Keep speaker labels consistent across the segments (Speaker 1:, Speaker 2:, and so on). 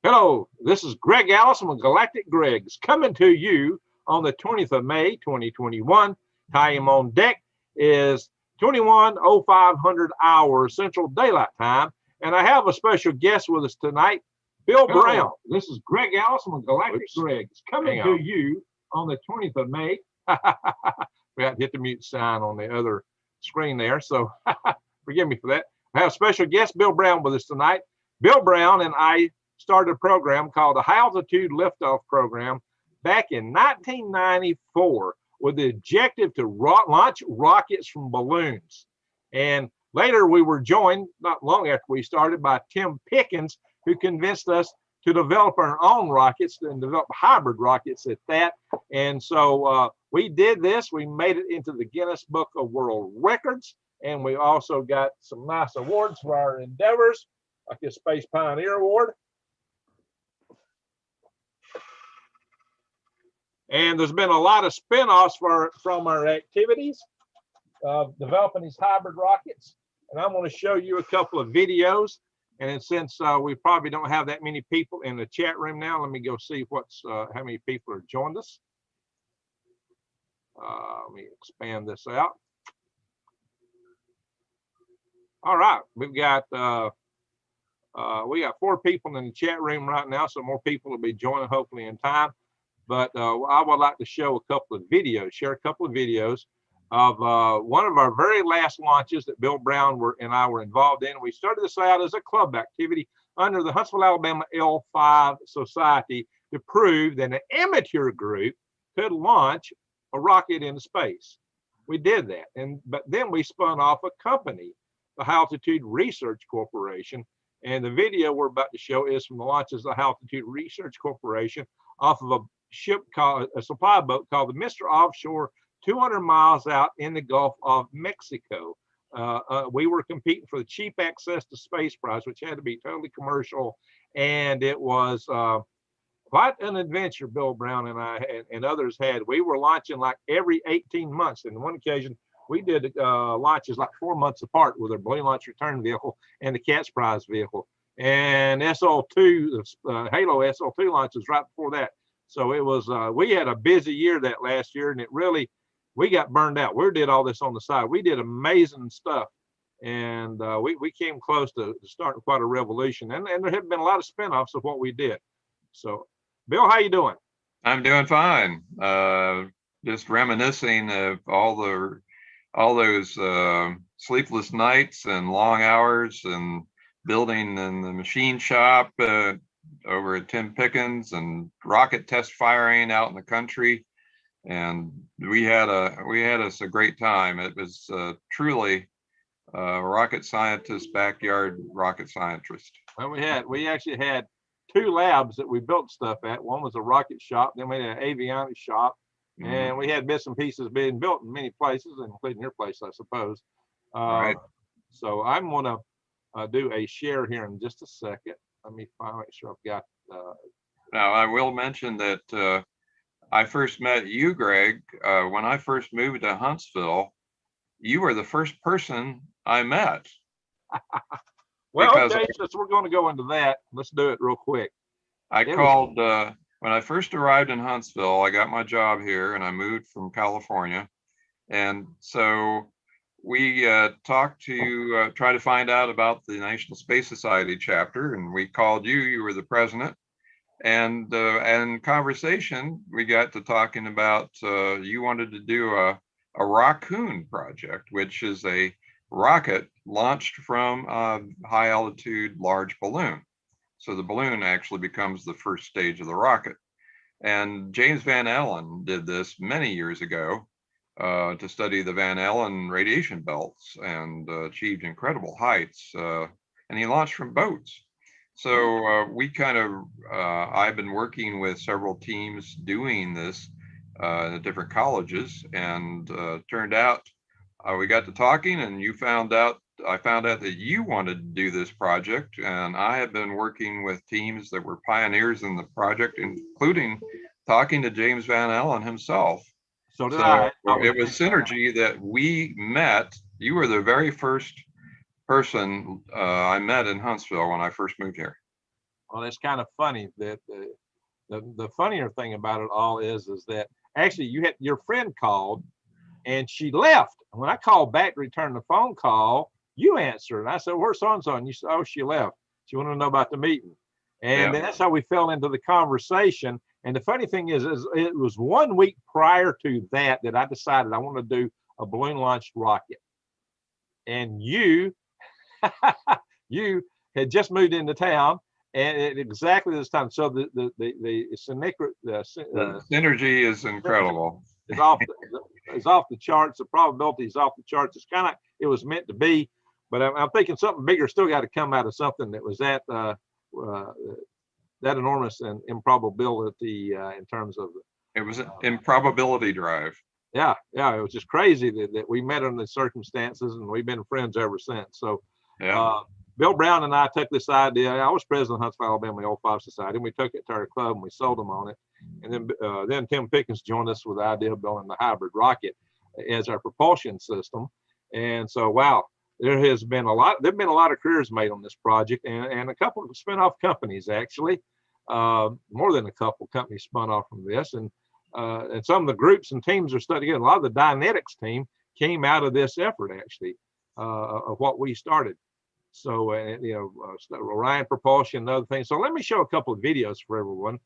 Speaker 1: Hello, this is Greg Allison with Galactic Greg's coming to you on the 20th of May, 2021. Time on deck is 21:05 hours Central Daylight Time, and I have a special guest with us tonight, Bill Brown. This is Greg Allison with Galactic Greg's coming to you on the 20th of May. We had to hit the mute sign on the other screen there, so forgive me for that. I have a special guest, Bill Brown, with us tonight. Bill Brown and I started a program called the High Altitude Liftoff Program back in 1994 with the objective to launch rockets from balloons. And later we were joined, not long after we started, by Tim Pickens, who convinced us to develop our own rockets and develop hybrid rockets at that. And so we did this. We made it into the Guinness Book of World Records. And we also got some nice awards for our endeavors, like the Space Pioneer Award. And there's been a lot of spin-offs from our activities of developing these hybrid rockets. And I'm going to show you a couple of videos. And since we probably don't have that many people in the chat room now, let me go see how many people have joined us. Let me expand this out. All right, we got 4 people in the chat room right now, so more people will be joining hopefully in time. But I would like to show a couple of videos, share a couple of videos of one of our very last launches that Bill Brown and I were involved in. We started this out as a club activity under the Huntsville Alabama L5 Society to prove that an amateur group could launch a rocket into space. We did that, but then we spun off a company, the High Altitude Research Corporation, and the video we're about to show is from the launches of the High Altitude Research Corporation off of a supply boat called the Mr. Offshore, 200 miles out in the Gulf of Mexico. We were competing for the cheap access to space prize, which had to be totally commercial, and it was quite an adventure Bill Brown and I and others had. We were launching like every 18 months. And on one occasion, we did launches like 4 months apart with our balloon launch return vehicle and the Cat's Prize vehicle. And SL2, the Halo SL2 launches right before that. So it was, we had a busy year that last year, and we got burned out. We did all this on the side. We did amazing stuff, and we came close to starting quite a revolution. And there have been a lot of spinoffs of what we did. So, Bill, how you doing?
Speaker 2: I'm doing fine. Just reminiscing of all those sleepless nights and long hours and building in the machine shop over at Tim Pickens and rocket test firing out in the country. And we had us a great time. It was truly a rocket scientist, backyard rocket scientist.
Speaker 1: Well, we actually had 2 labs that we built stuff at. One was a rocket shop, then we had an avionics shop, and we had bits and pieces being built in many places, including your place, I suppose.
Speaker 2: Right.
Speaker 1: So I'm going to do a share here in just a second. Let me make sure I've got.
Speaker 2: Now, I will mention that I first met you, Greg, when I first moved to Huntsville. You were the first person I met.
Speaker 1: Well, okay, since we're going to go into that, let's do it real quick.
Speaker 2: I called when I first arrived in Huntsville. I got my job here, and I moved from California, and so we talked to try to find out about the National Space Society chapter, and we called you. You were the president, and in conversation, we got to talking about you wanted to do a Raccoon project, which is a rocket launched from a high altitude large balloon. So the balloon actually becomes the first stage of the rocket. And James Van Allen did this many years ago to study the Van Allen radiation belts and achieved incredible heights. And he launched from boats. So we kind of, I've been working with several teams doing this at different colleges, and turned out we got to talking, and I found out that you wanted to do this project, and I have been working with teams that were pioneers in the project, including talking to James Van Allen himself.
Speaker 1: So did I.
Speaker 2: It was synergy that we met. You were the very first person I met in Huntsville when I first moved here.
Speaker 1: Well, it's kind of funny that the funnier thing about it all is that actually you had your friend called and she left. And when I called back to return the phone call, you answered. And I said, "Where's so-and-so?" And you said, "Oh, she left. She wanted to know about the meeting." And that's how we fell into the conversation. And the funny thing is it was 1 week prior to that I decided I want to do a balloon launched rocket. And you, you had just moved into town, and at exactly this time. So the
Speaker 2: synergy is incredible.
Speaker 1: It's off the charts. The probability is off the charts. It's kind of it was meant to be, but I'm thinking something bigger still got to come out of something that was that enormous and improbability in terms of
Speaker 2: it was an improbability drive.
Speaker 1: Yeah, it was just crazy that we met under the circumstances, and we've been friends ever since. So, Bill Brown and I took this idea. I was president of Huntsville Alabama L5 Society, and we took it to our club and we sold them on it. And then Tim Pickens joined us with the idea of building the hybrid rocket as our propulsion system. And so, wow, there've been a lot of careers made on this project, and a couple of spin-off companies actually, more than a couple companies spun off from this, and some of the groups and teams are studying. A lot of the Dynetics team came out of this effort actually, of what we started. So, Orion Propulsion and other things. So let me show a couple of videos for everyone.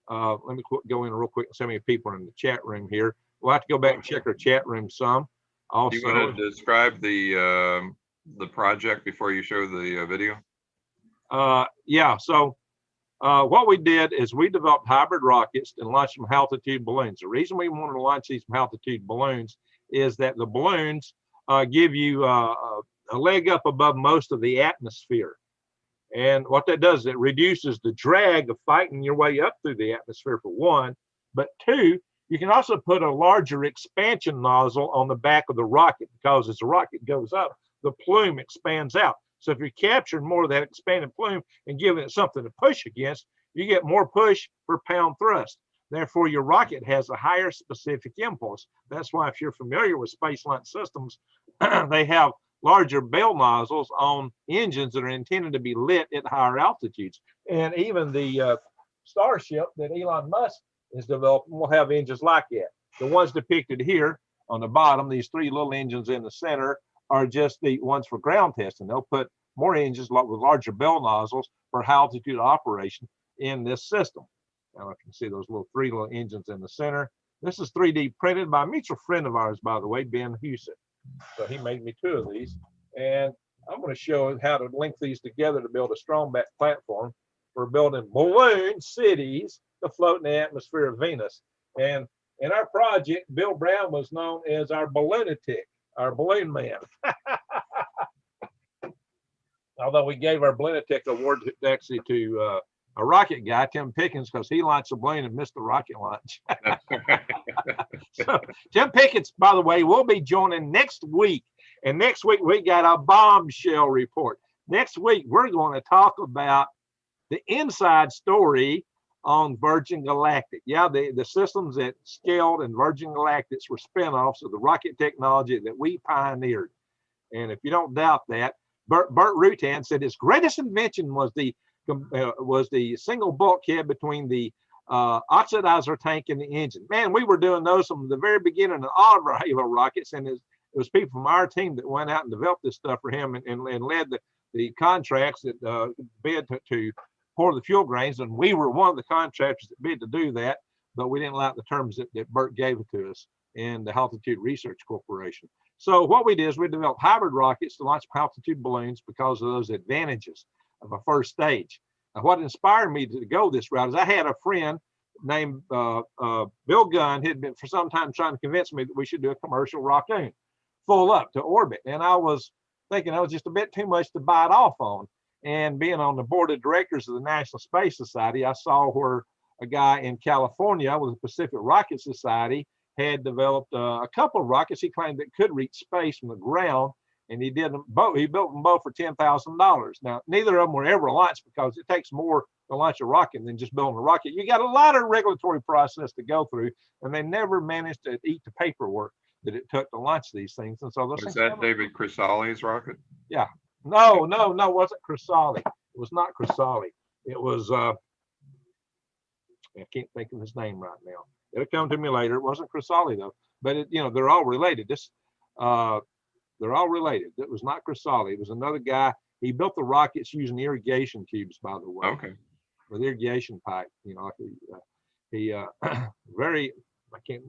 Speaker 1: Let me go in real quick and see how many people are in the chat room here. We'll have to go back and check our chat room some. Also,
Speaker 2: you want to describe the project before you show the video?
Speaker 1: Yeah. So what we did is we developed hybrid rockets and launched from altitude balloons. The reason we wanted to launch these from altitude balloons is that the balloons give you a leg up above most of the atmosphere. And what that does is it reduces the drag of fighting your way up through the atmosphere, for one, but two, you can also put a larger expansion nozzle on the back of the rocket, because as the rocket goes up, the plume expands out. So if you're capturing more of that expanded plume and giving it something to push against, you get more push per pound thrust. Therefore, your rocket has a higher specific impulse. That's why if you're familiar with space launch systems, they have larger bell nozzles on engines that are intended to be lit at higher altitudes. And even the StarShip that Elon Musk is developing will have engines like that. The ones depicted here on the bottom, these three little engines in the center, are just the ones for ground testing. They'll put more engines with larger bell nozzles for high altitude operation in this system. Now you can see those three little engines in the center. This is 3D printed by a mutual friend of ours, by the way, Ben Hewson. So he made me two of these, and I'm going to show how to link these together to build a strong back platform for building balloon cities to float in the atmosphere of Venus. And in our project, Bill Brown was known as our balloonatic, our balloon man. Although we gave our balloonatic award actually to a rocket guy, Tim Pickens, because he launched a balloon and missed the rocket launch. So Tim Pickens, by the way, will be joining next week. And next week, we got a bombshell report. Next week, we're going to talk about the inside story on Virgin Galactic. Yeah, the systems that scaled and Virgin Galactics were spinoffs of the rocket technology that we pioneered. And if you don't doubt that, Burt Rutan said his greatest invention was the single bulkhead between the oxidizer tank and the engine. Man, we were doing those from the very beginning of all of our Halo rockets, and it was people from our team that went out and developed this stuff for him and led the contracts that bid to pour the fuel grains, and we were one of the contractors that bid to do that, but we didn't like the terms that Burt gave it to us in the Altitude Research Corporation. So what we did is we developed hybrid rockets to launch altitude balloons because of those advantages of a first stage. Now, what inspired me to go this route is I had a friend named Bill Gunn, who had been for some time trying to convince me that we should do a commercial Raccoon full up to orbit. And I was thinking that was just a bit too much to bite off on. And being on the board of directors of the National Space Society, I saw where a guy in California with the Pacific Rocket Society had developed a couple of rockets he claimed that could reach space from the ground. And he did them both. He built them both for $10,000. Now, neither of them were ever launched because it takes more to launch a rocket than just building a rocket. You got a lot of regulatory process to go through, and they never managed to eat the paperwork that it took to launch these things. And so those
Speaker 2: was that David Crisali's rocket?
Speaker 1: Yeah. No, it wasn't Crisali. It was not Crisali. It was I can't think of his name right now. It'll come to me later. It wasn't Crisali though, but it, they're all related. They're all related. It was not Crisali. It was another guy. He built the rockets using irrigation tubes, by the way.
Speaker 2: Okay.
Speaker 1: With irrigation pipe. He very. I can't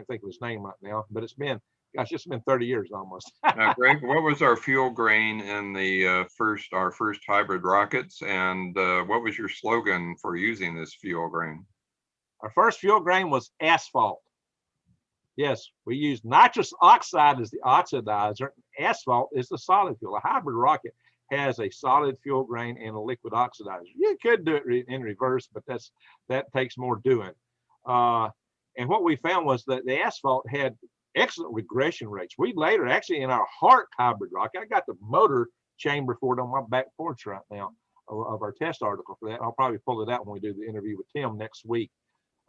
Speaker 1: think of his name right now, but it's been 30 years almost.
Speaker 2: Now, Greg, what was our fuel grain in the our first hybrid rockets, and what was your slogan for using this fuel grain?
Speaker 1: Our first fuel grain was asphalt. Yes, we used nitrous oxide as the oxidizer. Asphalt is the solid fuel. A hybrid rocket has a solid fuel grain and a liquid oxidizer. You could do it in reverse, but that takes more doing. And what we found was that the asphalt had excellent regression rates. We later, actually in our HARC hybrid rocket, I got the motor chamber for it on my back porch right now of our test article for that. I'll probably pull it out when we do the interview with Tim next week.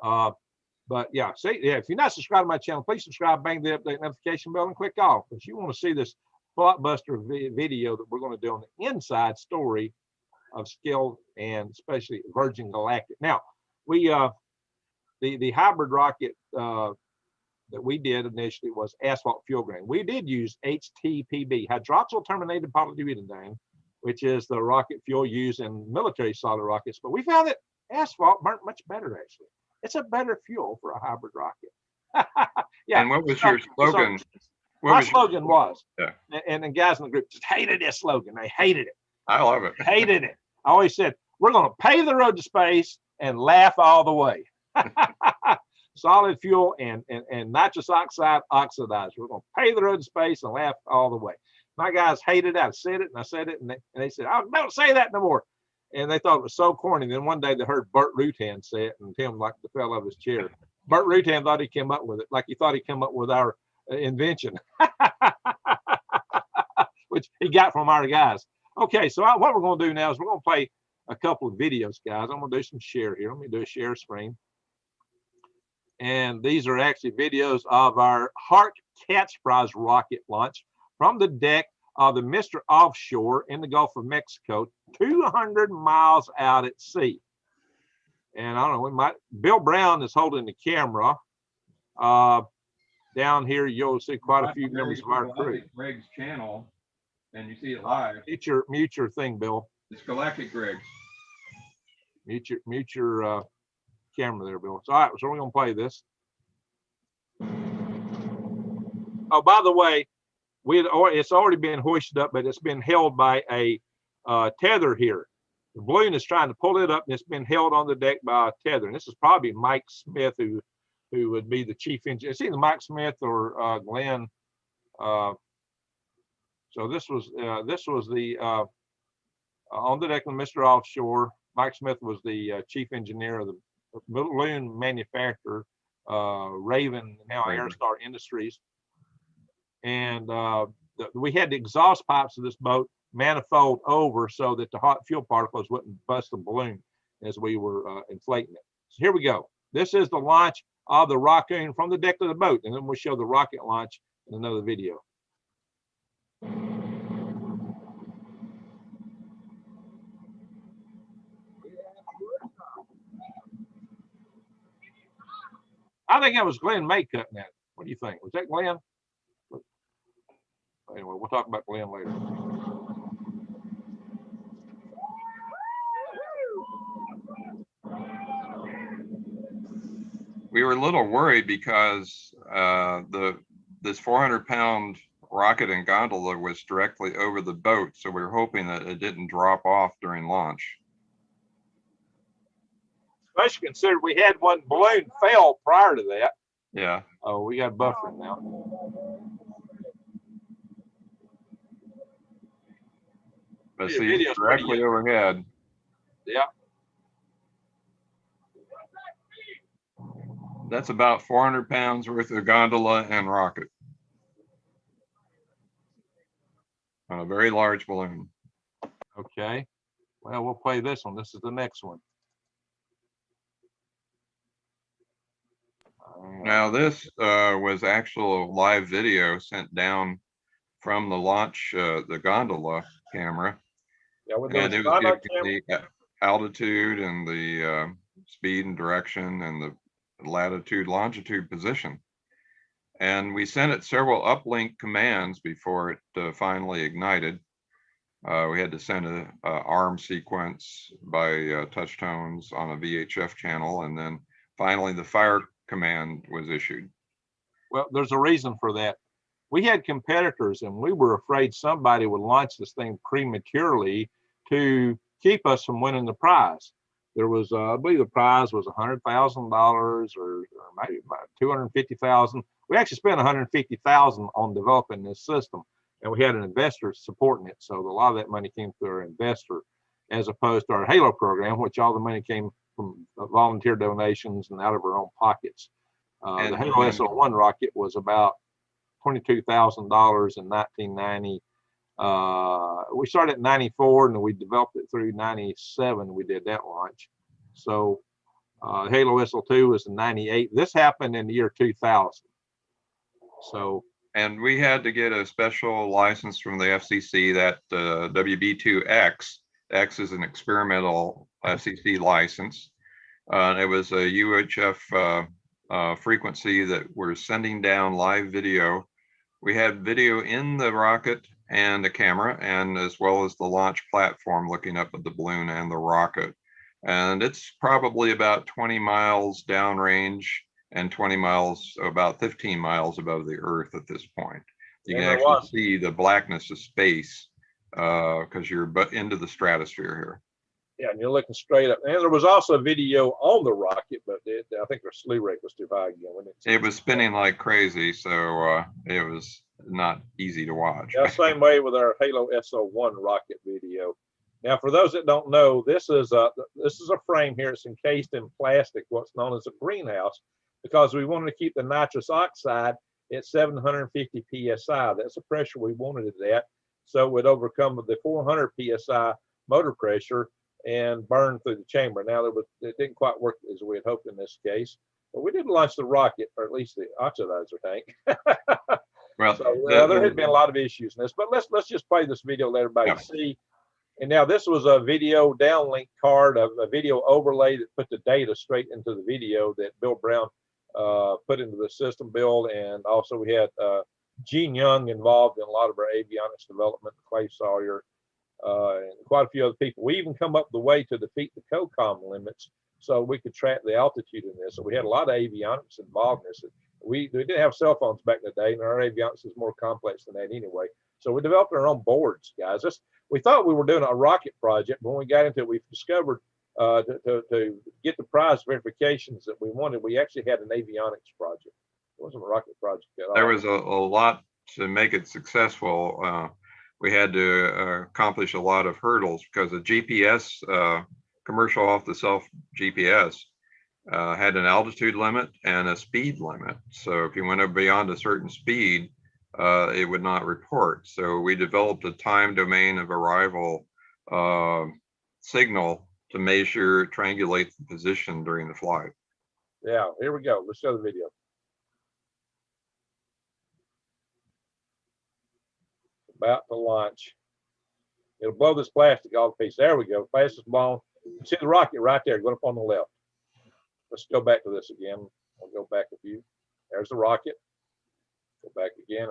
Speaker 1: But yeah, if you're not subscribed to my channel, please subscribe, bang the update notification bell, and click off, because you want to see this blockbuster video that we're going to do on the inside story of Subscale and especially Virgin Galactic. Now, we the hybrid rocket that we did initially was asphalt fuel grain. We did use HTPB, hydroxyl terminated polybutadiene, which is the rocket fuel used in military solid rockets. But we found that asphalt burnt much better, actually. It's a better fuel for a hybrid rocket. Yeah.
Speaker 2: And what was your slogan?
Speaker 1: My slogan was,
Speaker 2: yeah.
Speaker 1: And the guys in the group just hated this slogan. They hated it.
Speaker 2: I love it.
Speaker 1: Hated it. I always said, we're going to pave the road to space and laugh all the way. Solid fuel and nitrous oxide oxidizer. We're going to pave the road to space and laugh all the way. My guys hated it. I said it and I said it, and they said, "Oh, don't say that no more." And they thought it was so corny. Then one day they heard Bert Rutan say it, and Tim like fell out of his chair. Bert Rutan thought he came up with it, like he thought he came up with our invention, which he got from our guys. Okay, so what we're going to do now is we're going to play a couple of videos, guys. I'm going to do some share here. Let me do a share screen. And these are actually videos of our HARC Catch Prize rocket launch from the deck of the Mr. Offshore in the Gulf of Mexico, 200 miles out at sea. And I don't know, Bill Brown is holding the camera. Down here, you'll see quite a few members of our crew.
Speaker 2: Greg's channel, and you see it live.
Speaker 1: Mute your thing, Bill.
Speaker 2: It's Galactic Greg.
Speaker 1: Mute your camera there, Bill. So, all right, so we're going to play this. Oh, by the way, it's already been hoisted up, but it's been held by a tether here. The balloon is trying to pull it up, and it's been held on the deck by a tether. And this is probably Mike Smith, who would be the chief engineer. It's either Mike Smith or Glenn. So this was the on the deck of Mr. Offshore. Mike Smith was the chief engineer of the balloon manufacturer, Raven, now Aerostar Industries. And we had the exhaust pipes of this boat manifold over so that the hot fuel particles wouldn't bust the balloon as we were inflating it. So here we go. This is the launch of the Raccoon from the deck of the boat, and then we'll show the rocket launch in another video. I think that was Glenn May cutting that. What do you think? Was that Glenn? Anyway, we'll talk about Glenn later.
Speaker 2: We were a little worried because this 400-pound rocket and gondola was directly over the boat, so we were hoping that it didn't drop off during launch.
Speaker 1: Especially considered we had one balloon fail prior to that.
Speaker 2: Yeah.
Speaker 1: Oh, we got buffering now.
Speaker 2: But see, directly overhead.
Speaker 1: Yeah.
Speaker 2: That's about 400 pounds worth of gondola and rocket on a very large balloon.
Speaker 1: Okay. Well, we'll play this one. This is the next one.
Speaker 2: Now this was actual live video sent down from the launch, the gondola camera.
Speaker 1: Yeah, with
Speaker 2: and it was giving altitude and the speed and direction and the latitude, longitude position. And we sent it several uplink commands before it finally ignited. We had to send a ARM sequence by touch tones on a VHF channel, and then finally the fire command was issued.
Speaker 1: Well, there's a reason for that. We had competitors, and we were afraid somebody would launch this thing prematurely to keep us from winning the prize. There was, I believe the prize was $100,000 or maybe about $250,000. We actually spent $150,000 on developing this system, and we had an investor supporting it. So a lot of that money came through our investor, as opposed to our Halo program, which all the money came from volunteer donations and out of our own pockets. The Halo SO1 rocket was about $22,000 in 1990. We started in 94 and we developed it through 97. We did that launch. So Halo SO2 was in 98. This happened in the year 2000. So,
Speaker 2: and we had to get a special license from the FCC, that WB2X. X is an experimental FCC license. It was a UHF frequency that we're sending down live video. We had video in the rocket and the camera, and as well as the launch platform looking up at the balloon and the rocket. And it's probably about 20 miles downrange and 20 miles, about 15 miles above the Earth at this point. You can actually see the blackness of space because you're into the stratosphere here.
Speaker 1: Yeah, and you're looking straight up. And there was also a video on the rocket, but I think their slew rate was too high again.
Speaker 2: It was spinning like crazy, so it was not easy to watch.
Speaker 1: Yeah, same way with our Halo SO1 rocket video. Now, for those that don't know, this is a frame here. It's encased in plastic, what's known as a greenhouse, because we wanted to keep the nitrous oxide at 750 psi. That's the pressure we wanted it at, so it would overcome the 400 psi motor pressure and burn through the chamber. Now, it didn't quite work as we had hoped in this case, but we did launch the rocket, or at least the oxidizer tank.
Speaker 2: Well,
Speaker 1: so there had been a lot of issues in this, but let's just play this video, let everybody see. And now this was a video downlink card, a video overlay that put the data straight into the video that Bill Brown put into the system build. And also we had Gene Young involved in a lot of our avionics development, Clay Sawyer, and quite a few other people. We even come up the way to defeat the COCOM limits so we could track the altitude in this. So we had a lot of avionics involved in this. We didn't have cell phones back in the day, and our avionics is more complex than that anyway. So we developed our own boards, guys. We thought we were doing a rocket project, but when we got into it, we discovered to get the prize verifications that we wanted, we actually had an avionics project. It wasn't a rocket project at all.
Speaker 2: There was a lot to make it successful. We had to accomplish a lot of hurdles because the GPS, commercial off-the-shelf GPS, had an altitude limit and a speed limit. So if you went beyond a certain speed, it would not report. So we developed a time domain of arrival signal to measure, triangulate the position during the flight.
Speaker 1: Yeah, here we go. Let's show the video. About to launch. It'll blow this plastic off the piece. There we go. Plastic's blown. You see the rocket right there going up on the left. Let's go back to this again. We'll go back a few. There's the rocket. Go back again.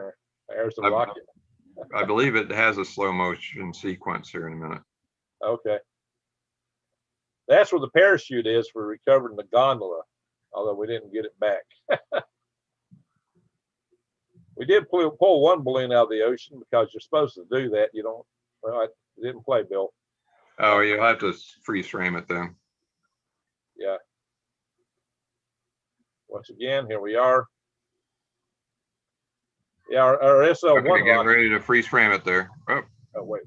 Speaker 1: There's the rocket.
Speaker 2: I believe it has a slow motion sequence here in a minute.
Speaker 1: Okay. That's where the parachute is for recovering the gondola, although we didn't get it back. We did pull one balloon out of the ocean because you're supposed to do that. You don't, well, it didn't play, Bill.
Speaker 2: Oh, you'll have to freeze frame it then.
Speaker 1: Yeah. Once again, here we are. Yeah, our SL1.
Speaker 2: Okay, get ready to freeze frame it there. Oh,
Speaker 1: wait.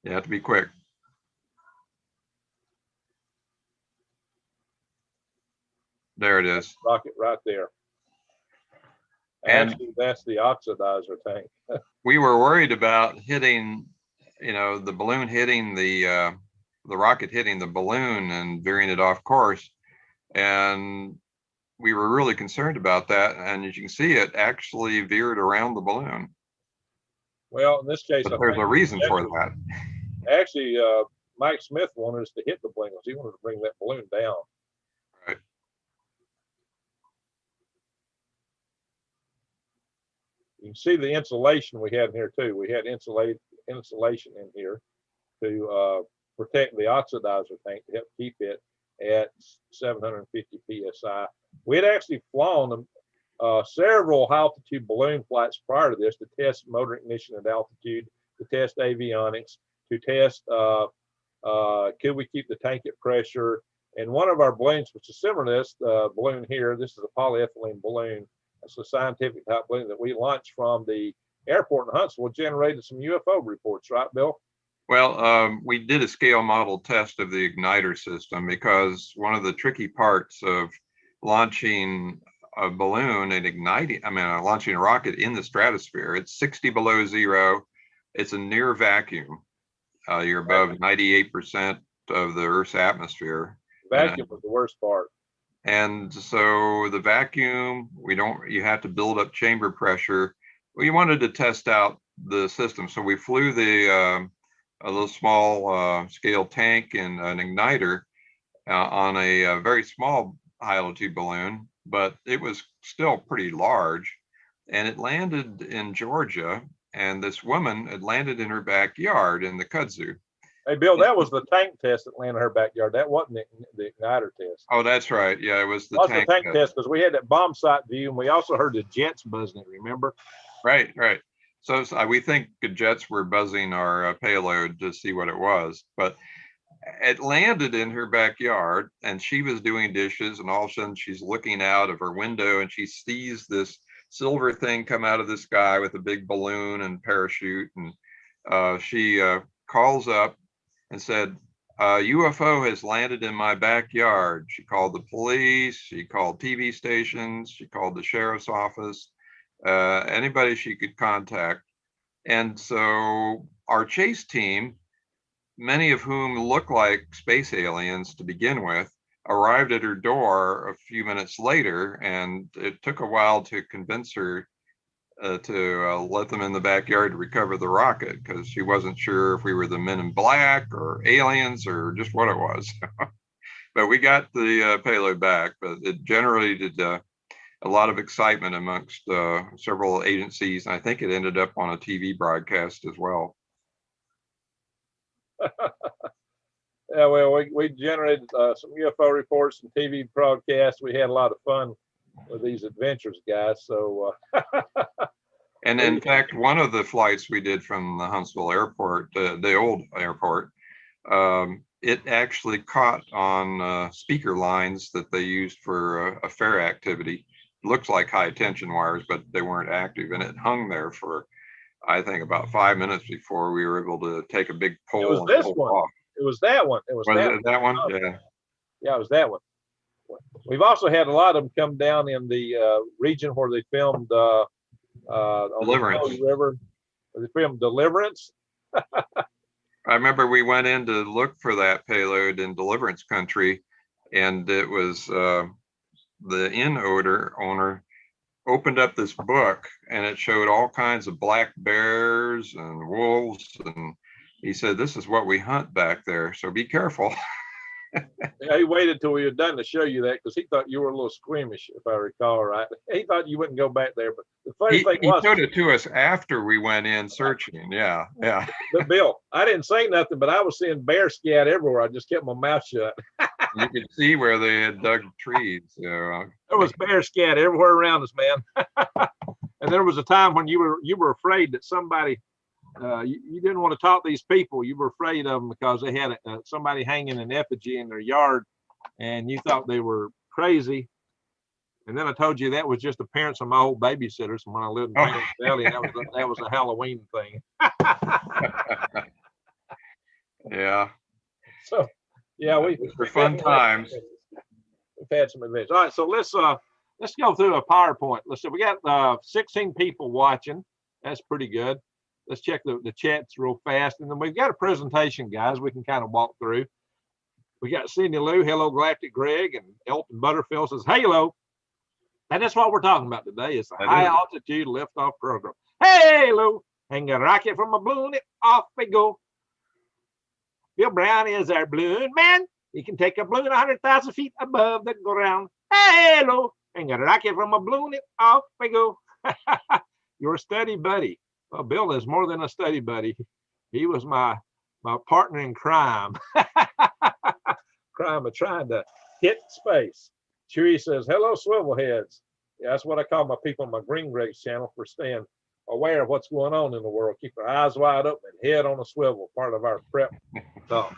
Speaker 2: You have to be quick. There it is.
Speaker 1: Rocket right there.
Speaker 2: And
Speaker 1: actually, that's the oxidizer tank.
Speaker 2: We were worried about hitting, the balloon hitting the rocket hitting the balloon and veering it off course. And we were really concerned about that. And as you can see, it actually veered around the balloon.
Speaker 1: Well, in this case,
Speaker 2: But there's a reason for that.
Speaker 1: Actually, Mike Smith wanted us to hit the balloon because he wanted to bring that balloon down.
Speaker 2: Right.
Speaker 1: You can see the insulation we had in here too. We had insulation in here to protect the oxidizer tank to help keep it at 750 psi. We had actually flown several high altitude balloon flights prior to this to test motor ignition at altitude, to test avionics, to test could we keep the tank at pressure. And one of our balloons, which is similar to this balloon here, this is a polyethylene balloon. It's a scientific type balloon that we launched from the airport in Huntsville, generated some UFO reports, right, Bill?
Speaker 2: Well, we did a scale model test of the igniter system because one of the tricky parts of launching a balloon and launching a rocket in the stratosphere, it's 60 below zero. It's a near vacuum. You're above 98% of the Earth's atmosphere.
Speaker 1: Vacuum was the worst part.
Speaker 2: And so the vacuum, you have to build up chamber pressure. We wanted to test out the system. So we flew a little small scale tank and an igniter on a very small high altitude balloon, but it was still pretty large. And it landed in Georgia, and this woman had landed in her backyard in the kudzu.
Speaker 1: Hey, Bill, that was the tank test that landed in her backyard. That wasn't the igniter test.
Speaker 2: Oh, that's right. Yeah, it was the tank
Speaker 1: test because we had that bomb sight view, and we also heard the jets buzzing it, remember?
Speaker 2: Right. So we think the jets were buzzing our payload to see what it was, but it landed in her backyard, and she was doing dishes, and all of a sudden she's looking out of her window, and she sees this silver thing come out of the sky with a big balloon and parachute, and she calls up and said, UFO has landed in my backyard. She called the police, she called TV stations, she called the sheriff's office, anybody she could contact. And so our chase team, many of whom look like space aliens to begin with, arrived at her door a few minutes later, and it took a while to convince her to let them in the backyard to recover the rocket, because she wasn't sure if we were the men in black or aliens or just what it was. But we got the payload back, but it generated a lot of excitement amongst several agencies. And I think it ended up on a TV broadcast as well.
Speaker 1: Yeah, well, we generated some UFO reports and TV broadcasts. We had a lot of fun with these adventures, guys. So,
Speaker 2: and in fact, one of the flights we did from the Huntsville airport, the old airport, it actually caught on speaker lines that they used for a fair activity. It looks like high tension wires, but they weren't active, and it hung there for, I think, about 5 minutes before we were able to take a big pull.
Speaker 1: It was this one. Off. It was that one. It was
Speaker 2: that one. Yeah.
Speaker 1: Yeah, it was that one. We've also had a lot of them come down in the region where they filmed on
Speaker 2: Deliverance.
Speaker 1: the River. Where they filmed Deliverance.
Speaker 2: I remember we went in to look for that payload in Deliverance country, and it was the inn owner opened up this book, and it showed all kinds of black bears and wolves, and he said, "This is what we hunt back there, so be careful."
Speaker 1: Yeah, he waited till we were done to show you that because he thought you were a little squeamish, if I recall right. He thought you wouldn't go back there, but the funny thing was,
Speaker 2: he showed it to us after we went in searching. Yeah.
Speaker 1: But Bill, I didn't say nothing, but I was seeing bear scat everywhere. I just kept my mouth shut.
Speaker 2: You could see where they had dug trees.
Speaker 1: There was bear scat everywhere around us, man. And there was a time when you were afraid that somebody. You didn't want to talk to these people. You were afraid of them because they had somebody hanging an effigy in their yard, and you thought they were crazy. And then I told you that was just the parents of my old babysitters when I lived in Phoenix Valley. And that was a Halloween thing.
Speaker 2: Yeah.
Speaker 1: So, yeah, we
Speaker 2: for fun times.
Speaker 1: We've had some adventures. All right, so let's go through a PowerPoint. Let's see. We got 16 people watching. That's pretty good. Let's check the chats real fast. And then we've got a presentation, guys, we can kind of walk through. We got Cindy Lou, hello, Galactic Greg, and Elton Butterfield says, hello. And that's what we're talking about today. It's a high altitude liftoff program. Hey, Lou. Hang a rocket from a balloon, off we go. Bill Brown is our balloon man. He can take a balloon 100,000 feet above the ground. Hello, hang a rocket from a balloon, off we go. Your study buddy. Well, Bill is more than a study buddy. He was my partner in crime. Crime of trying to hit space. Chewie says, hello, swivel heads. Yeah, that's what I call my people on my Green Grace channel for staying aware of what's going on in the world. Keep our eyes wide open and head on a swivel, part of our prep talk.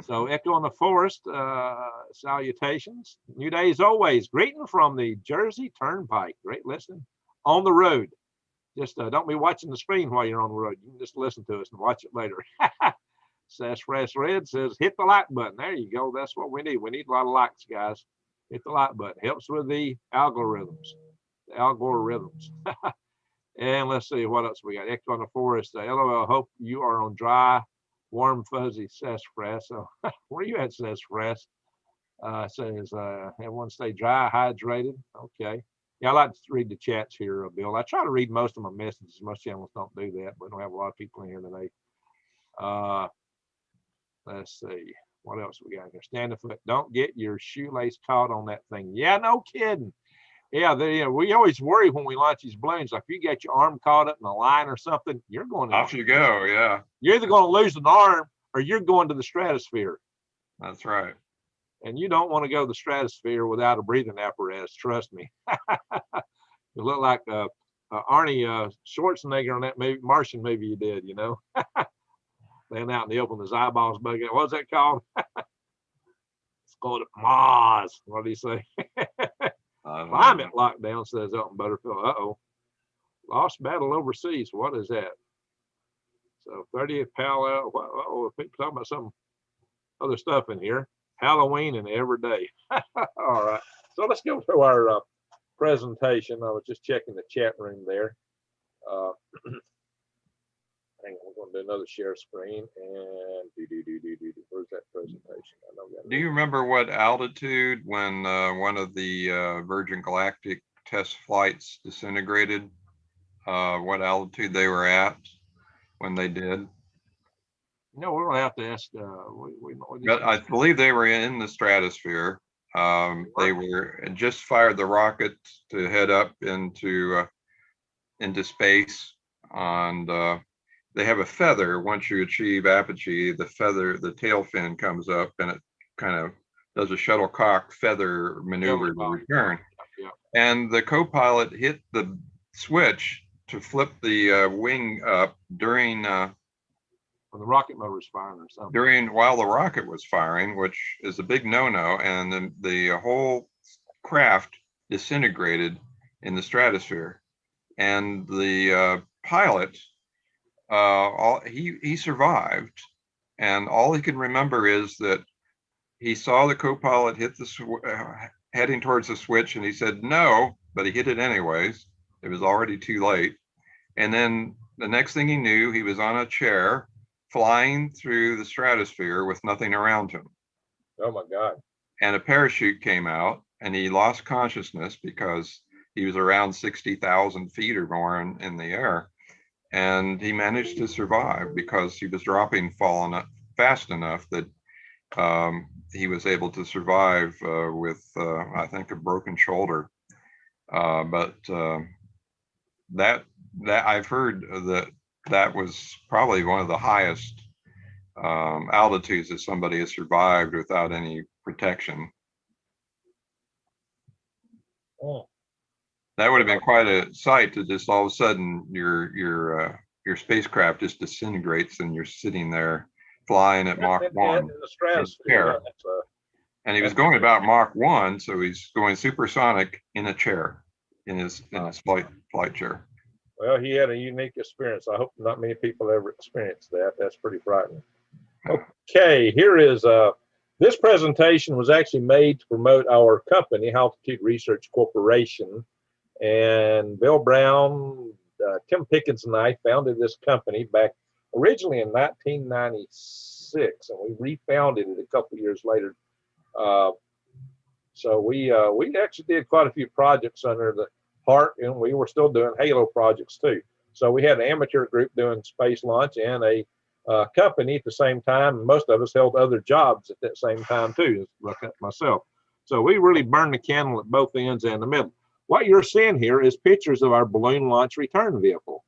Speaker 1: So Echo on the Forest, salutations. New day as always. Greeting from the Jersey Turnpike. Great listening. On the road. Just don't be watching the screen while you're on the road. You can just listen to us and watch it later. Sass Fresh Red says, hit the like button. There you go. That's what we need. We need a lot of likes, guys. Hit the like button. Helps with the algorithms. The algorithms. And let's see what else we got. Echo on the Forest. LOL, hope you are on dry, warm, fuzzy sassafras. So where you at, sassafras? Says everyone stay dry, hydrated. Okay. Yeah, I like to read the chats here, Bill. I try to read most of my messages. Most channels don't do that. We don't have a lot of people in here today. Let's see. What else we got here? Stand a foot. Don't get your shoelace caught on that thing. Yeah, no kidding. Yeah, we always worry when we launch these balloons. Like if you get your arm caught up in a line or something, you're going to.
Speaker 2: Off you go, yeah.
Speaker 1: You're either going to lose an arm or you're going to the stratosphere.
Speaker 2: That's right.
Speaker 1: And you don't want to go to the stratosphere without a breathing apparatus. Trust me. You look like Arnie Schwarzenegger on that movie, Martian movie you did, you know. Laying out in the open, his eyeballs bugging. What's that called? It's called Mars. What do you say? Climate lockdown, says Elton Butterfield. Uh-oh. Lost battle overseas. What is that? So 30th Palo. Uh-oh, people talking about some other stuff in here. Halloween and every day. All right. So let's go to our presentation. I was just checking the chat room there. Hang on, we're going to do another share screen and where's that presentation? I know that.
Speaker 2: Do you remember what altitude when one of the Virgin Galactic test flights disintegrated? What altitude they were at when they did?
Speaker 1: No, we're going to have to ask.
Speaker 2: I believe they were in the stratosphere. They were just fired the rocket to head up into space, and they have a feather. Once you achieve apogee, the feather, the tail fin comes up, and it kind of does a shuttlecock feather maneuver to return.
Speaker 1: Yeah.
Speaker 2: And the co-pilot hit the switch to flip the wing up during.
Speaker 1: When the rocket motor was firing or something.
Speaker 2: While the rocket was firing, which is a big no-no, and then the whole craft disintegrated in the stratosphere. And the pilot, he survived, and all he can remember is that he saw the co-pilot hit heading towards the switch, and he said no, but he hit it anyways. It was already too late. And then the next thing he knew, he was on a chair flying through the stratosphere with nothing around him.
Speaker 1: Oh my God.
Speaker 2: And a parachute came out, and he lost consciousness because he was around 60,000 feet or more in the air. And he managed to survive because he was falling up fast enough that he was able to survive with, I think, a broken shoulder. But that I've heard that was probably one of the highest altitudes that somebody has survived without any protection.
Speaker 1: Oh.
Speaker 2: That would have been quite a sight to just all of a sudden your spacecraft just disintegrates and you're sitting there flying at Mach 1 in the stratosphere. And he was going about Mach 1, so he's going supersonic in a chair, in his flight chair.
Speaker 1: Well, he had a unique experience. I hope not many people ever experienced that. That's pretty frightening. Okay, here is this presentation was actually made to promote our company, Altitude Research Corporation. And Bill Brown, Tim Pickens, and I founded this company back originally in 1996, and we refounded it a couple years later. So we actually did quite a few projects under the HARC, and we were still doing Halo projects too. So we had an amateur group doing space launch and a company at the same time. And most of us held other jobs at that same time too, like myself. So we really burned the candle at both ends and the middle. What you're seeing here is pictures of our balloon launch return vehicle.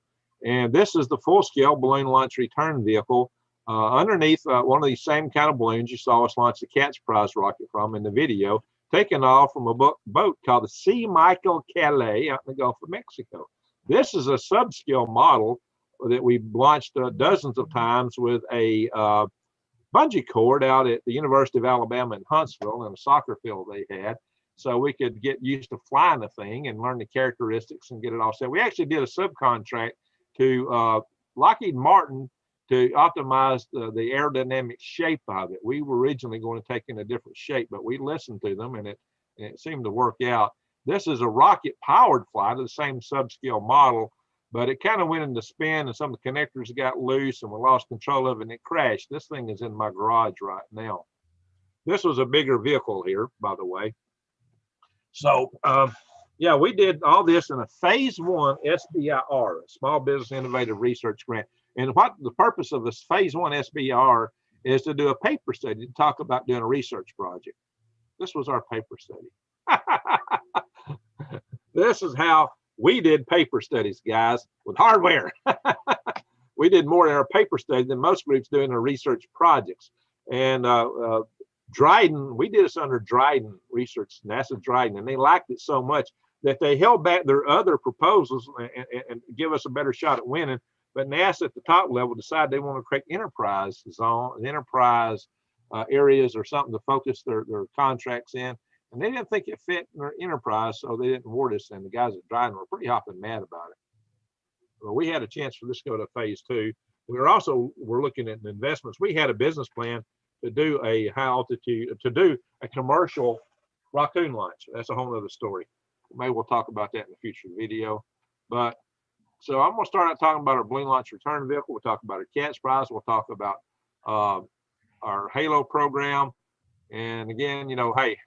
Speaker 1: And this is the full-scale balloon launch return vehicle underneath one of these same kind of balloons you saw us launch the Cat's Prize rocket from in the video, taken off from a boat called the C. Michael Calais out in the Gulf of Mexico. This is a subscale model that we launched dozens of times with a bungee cord out at the University of Alabama in Huntsville in a soccer field they had, so we could get used to flying the thing and learn the characteristics and get it all set. We actually did a subcontract to Lockheed Martin to optimize the aerodynamic shape of it. We were originally going to take in a different shape, but we listened to them and it seemed to work out. This is a rocket powered flight of the same subscale model, but it kind of went into spin and some of the connectors got loose and we lost control of it and it crashed. This thing is in my garage right now. This was a bigger vehicle here, by the way. So yeah, we did all this in a phase 1 SBIR, a Small Business Innovative Research Grant. And what the purpose of this phase 1 SBIR is to do a paper study, to talk about doing a research project. This was our paper study. This is how we did paper studies, guys, with hardware. We did more in our paper study than most groups do in their research projects. And Dryden, we did this under Dryden Research, NASA Dryden, and they liked it so much that they held back their other proposals and give us a better shot at winning. But NASA at the top level decided they want to create enterprise zone, enterprise areas or something to focus their contracts in. And they didn't think it fit in their enterprise, so they didn't award us. And the guys at Dryden were pretty hopping mad about it. Well, we had a chance for this to go to phase 2. We're looking at investments. We had a business plan to do a high altitude, to do a commercial Raccoon launch. That's a whole other story. Maybe we'll talk about that in a future video. But so I'm going to start out talking about our balloon launch return vehicle. We'll talk about our Cat's Prize. We'll talk about our Halo program. And again, you know, hey,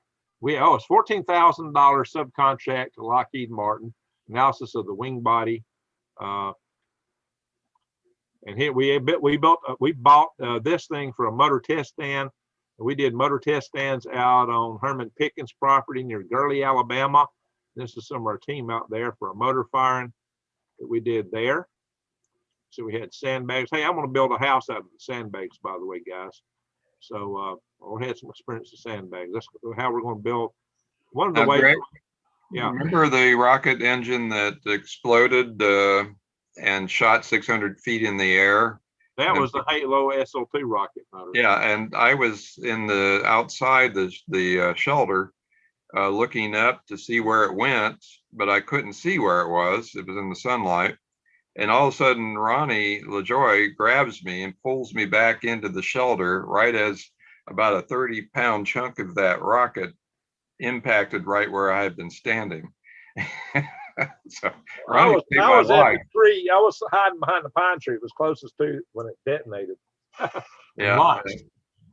Speaker 1: it's $14,000 subcontract to Lockheed Martin, analysis of the wing body. And here we bought this thing for a motor test stand. We did motor test stands out on Herman Pickens property near Gurley, Alabama. This is some of our team out there for a motor firing that we did there. So we had sandbags. Hey, I'm going to build a house out of the sandbags, by the way, guys. So we had some experience with sandbags. That's how we're going to build one of the ways.
Speaker 2: Greg,
Speaker 1: yeah.
Speaker 2: Remember the rocket engine that exploded and shot 600 feet in the air?
Speaker 1: That was the Halo SL2 rocket motor.
Speaker 2: Yeah, and I was in the outside the shelter looking up to see where it went, but I couldn't see where it was. It was in the sunlight. And all of a sudden, Ronnie LaJoy grabs me and pulls me back into the shelter right as about a 30-pound chunk of that rocket impacted right where I had been standing. So
Speaker 1: I was at the tree. I was hiding behind the pine tree. It was closest to when it detonated.
Speaker 2: Yeah,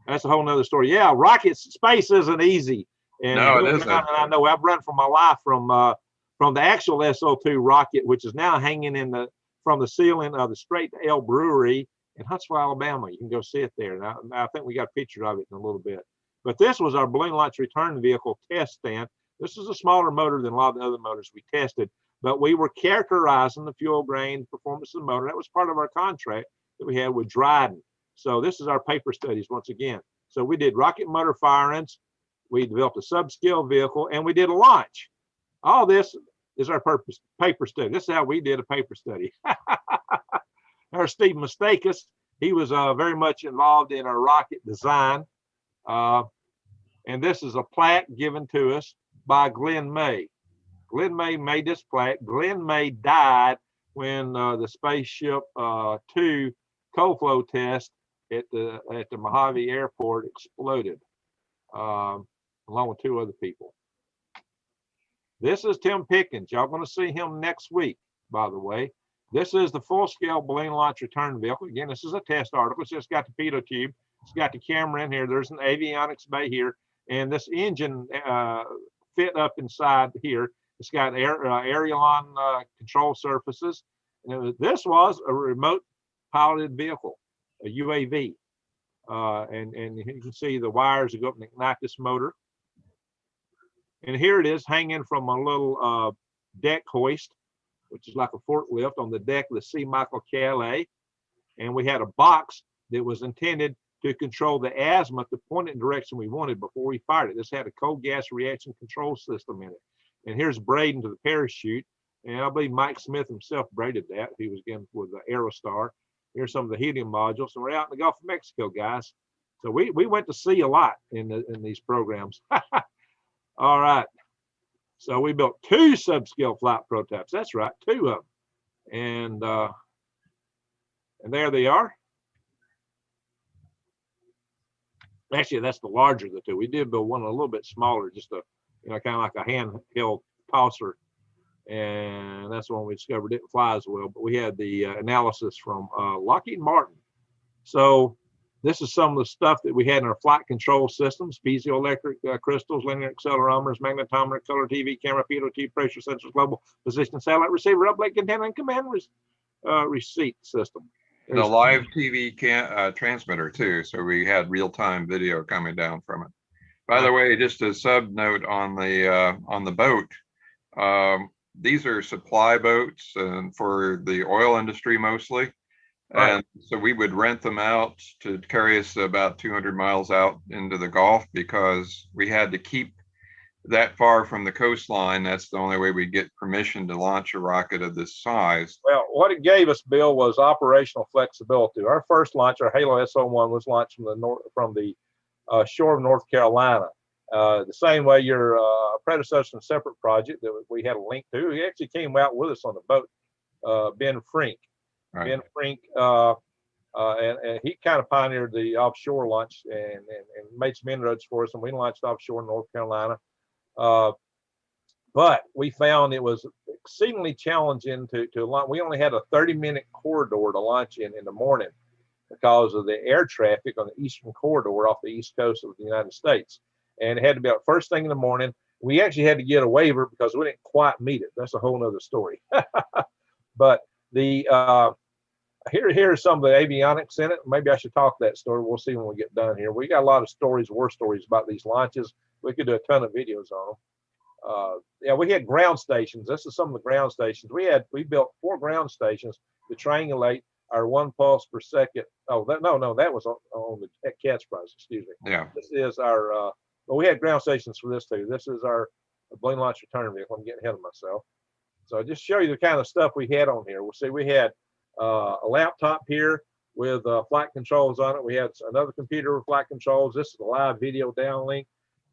Speaker 1: that's a whole nother story. Yeah, rockets, space isn't easy. And
Speaker 2: no, it isn't.
Speaker 1: I know I've run for my life from the actual SO2 rocket, which is now hanging from the ceiling of the Straight Ale Brewery in Huntsville, Alabama. You can go see it there. And I think we got a picture of it in a little bit. But this was our balloon launch return vehicle test stand. This is a smaller motor than a lot of the other motors we tested, but we were characterizing the fuel grain performance of the motor. That was part of our contract that we had with Dryden. So this is our paper studies once again. So we did rocket motor firings, we developed a subscale vehicle, and we did a launch. All this is our paper study. This is how we did a paper study. Our Steve Mistakus, he was very much involved in our rocket design. And this is a plaque given to us by Glenn May. Glenn May made this plaque. Glenn May died when the Spaceship 2 cold flow test at the Mojave Airport exploded, along with 2 other people. This is Tim Pickens. Y'all going to see him next week, by the way. This is the full-scale balloon launch return vehicle. Again, this is a test article. It's just got the pitot tube. It's got the camera in here. There's an avionics bay here. And this engine fit up inside here. It's got aileron control surfaces. And this was a remote piloted vehicle, a UAV. And you can see the wires that go up and ignite this motor. And here it is hanging from a little deck hoist, which is like a forklift on the deck of the C. Michael KLA. And we had a box that was intended to control the azimuth to point it in the direction we wanted before we fired it. This had a cold gas reaction control system in it. And here's braiding to the parachute. And I believe Mike Smith himself braided that. He was again with the Aerostar. Here's some of the helium modules. And we're out in the Gulf of Mexico, guys. So we went to sea a lot in these programs. All right. So we built 2 subscale flight prototypes. That's right, 2 of them. And there they are. Actually, that's the larger of the 2. We did build one a little bit smaller, just a, kind of like a handheld tosser. And that's the one we discovered didn't fly as well. But we had the analysis from Lockheed Martin. So this is some of the stuff that we had in our flight control systems: piezoelectric crystals, linear accelerometers, magnetometer, color TV camera, pitot, pressure sensors, global position, satellite receiver, uplink antenna, and command receipt system.
Speaker 2: The live TV transmitter too, so we had real-time video coming down from it. By the way, just a sub note on the boat, these are supply boats and for the oil industry mostly. Right. And so we would rent them out to carry us about 200 miles out into the Gulf because we had to keep that far from the coastline. That's the only way we get permission to launch a rocket of this size.
Speaker 1: Well, what it gave us, Bill, was operational flexibility. Our first launch, our Halo SO1, was launched from the shore of North Carolina. The same way your predecessor in a separate project that we had a link to, he actually came out with us on the boat, Ben Frink. Right. Ben Frink, and he kind of pioneered the offshore launch and made some inroads for us, and we launched offshore in North Carolina. But we found it was exceedingly challenging to launch. We only had a 30-minute corridor to launch in the morning because of the air traffic on the eastern corridor off the east coast of the United States. And it had to be out first thing in the morning. We actually had to get a waiver because we didn't quite meet it. That's a whole nother story. But here's some of the avionics in it. Maybe I should talk that story. We'll see when we get done here. We got a lot of stories, war stories about these launches. We could do a ton of videos on them. Yeah, we had ground stations. This is some of the ground stations. We built 4 ground stations to triangulate our 1 pulse per second. Oh, that was on the Cat's Prize, excuse me.
Speaker 2: Yeah.
Speaker 1: This is our, but we had ground stations for this too. This is our balloon launch return vehicle. I'm getting ahead of myself. So just show you the kind of stuff we had on here. We'll see we had a laptop here with flight controls on it. We had another computer with flight controls. This is a live video downlink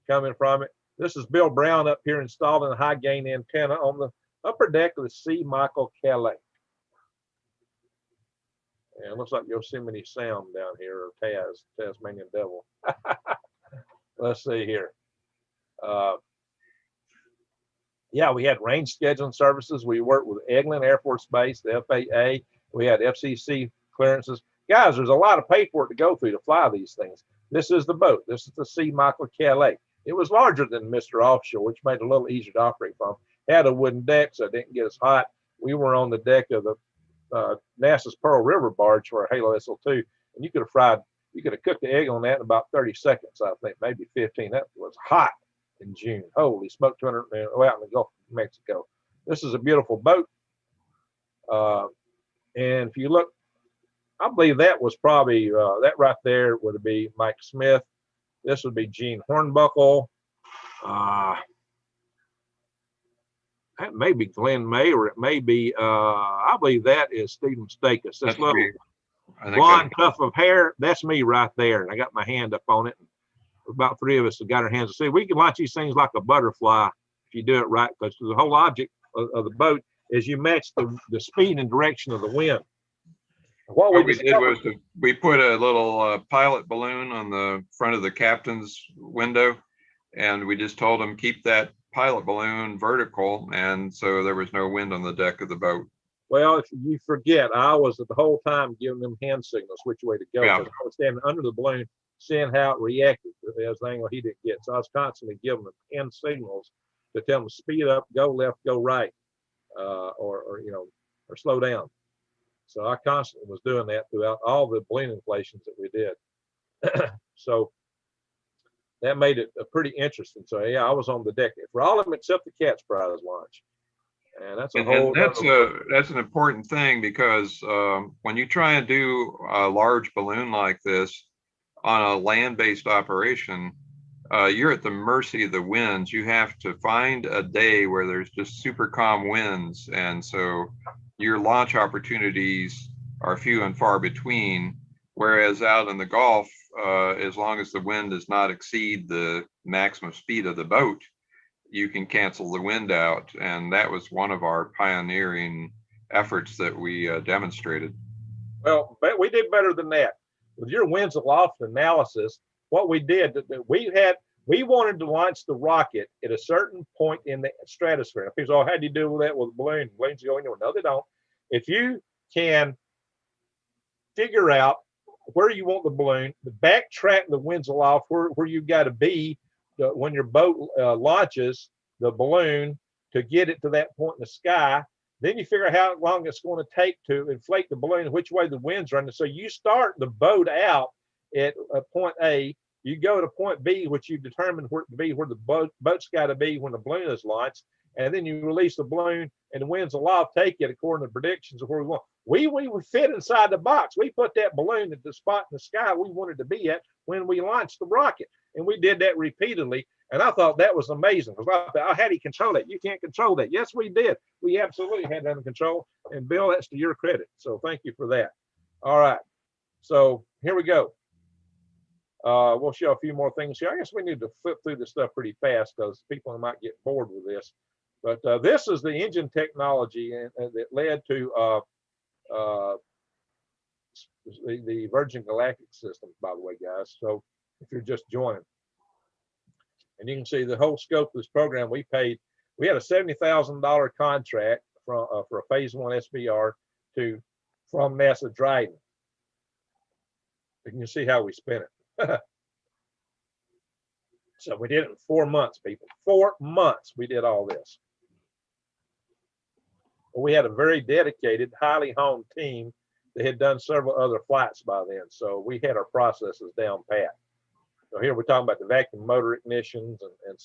Speaker 1: coming from it. This is Bill Brown up here installing a high gain antenna on the upper deck of the C. Michael KLA. And it looks like Yosemite Sound down here, or Tasmanian Devil. Let's see here. Yeah, we had range scheduling services. We worked with Eglin Air Force Base, the FAA. We had FCC clearances. Guys, there's a lot of paperwork to go through to fly these things. This is the boat. This is the C. Michael KLA. It was larger than Mr. Offshore, which made it a little easier to operate from. It had a wooden deck, so it didn't get as hot. We were on the deck of the NASA's Pearl River barge for our Halo SL2, and you could have cooked the egg on that in about 30 seconds, I think, maybe 15. That was hot in June. Holy smoke, 200 out in the Gulf of Mexico. This is a beautiful boat. And if you look, I believe that was probably, that right there would be Mike Smith. This would be Gene Hornbuckle. That may be Glenn May, or it may be, I believe that is Stephen Stakus. This little blonde tuft of hair, that's me right there. And I got my hand up on it. About 3 of us have got our hands. See, we can launch these things like a butterfly if you do it right, because the whole object of the boat is you match the speed and direction of the wind.
Speaker 2: What we did was we put a little pilot balloon on the front of the captain's window, and we just told him keep that pilot balloon vertical, and so there was no wind on the deck of the boat.
Speaker 1: Well, if you forget, I was the whole time giving them hand signals which way to go. Yeah. I was standing under the balloon, seeing how it reacted to the angle he didn't get. So I was constantly giving them hand signals to tell them speed up, go left, go right, or or slow down. So I constantly was doing that throughout all the balloon inflations that we did. So that made it pretty interesting. So yeah, I was on the deck for all of them except the cat's prize launch. And that's a whole
Speaker 2: that's an important thing, because when you try and do a large balloon like this on a land-based operation, you're at the mercy of the winds. You have to find a day where there's just super calm winds, and so your launch opportunities are few and far between. Whereas out in the Gulf, as long as the wind does not exceed the maximum speed of the boat, you can cancel the wind out. And that was one of our pioneering efforts that we demonstrated.
Speaker 1: Well, but we did better than that. With your winds aloft analysis, what we did, we wanted to launch the rocket at a certain point in the stratosphere. People say, oh, how do you do with that with a balloon? Balloons go anywhere. No, they don't. If you can figure out where you want the balloon, backtrack the winds aloft where you got to be when your boat launches the balloon to get it to that point in the sky. Then you figure out how long it's going to take to inflate the balloon, which way the wind's running. So you start the boat out at point A, you go to point B, which you determine where to be, where the boat's got to be when the balloon is launched, and then you release the balloon, and the winds aloft take it according to predictions of where we want. We fit inside the box. We put that balloon at the spot in the sky we wanted to be at when we launched the rocket, and we did that repeatedly. And I thought that was amazing, because I thought, how do you control that? You can't control that. Yes, we did. We absolutely had that under control. And Bill, that's to your credit. So thank you for that. All right. So here we go. We'll show a few more things here. I guess we need to flip through this stuff pretty fast, because people might get bored with this. But this is the engine technology that led to the Virgin Galactic system, by the way, guys. So if you're just joining. And you can see the whole scope of this program. We had a $70,000 contract for a phase 1 SBR from NASA Dryden. You can see how we spent it. So we did it in 4 months, people. 4 months we did all this. We had a very dedicated, highly honed team that had done several other flights by then. So we had our processes down pat. So here we're talking about the vacuum motor ignitions and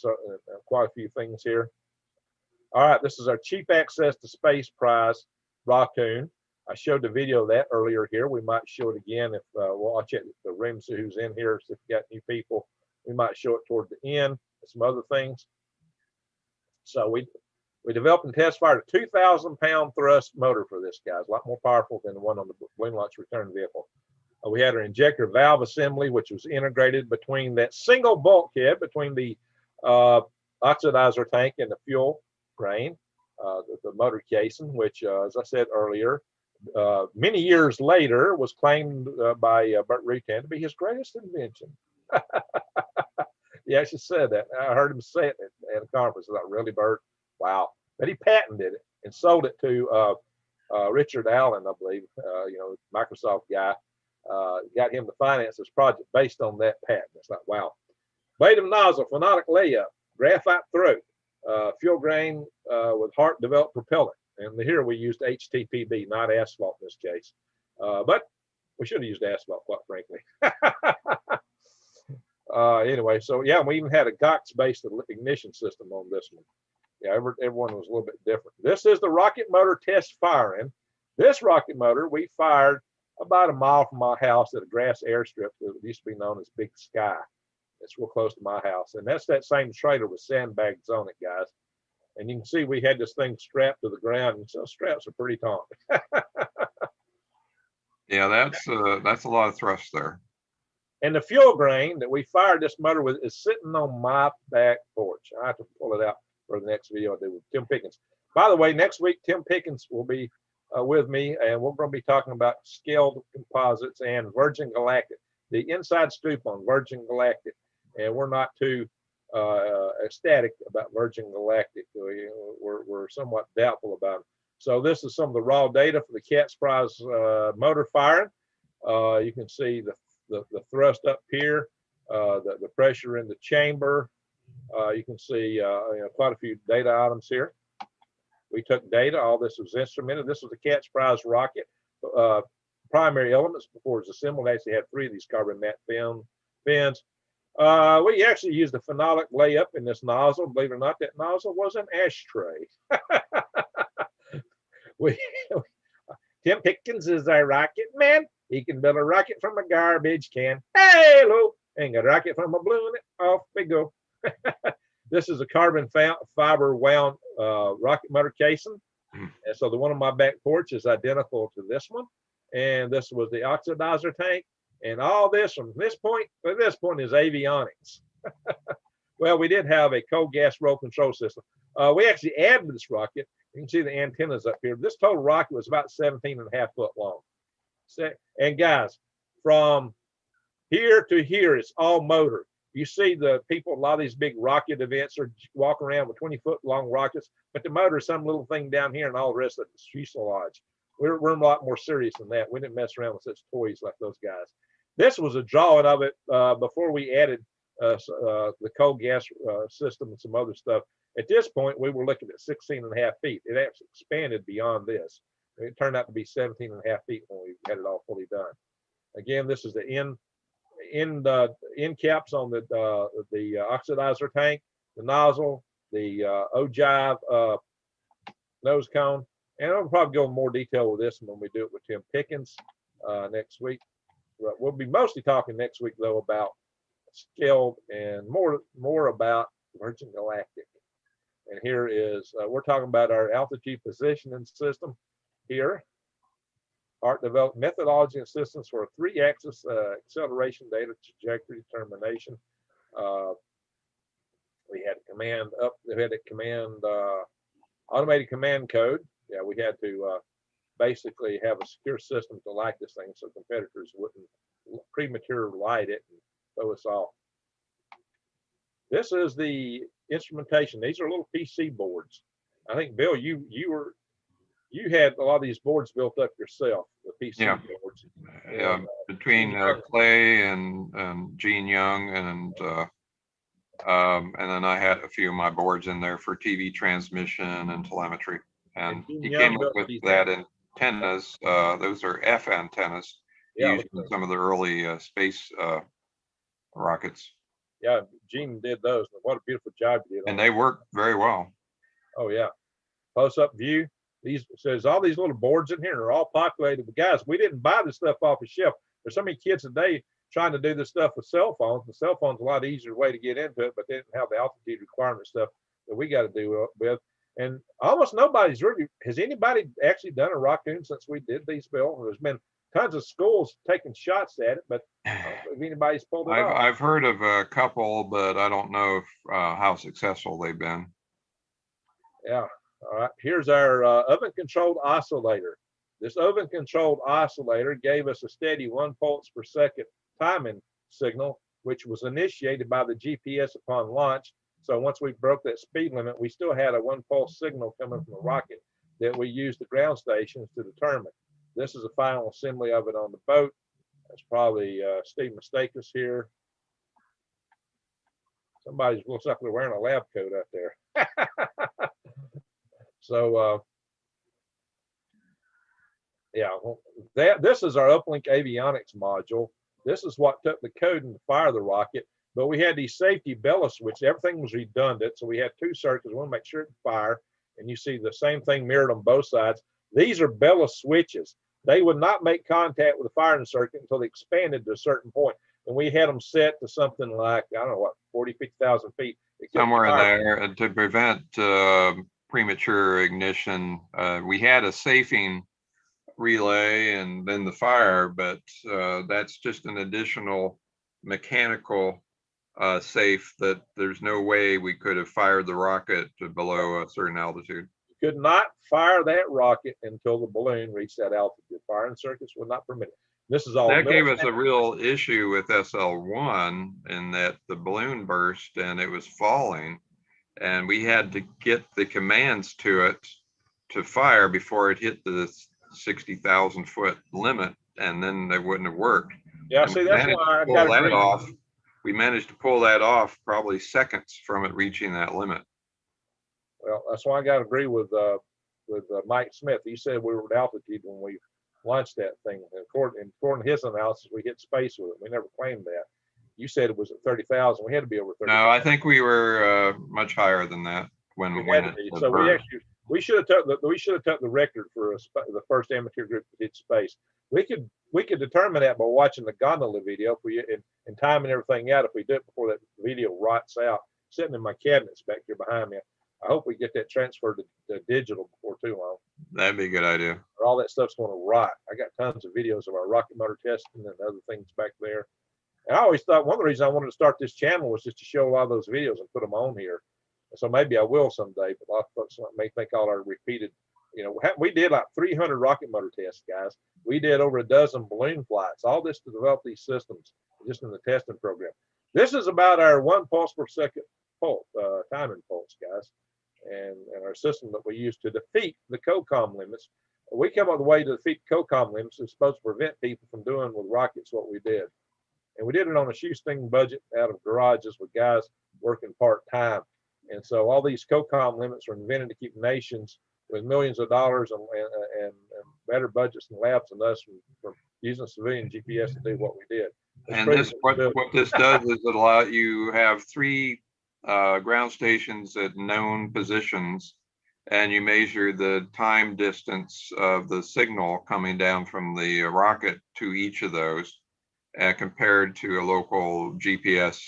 Speaker 1: quite a few things here. All right, this is our Cheap Access to Space prize, Raccoon. I showed the video of that earlier here. We might show it again if, well, I'll check the rooms who's in here. So if you got new people, we might show it toward the end and some other things. So we developed and test fired a 2,000-pound thrust motor for this, guys. A lot more powerful than the one on the balloon launch return vehicle. We had our injector valve assembly, which was integrated between that single bulkhead between the oxidizer tank and the fuel grain, the motor casing, which, as I said earlier, many years later was claimed by Burt Rutan to be his greatest invention. He actually said that. I heard him say it at a conference. I thought, really, Burt? Wow. But he patented it and sold it to Richard Allen, I believe, Microsoft guy. Got him to finance this project based on that patent. It's like, wow. Bladum nozzle, phononic layup, graphite throat, fuel grain with HARC developed propellant. And here we used HTPB, not asphalt in this case. But we should have used asphalt, quite frankly. Anyway, so yeah, we even had a GOX-based ignition system on this one. Yeah, everyone was a little bit different. This is the rocket motor test firing. This rocket motor we fired about a mile from my house at a grass airstrip that used to be known as Big Sky. It's real close to my house. And that's that same trailer with sandbags on it, guys. And you can see we had this thing strapped to the ground, and so straps are pretty taut.
Speaker 2: Yeah, that's a lot of thrust there.
Speaker 1: And the fuel grain that we fired this motor with is sitting on my back porch. I have to pull it out for the next video I do with Tim Pickens. By the way, next week, Tim Pickens will be with me, and we're going to be talking about scaled composites and Virgin Galactic, the inside scoop on Virgin Galactic. And we're not too ecstatic about Virgin Galactic. We're somewhat doubtful about it. So this is some of the raw data for the Cat's Prize motor firing. You can see the thrust up here, the pressure in the chamber. You can see quite a few data items here. We took data. All this was instrumented. This was a cat's prize rocket. Primary elements before it was assembled actually had 3 of these carbon mat fins. We actually used a phenolic layup in this nozzle. Believe it or not, that nozzle was an ashtray. Tim Pickens is our rocket man. He can build a rocket from a garbage can. Hey, hello. And a rocket from a balloon. Off we go. This is a carbon fiber wound rocket motor casing. And so the one on my back porch is identical to this one. And this was the oxidizer tank. And all this from this point to this point is avionics. Well, we did have a cold gas roll control system. We actually added this rocket. You can see the antennas up here. This total rocket was about 17.5 foot long. And guys, from here to here, it's all motor. You see the people, a lot of these big rocket events are walking around with 20-foot long rockets, but the motor is some little thing down here and all the rest of it is fuselage. We're a lot more serious than that. We didn't mess around with such toys like those guys. This was a drawing of it before we added the cold gas system and some other stuff. At this point, we were looking at 16.5 feet. It actually expanded beyond this. It turned out to be 17.5 feet when we had it all fully done. Again, this is the end caps on the oxidizer tank, the nozzle, the ogive nose cone, and I'll probably go in more detail with this when we do it with Tim Pickens next week. But we'll be mostly talking next week though about scaled and more about Virgin Galactic. And here is we're talking about our altitude positioning system here. HARC developed methodology and systems for a 3-axis acceleration data trajectory determination. We had automated command code. Yeah, we had to basically have a secure system to light this thing so competitors wouldn't premature light it and throw us off. This is the instrumentation. These are little PC boards. I think Bill, you had a lot of these boards built up yourself, the PC boards.
Speaker 2: Yeah, between Clay and Gene Young and then I had a few of my boards in there for TV transmission and telemetry. And he came up with that antennas. Those are F antennas used in some of the early space rockets.
Speaker 1: Yeah, Gene did those. What a beautiful job you did.
Speaker 2: And they work very well.
Speaker 1: Oh yeah, close-up view. These says all these little boards in here are all populated with guys. We didn't buy this stuff off the shelf. There's so many kids today trying to do this stuff with cell phones. The cell phone's a lot easier way to get into it, but they didn't have the altitude requirement stuff that we got to do with. And almost nobody's really, has anybody actually done a Raccoon since we did these, Bill? There's been tons of schools taking shots at it, but if anybody's pulled it off.
Speaker 2: I've heard of a couple, but I don't know if, how successful they've been.
Speaker 1: Yeah. All right. Here's our oven-controlled oscillator. This oven-controlled oscillator gave us a steady 1 pulse per second timing signal, which was initiated by the GPS upon launch. So once we broke that speed limit, we still had a 1 pulse signal coming from the rocket that we used the ground stations to determine. This is the final assembly of it on the boat. That's probably Steve Mistakis here. Somebody looks like they're wearing a lab coat out there. So yeah, this is our uplink avionics module. This is what took the coding to fire the rocket. But we had these safety Bella switches. Everything was redundant, so we had 2 circuits. We want to make sure it fire. And you see the same thing mirrored on both sides. These are Bella switches. They would not make contact with the firing circuit until they expanded to a certain point. And we had them set to something like, I don't know what, 40, 50,000 feet.
Speaker 2: Somewhere in there to prevent premature ignition. We had a safing relay and then the fire, but that's just an additional mechanical safe that there's no way we could have fired the rocket to below a certain altitude.
Speaker 1: Could not fire that rocket until the balloon reached that altitude. Firing circuits would not permit it. This is all
Speaker 2: that gave us a real issue with SL1 in that the balloon burst and it was falling, and we had to get the commands to it to fire before it hit the 60,000 foot limit, and then they wouldn't have worked.
Speaker 1: Yeah, see, that's why I got to agree.
Speaker 2: Off. We managed to pull that off probably seconds from it reaching that limit.
Speaker 1: Well, that's why I got to agree with with Mike Smith. He said we were at altitude when we launched that thing. And according to his analysis, we hit space with it. We never claimed that. You said it was at 30,000. We had to be over 30,000.
Speaker 2: No, I think we were much higher than that when
Speaker 1: we had to be. So we should have took the record for the first amateur group that hit space. We could determine that by watching the gondola video if we and timing everything out. If we do it before that video rots out, sitting in my cabinets back here behind me. I hope we get that transferred to digital before too long.
Speaker 2: That'd be a good idea.
Speaker 1: Or all that stuff's going to rot. I got tons of videos of our rocket motor testing and other things back there. And I always thought one of the reasons I wanted to start this channel was just to show a lot of those videos and put them on here. So maybe I will someday, but a lot of folks may think all our repeated, we did like 300 rocket motor tests, guys. We did over a dozen balloon flights, all this to develop these systems just in the testing program. This is about our 1 pulse per second pulse, timing pulse, guys, and our system that we use to defeat the COCOM limits. We come up with a way to defeat COCOM limits that's supposed to prevent people from doing with rockets what we did. And we did it on a shoestring budget out of garages with guys working part-time. And so all these COCOM limits were invented to keep nations with millions of dollars and better budgets and labs than us from using civilian GPS to do what we did.
Speaker 2: And what this does is it allows you have 3 ground stations at known positions, and you measure the time distance of the signal coming down from the rocket to each of those, compared to a local GPS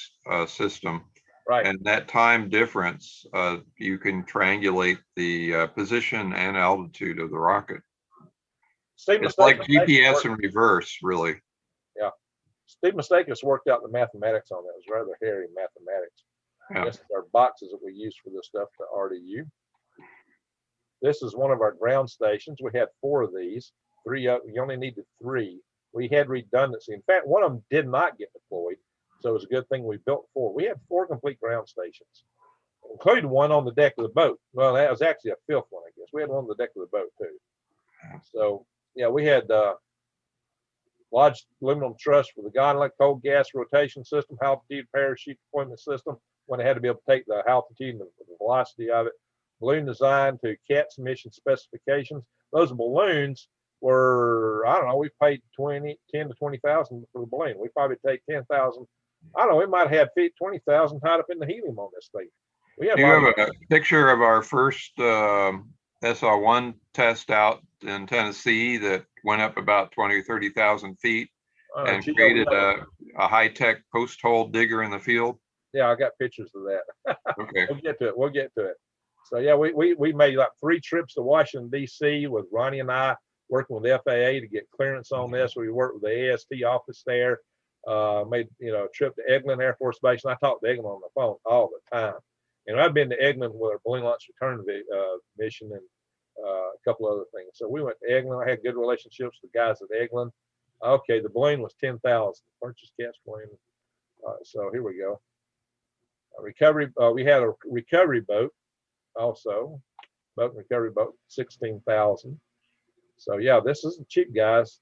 Speaker 2: system.
Speaker 1: Right.
Speaker 2: And that time difference, you can triangulate the position and altitude of the rocket. It's like GPS in reverse, really.
Speaker 1: Yeah. Steve Mistakis worked out the mathematics on that. It was rather hairy mathematics.
Speaker 2: Yeah.
Speaker 1: This is our boxes that we use for this stuff to RDU. This is one of our ground stations. We had 4 of these. 3 up. You only needed 3. We had redundancy. In fact, one of them did not get deployed. So it was a good thing we built 4. We had 4 complete ground stations, including one on the deck of the boat. Well, that was actually a 5th one, I guess. We had one on the deck of the boat too. So yeah, we had lodged aluminum truss for the gondola, cold gas rotation system, altitude parachute deployment system when it had to be able to take the altitude and the velocity of it. Balloon design to CATS mission specifications. Those balloons were, I don't know, we paid 10 to 20,000 for the balloon. We probably take 10,000. I don't know, we might have 20,000 tied up in the helium on this thing. We had
Speaker 2: you have a picture of our first SR1 test out in Tennessee that went up about 20 or 30,000 feet and
Speaker 1: Chica,
Speaker 2: created a high-tech post-hole digger in the field?
Speaker 1: Yeah, I got pictures of that.
Speaker 2: Okay.
Speaker 1: We'll get to it. So yeah, we made like 3 trips to Washington, D.C. with Ronnie and I, working with the FAA to get clearance on this. We worked with the AST office there, made a trip to Eglin Air Force Base, and I talked to Eglin on the phone all the time. And I've been to Eglin with our balloon launch return mission and a couple other things. So we went to Eglin. I had good relationships with the guys at Eglin. Okay, the balloon was 10,000. Purchase CATS balloon. So here we go. Recovery. We had a recovery boat also. Boat and recovery boat, 16,000. So yeah, this isn't cheap, guys.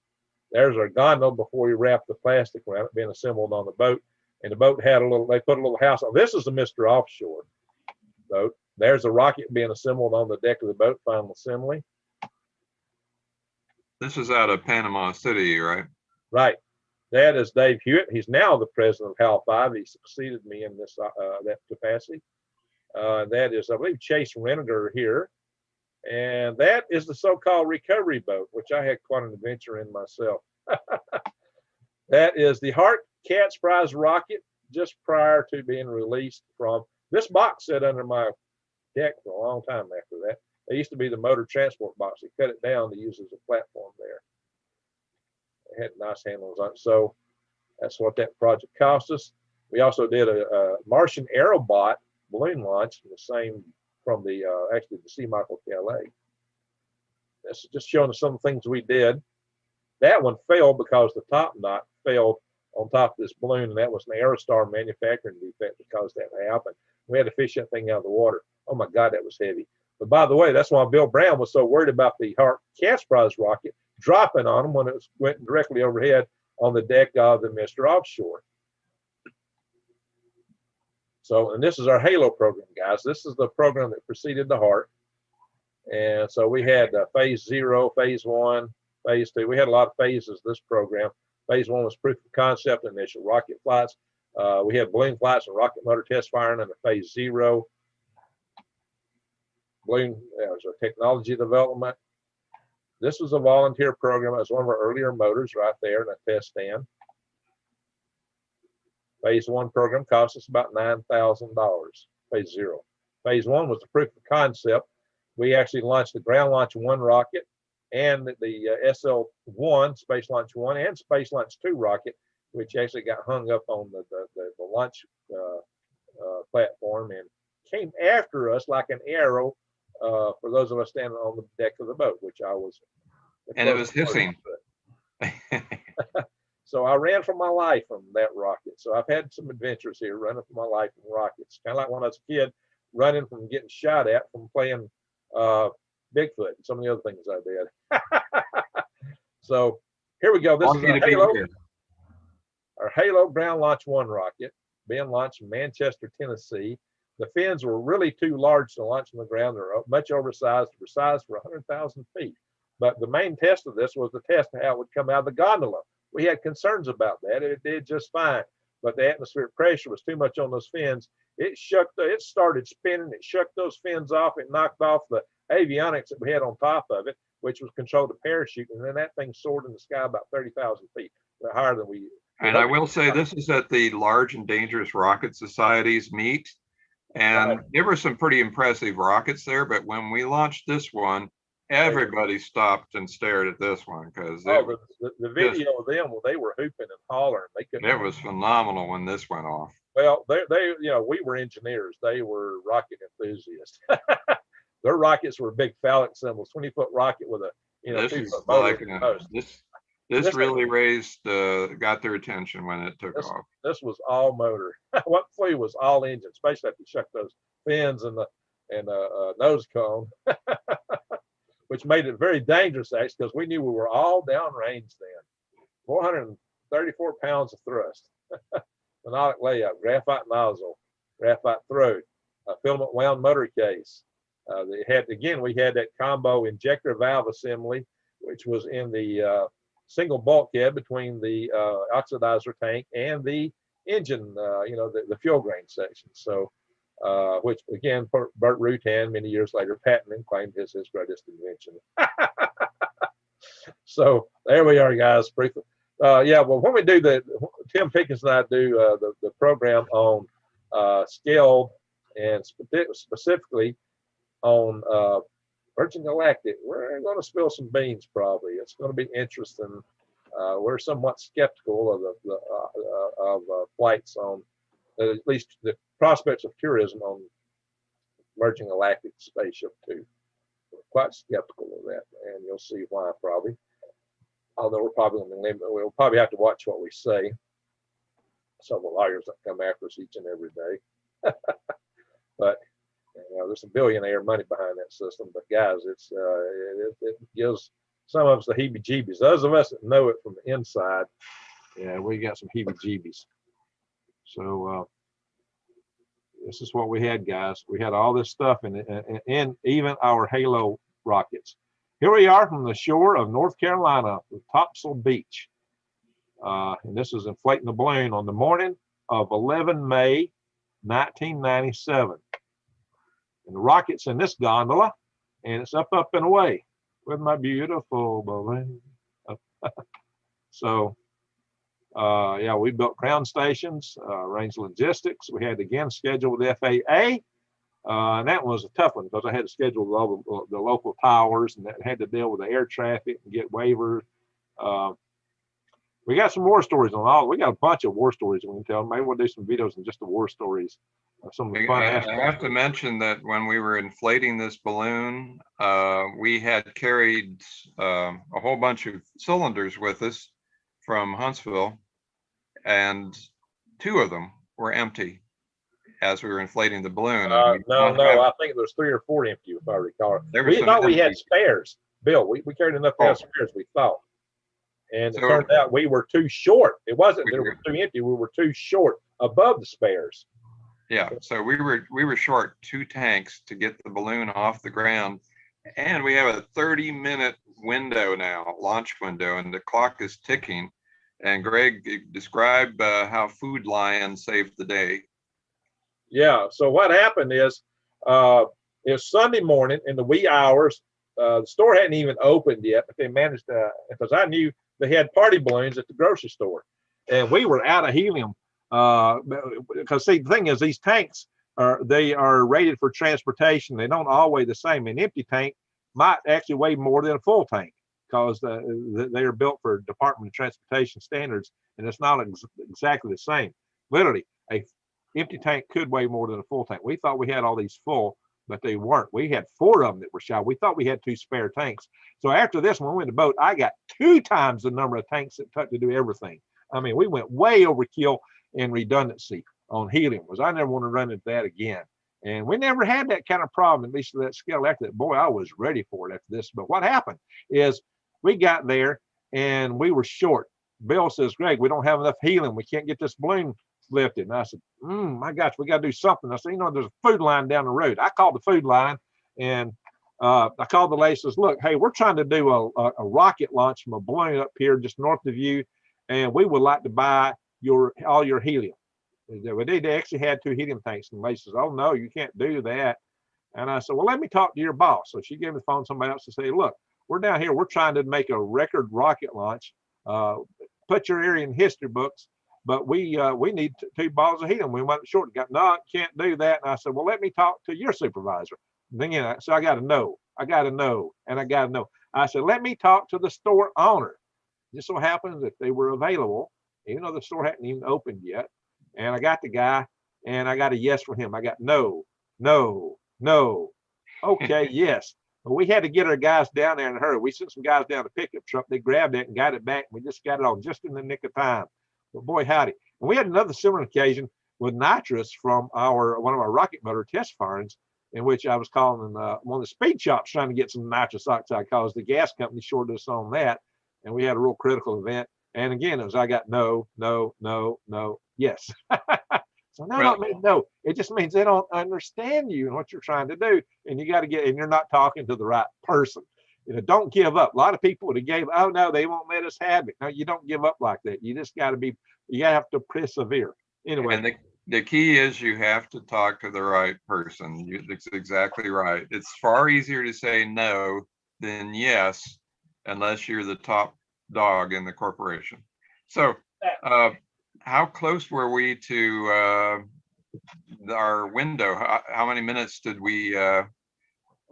Speaker 1: There's our gondola before we wrapped the plastic around it being assembled on the boat. And the boat had they put a little house on. This is the Mr. Offshore boat. There's a rocket being assembled on the deck of the boat, final assembly.
Speaker 2: This is out of Panama City, right?
Speaker 1: Right. That is Dave Hewitt. He's now the president of HAL 5. He succeeded me in this that capacity. That is, I believe, Chase Renager here. And that is the so-called recovery boat, which I had quite an adventure in myself. That is the HARC CATS prize rocket just prior to being released from. This box sat under my deck for a long time after that. It used to be the motor transport box. They cut it down to use as a platform there. It had nice handles on it. So that's what that project cost us. We also did a Martian Aerobot balloon launch, the same from the actually the C. Michael Calais. This is just showing us some things we did. That one failed because the top knot failed on top of this balloon, and that was an Aerostar manufacturing defect that caused that to happen. We had to fish that thing out of the water. Oh my God, that was heavy. But by the way, that's why Bill Brown was so worried about the HARC CATS prize rocket dropping on him when it went directly overhead on the deck of the Mr. Offshore. So, and this is our Halo program, guys. This is the program that preceded the HARC. And so we had phase 0, phase 1, phase 2. We had a lot of phases this program. Phase 1 was proof of concept, initial rocket flights. We had balloon flights and rocket motor test firing in the phase 0. Balloon was a technology development. This was a volunteer program. It was one of our earlier motors right there in a test stand. Phase 1 program cost us about $9,000, phase 0. Phase 1 was the proof of concept. We actually launched the Ground Launch 1 rocket and the SL-1, Space Launch 1, and Space Launch 2 rocket, which actually got hung up on the launch platform and came after us like an arrow for those of us standing on the deck of the boat, which I was.
Speaker 2: And it was hissing.
Speaker 1: So I ran for my life from that rocket. So I've had some adventures here running for my life in rockets. Kind of like when I was a kid running from getting shot at from playing Bigfoot and some of the other things I did. So here we go. This is a Halo, our Halo Ground Launch 1 rocket being launched in Manchester, Tennessee. The fins were really too large to launch from the ground. They're much oversized, for size for 100,000 feet. But the main test of this was the test of how it would come out of the gondola. We had concerns about that. It did just fine, but the atmospheric pressure was too much on those fins. It started spinning. It shook those fins off. It knocked off the avionics that we had on top of it, which was controlled the parachute. And then that thing soared in the sky about 30,000 feet, higher than we.
Speaker 2: And I will say this is at the Large and Dangerous Rocket Societies meet. And there were some pretty impressive rockets there, but when we launched this one, everybody stopped and stared at this one because
Speaker 1: the video of them, well, they were hooping and hollering. They couldn't.
Speaker 2: It was phenomenal when this went off.
Speaker 1: Well, they we were engineers. They were rocket enthusiasts. Their rockets were big phallic symbols. 20-foot rocket with a 2-foot motor.
Speaker 2: This really got their attention when it took off.
Speaker 1: This was all motor. What flew was all engine, especially after you shuck those fins and the nose cone, which made it very dangerous actually because we knew we were all downrange then. 434 pounds of thrust, phenolic layout, graphite nozzle, graphite throat, a filament wound motor case. We had that combo injector valve assembly, which was in the single bulkhead between the oxidizer tank and the engine, the fuel grain section. So, which again, Bert Rutan many years later patented and claimed his greatest invention. So there we are, guys. Briefly, well, when we do Tim Pickens and I do the program on scaled and specifically on Virgin Galactic, we're going to spill some beans probably. It's going to be interesting. We're somewhat skeptical of flights on, at least the prospects of tourism on Virgin Galactic spaceship 2. We're quite skeptical of that, and you'll see why probably. Although we're probably going to limit, we'll probably have to watch what we say. Some lawyers that come after us each and every day. But there's some billionaire money behind that system. But guys, it gives some of us the heebie-jeebies. Those of us that know it from the inside, we got some heebie-jeebies. So this is what we had, guys. We had all this stuff and even our Halo rockets. Here we are from the shore of North Carolina, Topsail Beach. And this is inflating the balloon on the morning of 11 May, 1997. And the rocket's in this gondola, and it's up and away with my beautiful balloon. So, we built ground stations, arranged logistics. We had again scheduled with FAA, and that was a tough one because I had to schedule all the local towers, and that had to deal with the air traffic and get waivers. We got some war stories on all. We got a bunch of war stories we can tell. Maybe we'll do some videos on just the war stories. Some of the fun aspects.
Speaker 2: I have to mention that when we were inflating this balloon, we had carried a whole bunch of cylinders with us from Huntsville, and 2 of them were empty as we were inflating the balloon.
Speaker 1: No, I think there was 3 or 4 empty, if I recall. We thought we had spares, Bill. We carried enough spares, we thought. And it turned out we were too short. It wasn't that we were too empty. We were too short above the spares.
Speaker 2: Yeah, so we were short 2 tanks to get the balloon off the ground, And we have a 30-minute window now, launch window, and the clock is ticking. And Greg, describe how Food Lion saved the day.
Speaker 1: Yeah. So what happened is, it's Sunday morning in the wee hours. The store hadn't even opened yet, but they managed to, because I knew they had party balloons at the grocery store, and we were out of helium. Because see, the thing is, these tanks they are rated for transportation. They don't all weigh the same. An empty tank might actually weigh more than a full tank because they are built for Department of Transportation standards, and it's not exactly the same. Literally, a empty tank could weigh more than a full tank. We thought we had all these full, but they weren't. We had 4 of them that were shy. We thought we had 2 spare tanks. So after this, when we went to boat, I got 2 times the number of tanks that took to do everything. I mean, we went way overkill in redundancy on helium. Was I never want to run into that again. And we never had that kind of problem, at least to that scale after that. Boy, I was ready for it after this. But what happened is we got there and we were short. Bill says, Greg, we don't have enough helium. We can't get this balloon lifted. And I said, my gosh, we got to do something. I said, there's a food line down the road. I called the food line and I called the lady, says, look, hey, we're trying to do a rocket launch from a balloon up here just north of you. And we would like to buy all your helium. They actually had 2 helium tanks. And the lady says, oh, no, you can't do that. And I said, well, let me talk to your boss. So she gave me the phone to somebody else to say, look, we're down here. We're trying to make a record rocket launch. Put your area in history books. But we need 2 balls of helium. We went short. No, can't do that. And I said, well, let me talk to your supervisor. Then so I got to know. I got to know. And I got to know. I said, let me talk to the store owner. Just so happens that they were available, even though the store hadn't even opened yet. And I got the guy, and I got a yes from him. I got no. Okay, yes. But we had to get our guys down there in a hurry. We sent some guys down to pickup truck. They grabbed it and got it back. We just got it all just in the nick of time. But boy, howdy. And we had another similar occasion with nitrous from one of our rocket motor test firings, in which I was calling one of the speed shops trying to get some nitrous oxide because the gas company shorted us on that. And we had a real critical event. And again, it was I got no, yes. So that don't mean no. It just means they don't understand you and what you're trying to do. And you got to and you're not talking to the right person. Don't give up. A lot of people would have gave, oh no, they won't let us have it. No, you don't give up like that. You just got to you have to persevere. Anyway.
Speaker 2: And the key is you have to talk to the right person. That's exactly right. It's far easier to say no than yes, unless you're the top dog in the corporation. So how close were we to our window? How many minutes did we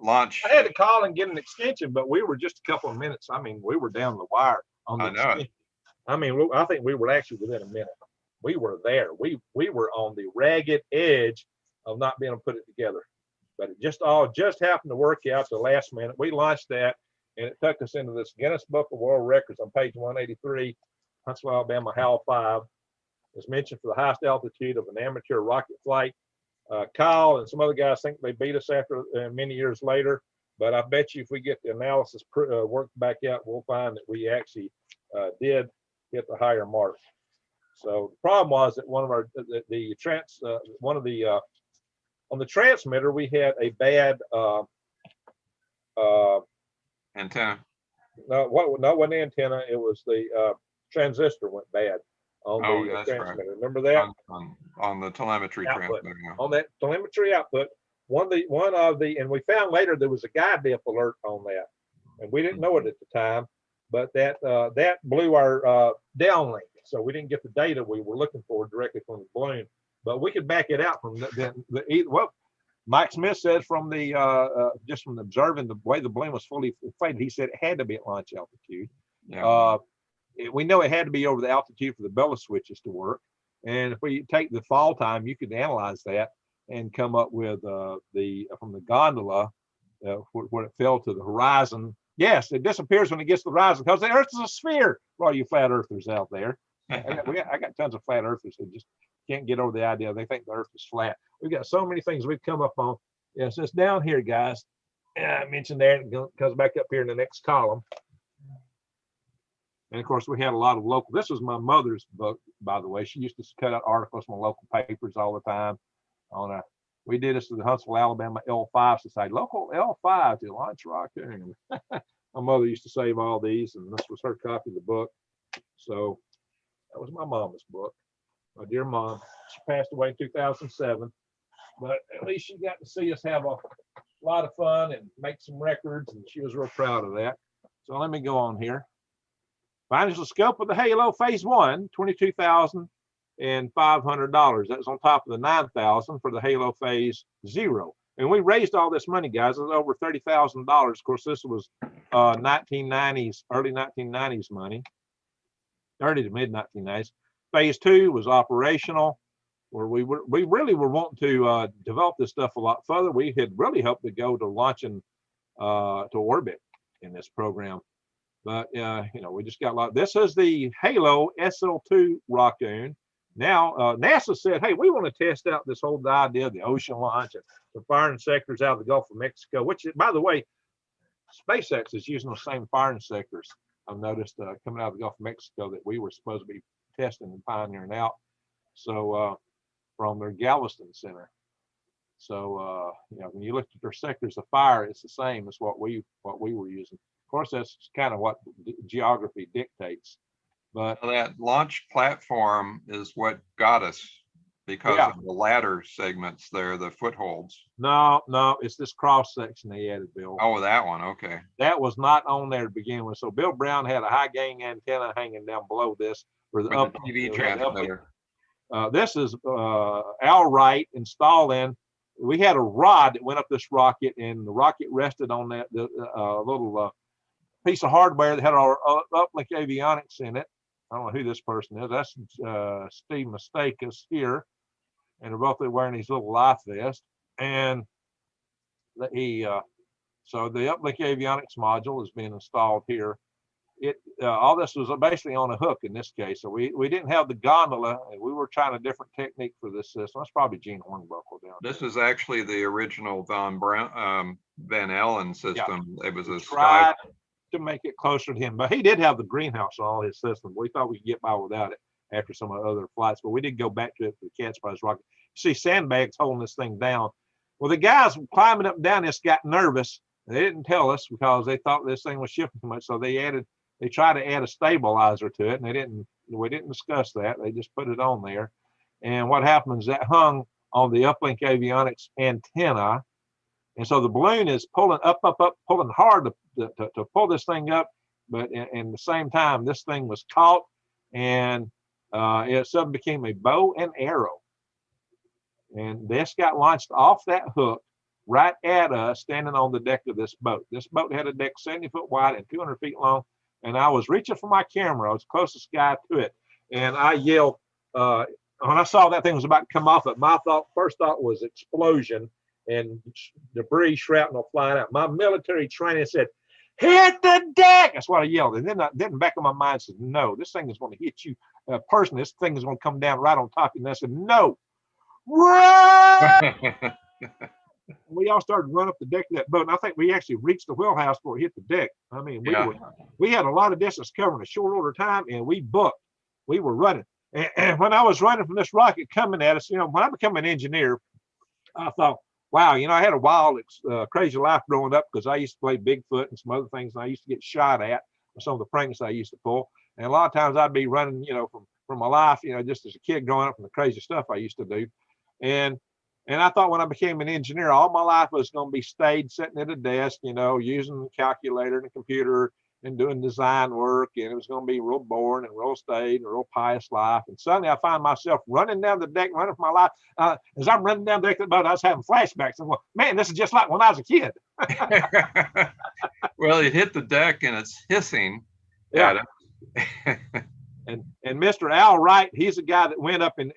Speaker 2: launch?
Speaker 1: I had to call and get an extension, but we were just a couple of minutes. I mean, we were down the wire on the extension. I mean, I think we were actually within a minute. We were there. We were on the ragged edge of not being able to put it together. But it just happened to work out the last minute. We launched that, and it took us into this Guinness Book of World Records on page 183, Huntsville Alabama L5. It's mentioned for the highest altitude of an amateur rocket flight. Kyle and some other guys think they beat us after many years later, but I bet you if we get the analysis worked back out, we'll find that we actually did get the higher mark. So the problem was that one of our on the transmitter we had a bad
Speaker 2: antenna.
Speaker 1: No, it wasn't the antenna. It was the transistor went bad on the transmitter. Right. Remember that?
Speaker 2: On the telemetry
Speaker 1: output.
Speaker 2: Transmitter.
Speaker 1: On that telemetry output, and we found later there was a guide dip alert on that, and we didn't know it at the time, but that blew our downlink, so we didn't get the data we were looking for directly from the balloon. But we could back it out from well, Mike Smith says from the just from observing the way the balloon was fully inflated, he said it had to be at launch altitude. Yeah. We know it had to be over the altitude for the bellow switches to work. And if we take the fall time, you could analyze that and come up with from the gondola where it fell to the horizon. Yes, it disappears when it gets to the horizon because the Earth is a sphere for all you flat earthers out there. I got tons of flat earthers who just can't get over the idea. They think the Earth is flat. We've got so many things we've come up on. Yes, it's down here, guys. I mentioned there, it comes back up here in the next column. And of course, we had a lot of local. This was my mother's book, by the way. She used to cut out articles from local papers all the time on We did this to the Huntsville Alabama L5 Society, local L5 to launch Raccoon. My mother used to save all these, and this was her copy of the book. So that was my mama's book. My dear mom, she passed away in 2007, but at least she got to see us have a lot of fun and make some records, and she was real proud of that. So let me go on here. Financial scope of the Halo Phase 1, $22,500. That's on top of the $9,000 for the Halo Phase 0. And we raised all this money, guys. It was over $30,000. Of course, this was 1990s, early 1990s money, early to mid 1990s. Phase 2 was operational, where we really were wanting to develop this stuff a lot further. We had really hoped to go to launching to orbit in this program, but you know, we just got a lot. This is the Halo SL2 Raccoon. Now NASA said, hey, we want to test out this whole idea of the ocean launch and the firing sectors out of the Gulf of Mexico, which, by the way, SpaceX is using the same firing sectors I've noticed coming out of the Gulf of Mexico that we were supposed to be testing and pioneering out. So from their Galveston Center. So you know, when you look at their sectors of fire, it's the same as what we were using. Of course, that's kind of what geography dictates. But
Speaker 2: that launch platform is what got us, because of the ladder segments there, the footholds.
Speaker 1: No, it's this cross section they added, Bill.
Speaker 2: Oh, that one, okay.
Speaker 1: That was not on there to begin with. So Bill Brown had a high gain antenna hanging down below this for the
Speaker 2: TV transmitter.
Speaker 1: This is Al Wright installing. We had a rod that went up this rocket, and the rocket rested on that little piece of hardware that had our uplink avionics in it. I don't know who this person is. That's Steve Mistakus here, and they're both wearing these little life vests. And so the uplink avionics module is being installed here. All this was basically on a hook in this case. So we didn't have the gondola, and we were trying a different technique for this system. That's probably Gene Hornbuckle down there.
Speaker 2: This is actually the original Van Allen system. Yeah. It was a
Speaker 1: tried to make it closer to him, but he did have the greenhouse on all his systems. We thought we could get by without it after some of the other flights, but we did go back to it for the Cat's Prize rocket. You see sandbags holding this thing down. Well, the guys climbing up and down this got nervous. They didn't tell us because they thought this thing was shifting too much, so they tried to add a stabilizer to it, and we didn't discuss that. They just put it on there. And what happened is that hung on the uplink avionics antenna. And so the balloon is pulling up, pulling hard to pull this thing up. But in the same time, this thing was caught, and it suddenly became a bow and arrow. And this got launched off that hook right at us, standing on the deck of this boat. This boat had a deck 70 foot wide and 200 feet long. And I was reaching for my camera. I was the closest guy to it. And I yelled, when I saw that thing was about to come off it, my first thought was explosion and debris, shrapnel flying out. My military training said, hit the deck. That's what I yelled. And then the back of my mind said, no, this thing is going to hit you personally. This thing is going to come down right on top of you. And I said, no, run! We all started running up the deck of that boat, and I think we actually reached the wheelhouse before it hit the deck. I mean, we had a lot of distance covered in a short order of time, and we booked. We were running. And when I was running from this rocket coming at us, you know, when I became an engineer, I thought, wow, you know, I had a wild, crazy life growing up because I used to play Bigfoot and some other things, and I used to get shot at with some of the pranks I used to pull. And a lot of times I'd be running, you know, from my life, you know, just as a kid growing up from the crazy stuff I used to do. And I thought when I became an engineer, all my life was going to be stayed sitting at a desk, you know, using a calculator and a computer and doing design work. And it was going to be real boring and real staid and a real pious life. And suddenly I find myself running down the deck, running for my life. As I'm running down the deck of the boat, I was having flashbacks. And well, man, this is just like when I was a kid.
Speaker 2: Well, it hit the deck and it's hissing at it.
Speaker 1: And Mr. Al Wright, he's the guy that went up and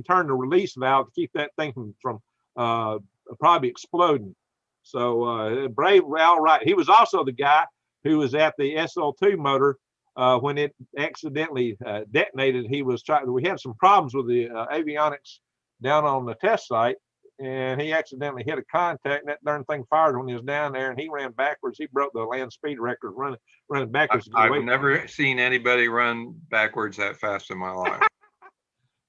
Speaker 1: turned the release valve to keep that thing from probably exploding. So brave Al Wright. He was also the guy who was at the SL2 motor when it accidentally detonated. We had some problems with the avionics down on the test site, and he accidentally hit a contact, and that darn thing fired when he was down there, and he ran backwards. He broke the land speed record running backwards.
Speaker 2: I've never seen anybody run backwards that fast in my life.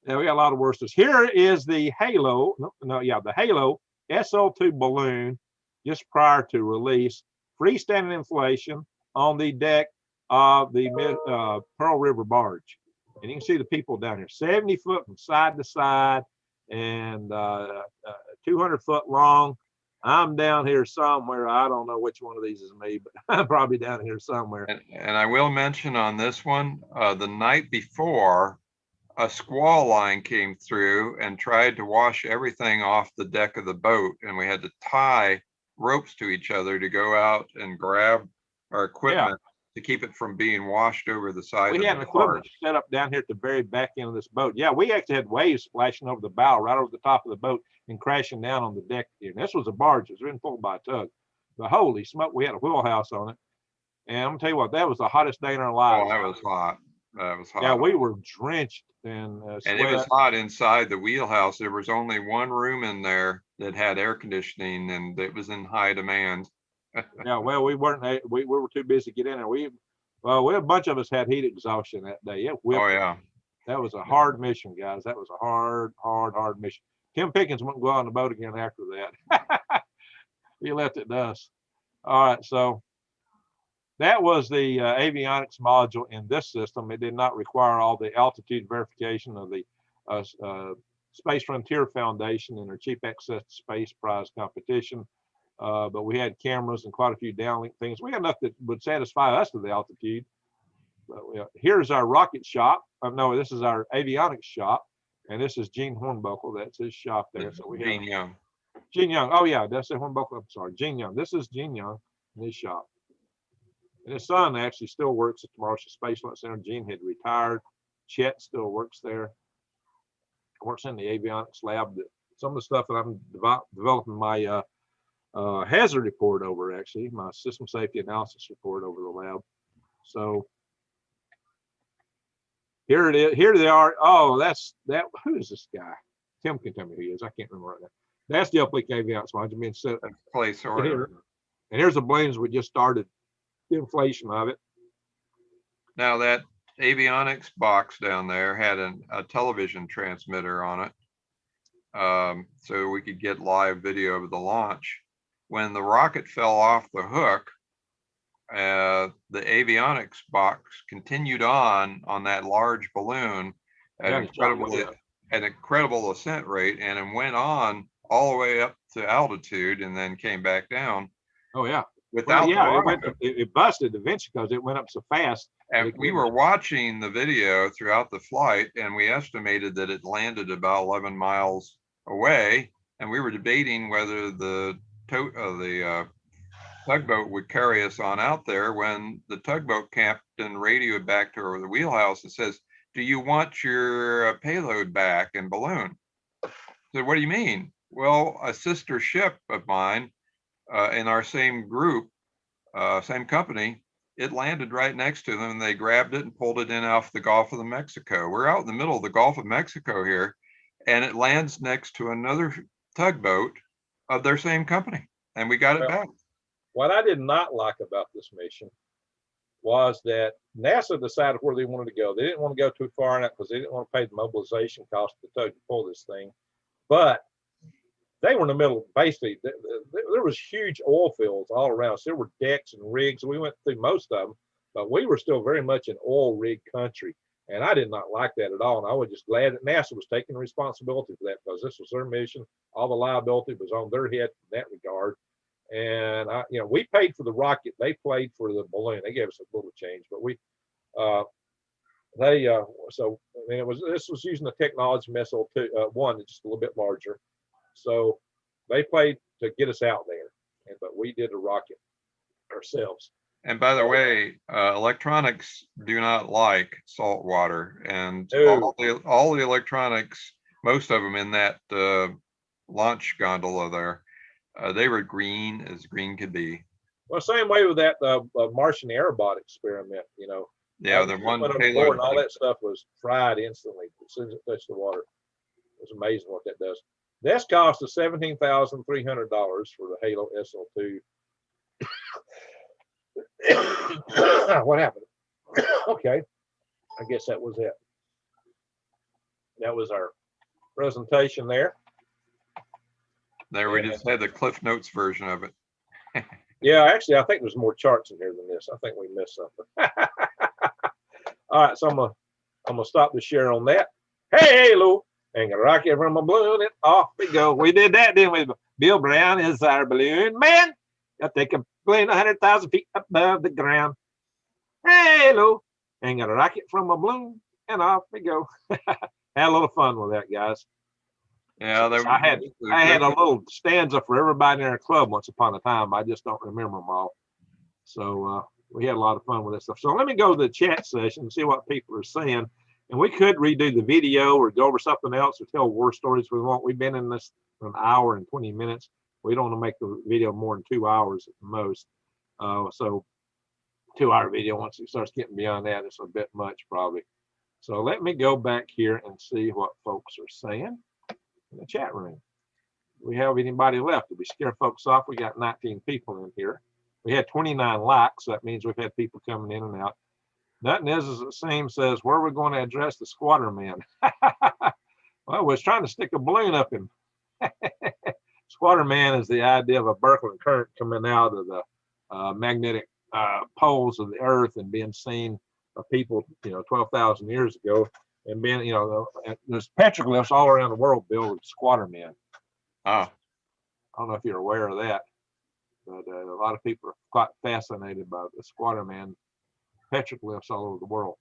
Speaker 1: Yeah, we got a lot of worsters. Here is the Halo, the Halo SL2 balloon just prior to release, freestanding inflation on the deck of the Pearl River barge. And you can see the people down here, 70 foot from side to side and 200 foot long. I'm down here somewhere. I don't know which one of these is me, but I'm probably down here somewhere.
Speaker 2: And I will mention on this one, the night before, a squall line came through and tried to wash everything off the deck of the boat. And we had to tie ropes to each other to go out and grab our equipment to keep it from being washed over the side.
Speaker 1: We had an equipment set up down here at the very back end of this boat. Yeah, we actually had waves splashing over the bow, right over the top of the boat and crashing down on the deck here. And this was a barge. It was being pulled by a tug. But holy smoke, we had a wheelhouse on it. And I'm gonna tell you what, that was the hottest day in our lives.
Speaker 2: Oh, that was hot. That was hot.
Speaker 1: Yeah, we were drenched in
Speaker 2: and it was hot inside the wheelhouse. There was only one room in there that had air conditioning, and it was in high demand.
Speaker 1: Yeah, well, we weren't. We were too busy to get in there. A bunch of us had heat exhaustion that day. That was a hard mission, guys. That was a hard mission. Tim Pickens wouldn't go on the boat again after that. He left it to us. All right, so that was the avionics module in this system. It did not require all the altitude verification of the Space Frontier Foundation and their Cheap Access to Space prize competition. But we had cameras and quite a few downlink things. We had enough that would satisfy us to the altitude. But here's our rocket shop. No, this is our avionics shop. And this is Gene Hornbuckle. That's his shop there. So we
Speaker 2: Gene Young.
Speaker 1: Gene Young. Oh, yeah. That's Hornbuckle. I'm sorry. Gene Young. This is Gene Young in his shop. And his son actually still works at the Martian Space Flight Center. Gene had retired. Chet still works there. Works in the avionics lab. Some of the stuff that I'm developing my hazard report over, actually, my system safety analysis report over the lab. So here it is. Here they are. Oh, that's that. Who is this guy? Tim can tell me who he is. I can't remember right now. That's the uplink avionics module being set
Speaker 2: place order.
Speaker 1: And here's the balloons we just started the inflation of it.
Speaker 2: Now that avionics box down there had a television transmitter on it, so we could get live video of the launch. When the rocket fell off the hook, the avionics box continued on that large balloon at an incredible ascent rate, and it went on all the way up to altitude and then came back down.
Speaker 1: Oh yeah.
Speaker 2: Without
Speaker 1: it busted eventually because it went up so fast.
Speaker 2: And we were watching the video throughout the flight, and we estimated that it landed about 11 miles away, and we were debating whether the tugboat would carry us on out there, when the tugboat captain radioed back to the wheelhouse and says, "Do you want your payload back and balloon?" I said, "What do you mean?" "Well, a sister ship of mine in our same group, same company, it landed right next to them, and they grabbed it and pulled it in off the Gulf of Mexico. We're out in the middle of the Gulf of Mexico here, and it lands next to another tugboat of their same company, and we got it back."
Speaker 1: What I did not like about this mission was that NASA decided where they wanted to go. They didn't want to go too far enough because they didn't want to pay the mobilization cost of the tug to pull this thing. But they were in the middle, basically, there was huge oil fields all around us. There were decks and rigs. We went through most of them, but we were still very much an oil rig country. And I did not like that at all. And I was just glad that NASA was taking responsibility for that, because this was their mission. All the liability was on their head in that regard. And we paid for the rocket. They paid for the balloon. They gave us a little change, but this was using the technology from SL2 just a little bit larger. So they paid to get us out there, but we did a rocket ourselves.
Speaker 2: And by the way, electronics do not like salt water, and all the electronics, most of them in that launch gondola there, they were green as green could be.
Speaker 1: Well, same way with that Martian Aerobot experiment,
Speaker 2: Yeah, the one
Speaker 1: payload and all that stuff was fried instantly as soon as it touched the water. It was amazing what that does. This cost us $17,300 for the Halo SL2. What happened? Okay, I guess that was it. that was our presentation there.
Speaker 2: There we just had the Cliff Notes version of it.
Speaker 1: Yeah, actually, I think there's more charts in here than this. I think we missed something. All right, so I'm gonna stop the share on that. Hey, Lou, hang a rocket from a balloon and off we go. We did that, didn't we? Bill Brown is our balloon man. I'll take a plane 100,000 feet above the ground. Hey, Lou, hang a rocket from a balloon and off we go. Had a little fun with that, guys.
Speaker 2: Yeah,
Speaker 1: I had a little stanza for everybody in our club once upon a time. I just don't remember them all. So we had a lot of fun with this stuff. So let me go to the chat session and see what people are saying. And we could redo the video or go over something else or tell war stories if we want. We've been in this for an hour and 20 minutes. We don't want to make the video more than 2 hours at the most. So 2-hour video, once it starts getting beyond that, it's a bit much probably. So let me go back here and see what folks are saying in the chat room. Do we have anybody left? Did we scare folks off? We got 19 people in here. We had 29 likes. So that means we've had people coming in and out. Nothing is as it seems. Says, where are we going to address the squatter man? Well, we're trying to stick a balloon up him. Squatter man is the idea of a Birkeland current coming out of the magnetic poles of the earth and being seen by people, 12,000 years ago. And being, there's petroglyphs all around the world built with squatter men.
Speaker 2: Oh.
Speaker 1: I don't know if you're aware of that, but a lot of people are quite fascinated by the squatter man petroglyphs all over the world.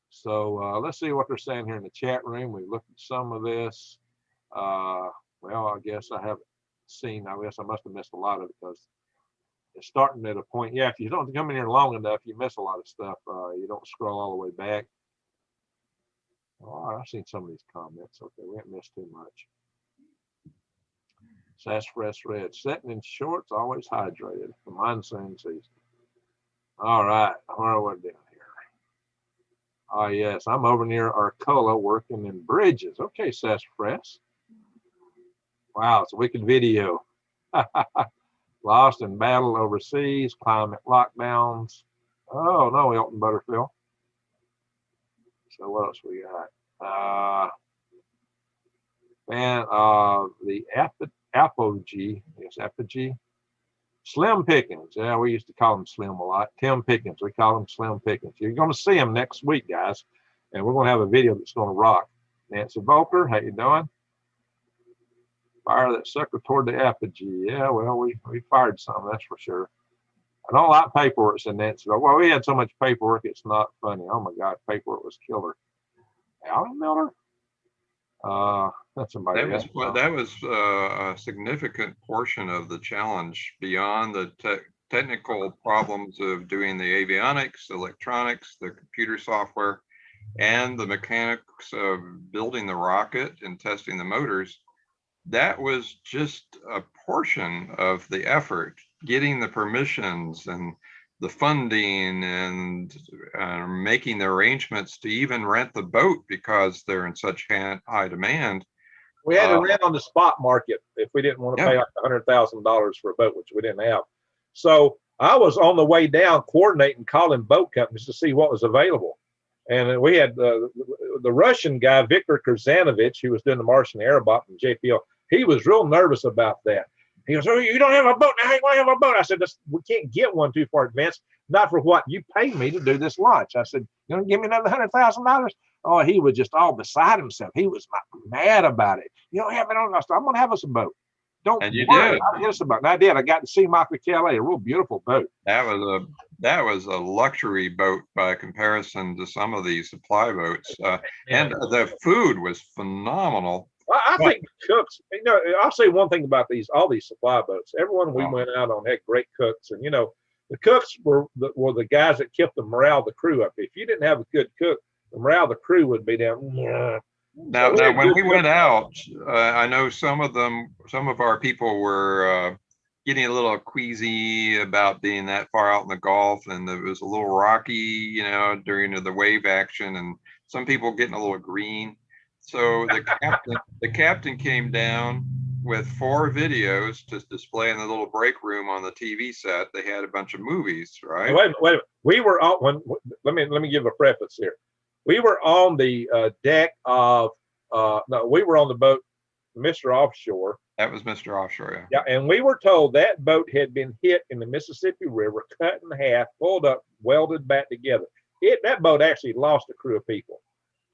Speaker 1: So let's see what they're saying here in the chat room. We looked at some of this. Well, I guess I haven't seen. I guess I must have missed a lot of it because it's starting at a point. Yeah, if you don't come in here long enough, you miss a lot of stuff. You don't scroll all the way back. Oh, I've seen some of these comments. Okay, we haven't missed too much. Sassafras red, sitting in shorts, always hydrated. The monsoon season. All right, where are we down here? Oh, yes, I'm over near Arcola working in bridges. Okay, Sassafras. Wow, it's a wicked video. Lost in battle overseas, climate lockdowns. Oh, no, Elton Butterfield. So what else we got? The apogee, yes, apogee. Slim Pickens. Yeah, we used to call him Slim a lot. Tim Pickens. We call him Slim Pickens. You're going to see him next week, guys. And we're going to have a video that's going to rock. Nancy Volker, how you doing? Fire that sucker toward the apogee. Yeah, well, we fired some, that's for sure. I don't like paperwork, said Nancy. Well, we had so much paperwork, it's not funny. Oh, my God, paperwork was killer. Alan Miller? That's somebody else.
Speaker 2: That was a significant portion of the challenge beyond the technical problems of doing the avionics, electronics, the computer software, and the mechanics of building the rocket and testing the motors. That was just a portion of the effort, getting the permissions and the funding and making the arrangements to even rent the boat because they're in such high demand.
Speaker 1: We had to rent on the spot market if we didn't want to pay like $100,000 for a boat, which we didn't have. So I was on the way down coordinating, calling boat companies to see what was available. And we had the Russian guy, Viktor Kurzanovich, who was doing the Martian Aerobot from JPL. He was real nervous about that. He goes, oh, you don't have a boat? Now, how you want to have a boat? I said, we can't get one too far advanced, not for what you paid me to do this launch. I said, you want to give me another $100,000? Oh, he was just all beside himself. He was mad about it. You don't have it on. I said, I'm going to have us a boat. Don't
Speaker 2: and you
Speaker 1: worry,
Speaker 2: did.
Speaker 1: I'll get us a boat. And I did. I got to see Michael Kelly, a real beautiful boat.
Speaker 2: That was a luxury boat by comparison to some of these supply boats. And the food was phenomenal.
Speaker 1: I think the cooks, I'll say one thing about all these supply boats. Everyone we went out on had great cooks. And, the cooks were the guys that kept the morale of the crew up. If you didn't have a good cook, the morale of the crew would be down.
Speaker 2: Now when we went out, I know some of our people were getting a little queasy about being that far out in the Gulf, and it was a little rocky, during the wave action, and some people getting a little green. So the captain came down with 4 videos to display in the little break room on the TV set. They had a bunch of movies, right?
Speaker 1: Wait a minute. We were on let me give a preface here. We were on the deck of No, we were on the boat, Mr. Offshore.
Speaker 2: That was Mr. Offshore,
Speaker 1: yeah. Yeah, and we were told that boat had been hit in the Mississippi River, cut in half, pulled up, welded back together. That boat actually lost a crew of people.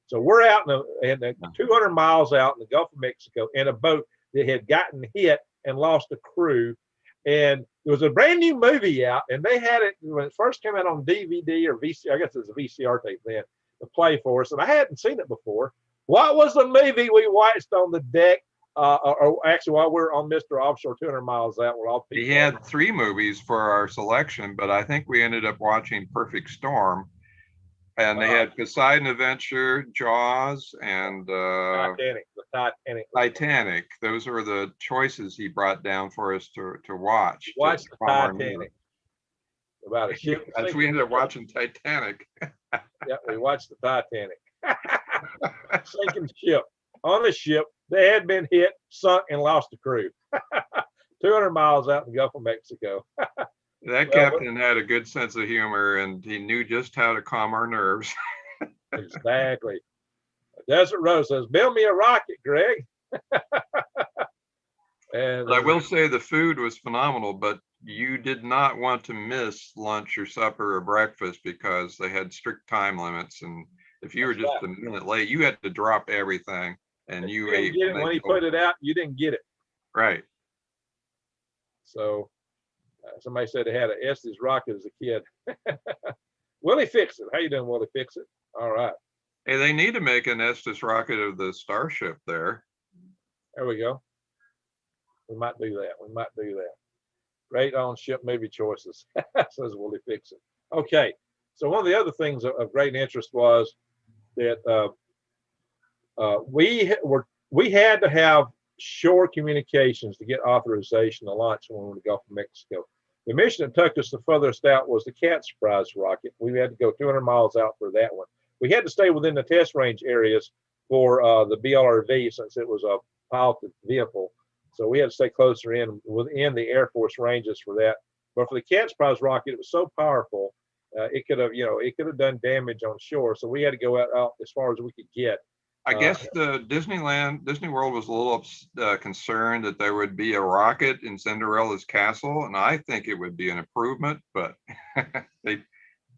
Speaker 1: So we're out in the 200 miles out in the Gulf of Mexico in a boat that had gotten hit and lost a crew. And there was a brand new movie out, and they had it when it first came out on DVD or VCR. I guess it was a VCR tape then to play for us, and I hadn't seen it before. What was the movie we watched on the deck? Or actually, while we're on Mr. Offshore, 200 miles out, we're all people.
Speaker 2: He had 3 movies for our selection, but I think we ended up watching Perfect Storm. And they had Poseidon Adventure, Jaws, and
Speaker 1: Titanic. The
Speaker 2: Titanic. Those were the choices he brought down for us to watch.
Speaker 1: Watch the Titanic. About a ship.
Speaker 2: We ended up watching Titanic.
Speaker 1: Yeah, we watched the Titanic. Sinking ship. On a ship that had been hit, sunk, and lost a crew. 200 miles out in the Gulf of Mexico.
Speaker 2: That captain had a good sense of humor, and he knew just how to calm our nerves.
Speaker 1: Exactly. Desert Rose says, build me a rocket, Greg. And
Speaker 2: I will say the food was phenomenal, but you did not want to miss lunch or supper or breakfast because they had strict time limits. And if you were just a minute late, you had to drop everything. And you ate.
Speaker 1: When he put it out, you didn't get it.
Speaker 2: Right.
Speaker 1: So somebody said they had an Estes rocket as a kid. Willie Fix It. How you doing, Willie Fix It? All right.
Speaker 2: Hey, they need to make an Estes rocket of the StarShip there.
Speaker 1: There we go. We might do that. Great on ship movie choices, says Willie Fix It. Okay. So one of the other things of great interest was that we had to have shore communications to get authorization to launch when we were in the Gulf of Mexico. The mission that took us the furthest out was the Cat's Prize rocket. We had to go 200 miles out for that one. We had to stay within the test range areas for the BLRV since it was a piloted vehicle. So we had to stay closer in within the Air Force ranges for that. But for the Cat's Prize rocket, it was so powerful, it could have done damage on shore. So we had to go out as far as we could get.
Speaker 2: I guess the Disney World was a little concerned that there would be a rocket in Cinderella's castle, and I think it would be an improvement, but they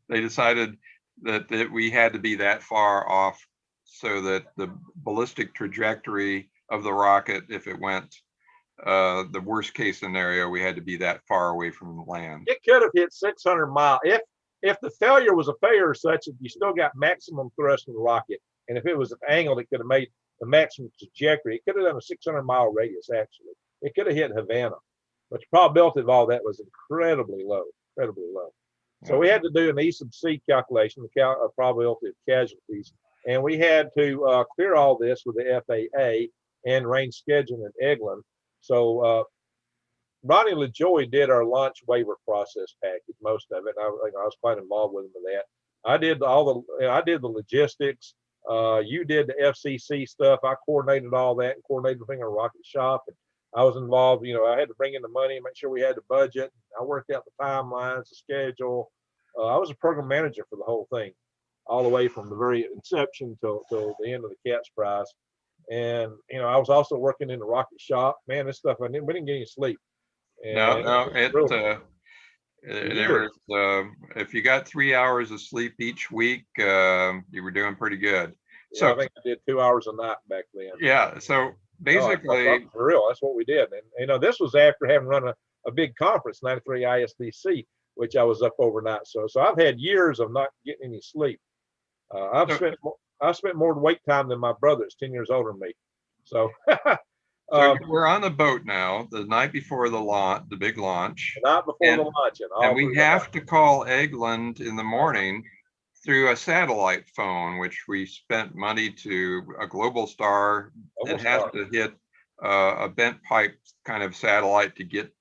Speaker 2: decided that we had to be that far off so that the ballistic trajectory of the rocket, if it went the worst case scenario, we had to be that far away from the land.
Speaker 1: It could have hit 600 miles. If the failure was a failure such that you still got maximum thrust in the rocket, and if it was angled, it could have made the maximum trajectory. It could have done a 600-mile radius, actually. It could have hit Havana. But the probability of all that was incredibly low. So we had to do an E sub C calculation, the probability of casualties. And we had to clear all this with the FAA and range scheduling at Eglin. So Ronnie LaJoy did our launch waiver process package, most of it. I was quite involved with him in that. I did the logistics. You did the FCC stuff. I coordinated all that and coordinated the thing on Rocket Shop. And I was involved. I had to bring in the money, make sure we had the budget. I worked out the timelines, the schedule. I was a program manager for the whole thing, all the way from the very inception till the end of the Cat's Prize. And I was also working in the Rocket Shop. Man, this stuff we didn't get any sleep. And
Speaker 2: if you got 3 hours of sleep each week, you were doing pretty good.
Speaker 1: Yeah, so I think I did 2 hours a night back then.
Speaker 2: Yeah. So basically,
Speaker 1: for real, that's what we did. And this was after having run a big conference, 93 ISDC, which I was up overnight. So I've had years of not getting any sleep. I've spent more wait time than my brother. That's 10 years older than me. So.
Speaker 2: So we're on the boat now, the night before the big launch.
Speaker 1: The night before the launch.
Speaker 2: And we have to call Eglin in the morning through a satellite phone, which we spent money to a Global Star that has to hit a bent pipe kind of satellite to get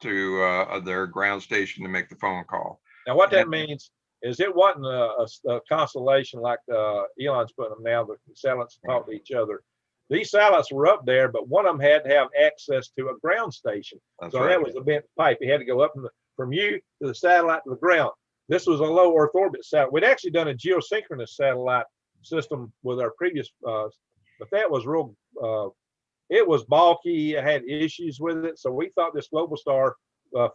Speaker 2: to their ground station to make the phone call.
Speaker 1: Now, what that means is it wasn't a constellation like Elon's putting them now, the satellites talk to each other. These satellites were up there, but one of them had to have access to a ground station.
Speaker 2: That's
Speaker 1: so
Speaker 2: right.
Speaker 1: That was a bent pipe. He had to go up from you to the satellite to the ground. This was a low Earth orbit satellite. We'd actually done a geosynchronous satellite system with our previous but that was real. It was bulky. It had issues with it, so we thought this Globalstar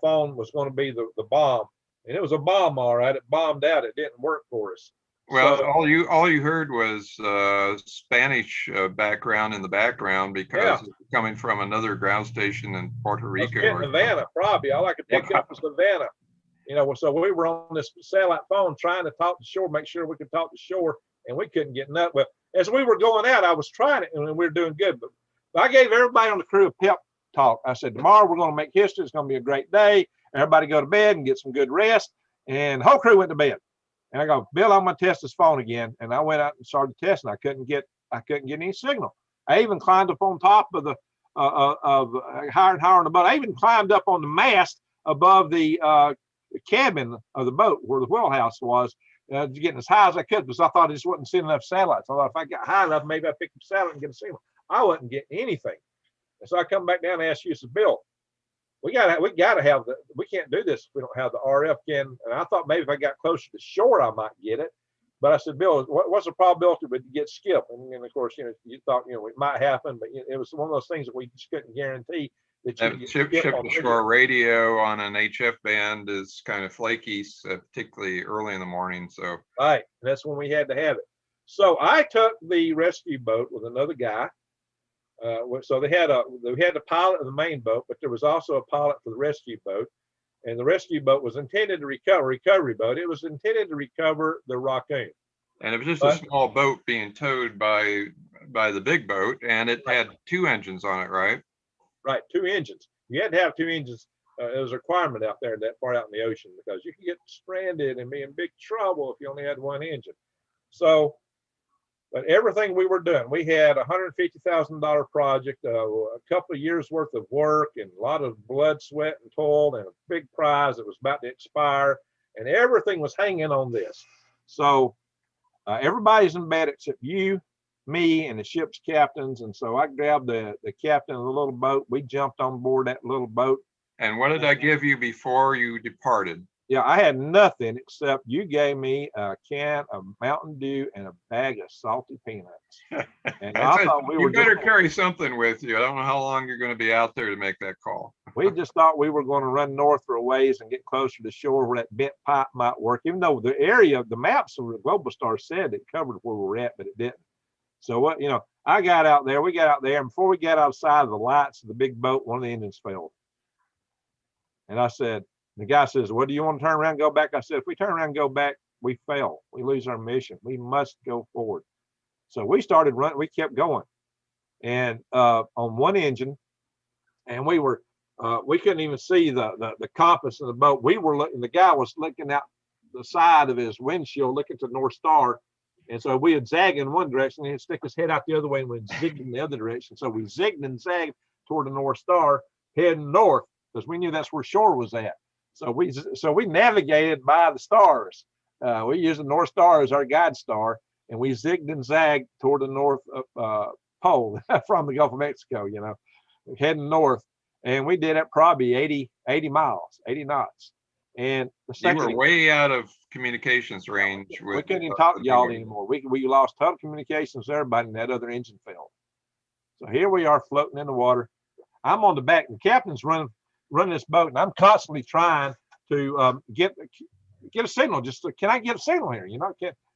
Speaker 1: phone was going to be the bomb, and it was a bomb, all right. It bombed out. It didn't work for us.
Speaker 2: Well,
Speaker 1: So,
Speaker 2: all you heard was Spanish background in the background because it's coming from another ground station in Puerto Rico.
Speaker 1: Or Havana, probably. All I could pick up was Havana. You know, so we were on this satellite phone trying to talk to shore, make sure we could talk to shore, and we couldn't get nothing. Well, as we were going out, I was trying it, and we were doing good. But I gave everybody on the crew a pep talk. I said, tomorrow we're going to make history. It's going to be a great day. Everybody go to bed and get some good rest. And the whole crew went to bed. And I go, Bill, I'm going to test this phone again. And I went out and started testing. I couldn't get any signal. I even climbed up on top of the higher and higher on the boat. I even climbed up on the mast above the cabin of the boat where the wheelhouse was, getting as high as I could because I thought I just wasn't seeing enough satellites. I thought if I got high enough, maybe I'd pick up a satellite and get a signal. I wasn't getting anything. And so I come back down and ask you, said, Bill, we gotta have we can't do this if we don't have the RF can. And I thought maybe if I got closer to shore, I might get it. But I said, Bill, what's the probability it get skipped? And of course, you thought, it might happen, but it was one of those things that we just couldn't guarantee that you
Speaker 2: ship to shore radio on an HF band is kind of flaky, particularly early in the morning. So
Speaker 1: right, that's when we had to have it. So I took the rescue boat with another guy. So they had the pilot of the main boat, but there was also a pilot for the rescue boat, and the rescue boat was intended to recovery boat. It was intended to recover the Raccoon.
Speaker 2: And it was just a small boat being towed by the big boat, and it had 2 engines on it, right?
Speaker 1: Right, 2 engines. You had to have 2 engines. It was a requirement out there that far out in the ocean because you could get stranded and be in big trouble if you only had 1 engine. So. But everything we were doing, we had a $150,000 project, a couple of years worth of work and a lot of blood, sweat, and toil, and a big prize that was about to expire, and everything was hanging on this. So everybody's in bed except you, me, and the ship's captains. And so I grabbed the captain of the little boat. We jumped on board that little boat.
Speaker 2: And what did I give you before you departed?
Speaker 1: Yeah, I had nothing except you gave me a can of Mountain Dew and a bag of salty peanuts. And I thought
Speaker 2: you better carry something with you. I don't know how long you're going to be out there to make that call.
Speaker 1: We just thought we were going to run north for a ways and get closer to shore where that bent pipe might work, even though the area, the maps of the Globalstar said it covered where we were at, but it didn't. So what, I got out there, we got out there, and before we got outside of the lights of the big boat, one of the engines failed. And I said, the guy says, well, do you want to turn around and go back? I said, if we turn around and go back, we fail. We lose our mission. We must go forward. So we started running. We kept going. And on one engine, and we couldn't even see the compass of the boat. We were looking, the guy was looking out the side of his windshield, looking to the North Star. And so we would zag in one direction and he'd stick his head out the other way and we'd zig in the other direction. So we zigged and zagged toward the North Star, heading north, because we knew that's where shore was at. So we navigated by the stars. We used the North Star as our guide star, and we zigged and zagged toward the North Pole from the Gulf of Mexico, heading north. And we did it probably 80 miles, 80 knots. And
Speaker 2: you were way out of communications range.
Speaker 1: We couldn't even talk to y'all anymore. We lost total communications with everybody, and that other engine failed. So here we are floating in the water. I'm on the back, and the captain's running this boat, and I'm constantly trying to get a signal. Can I get a signal here?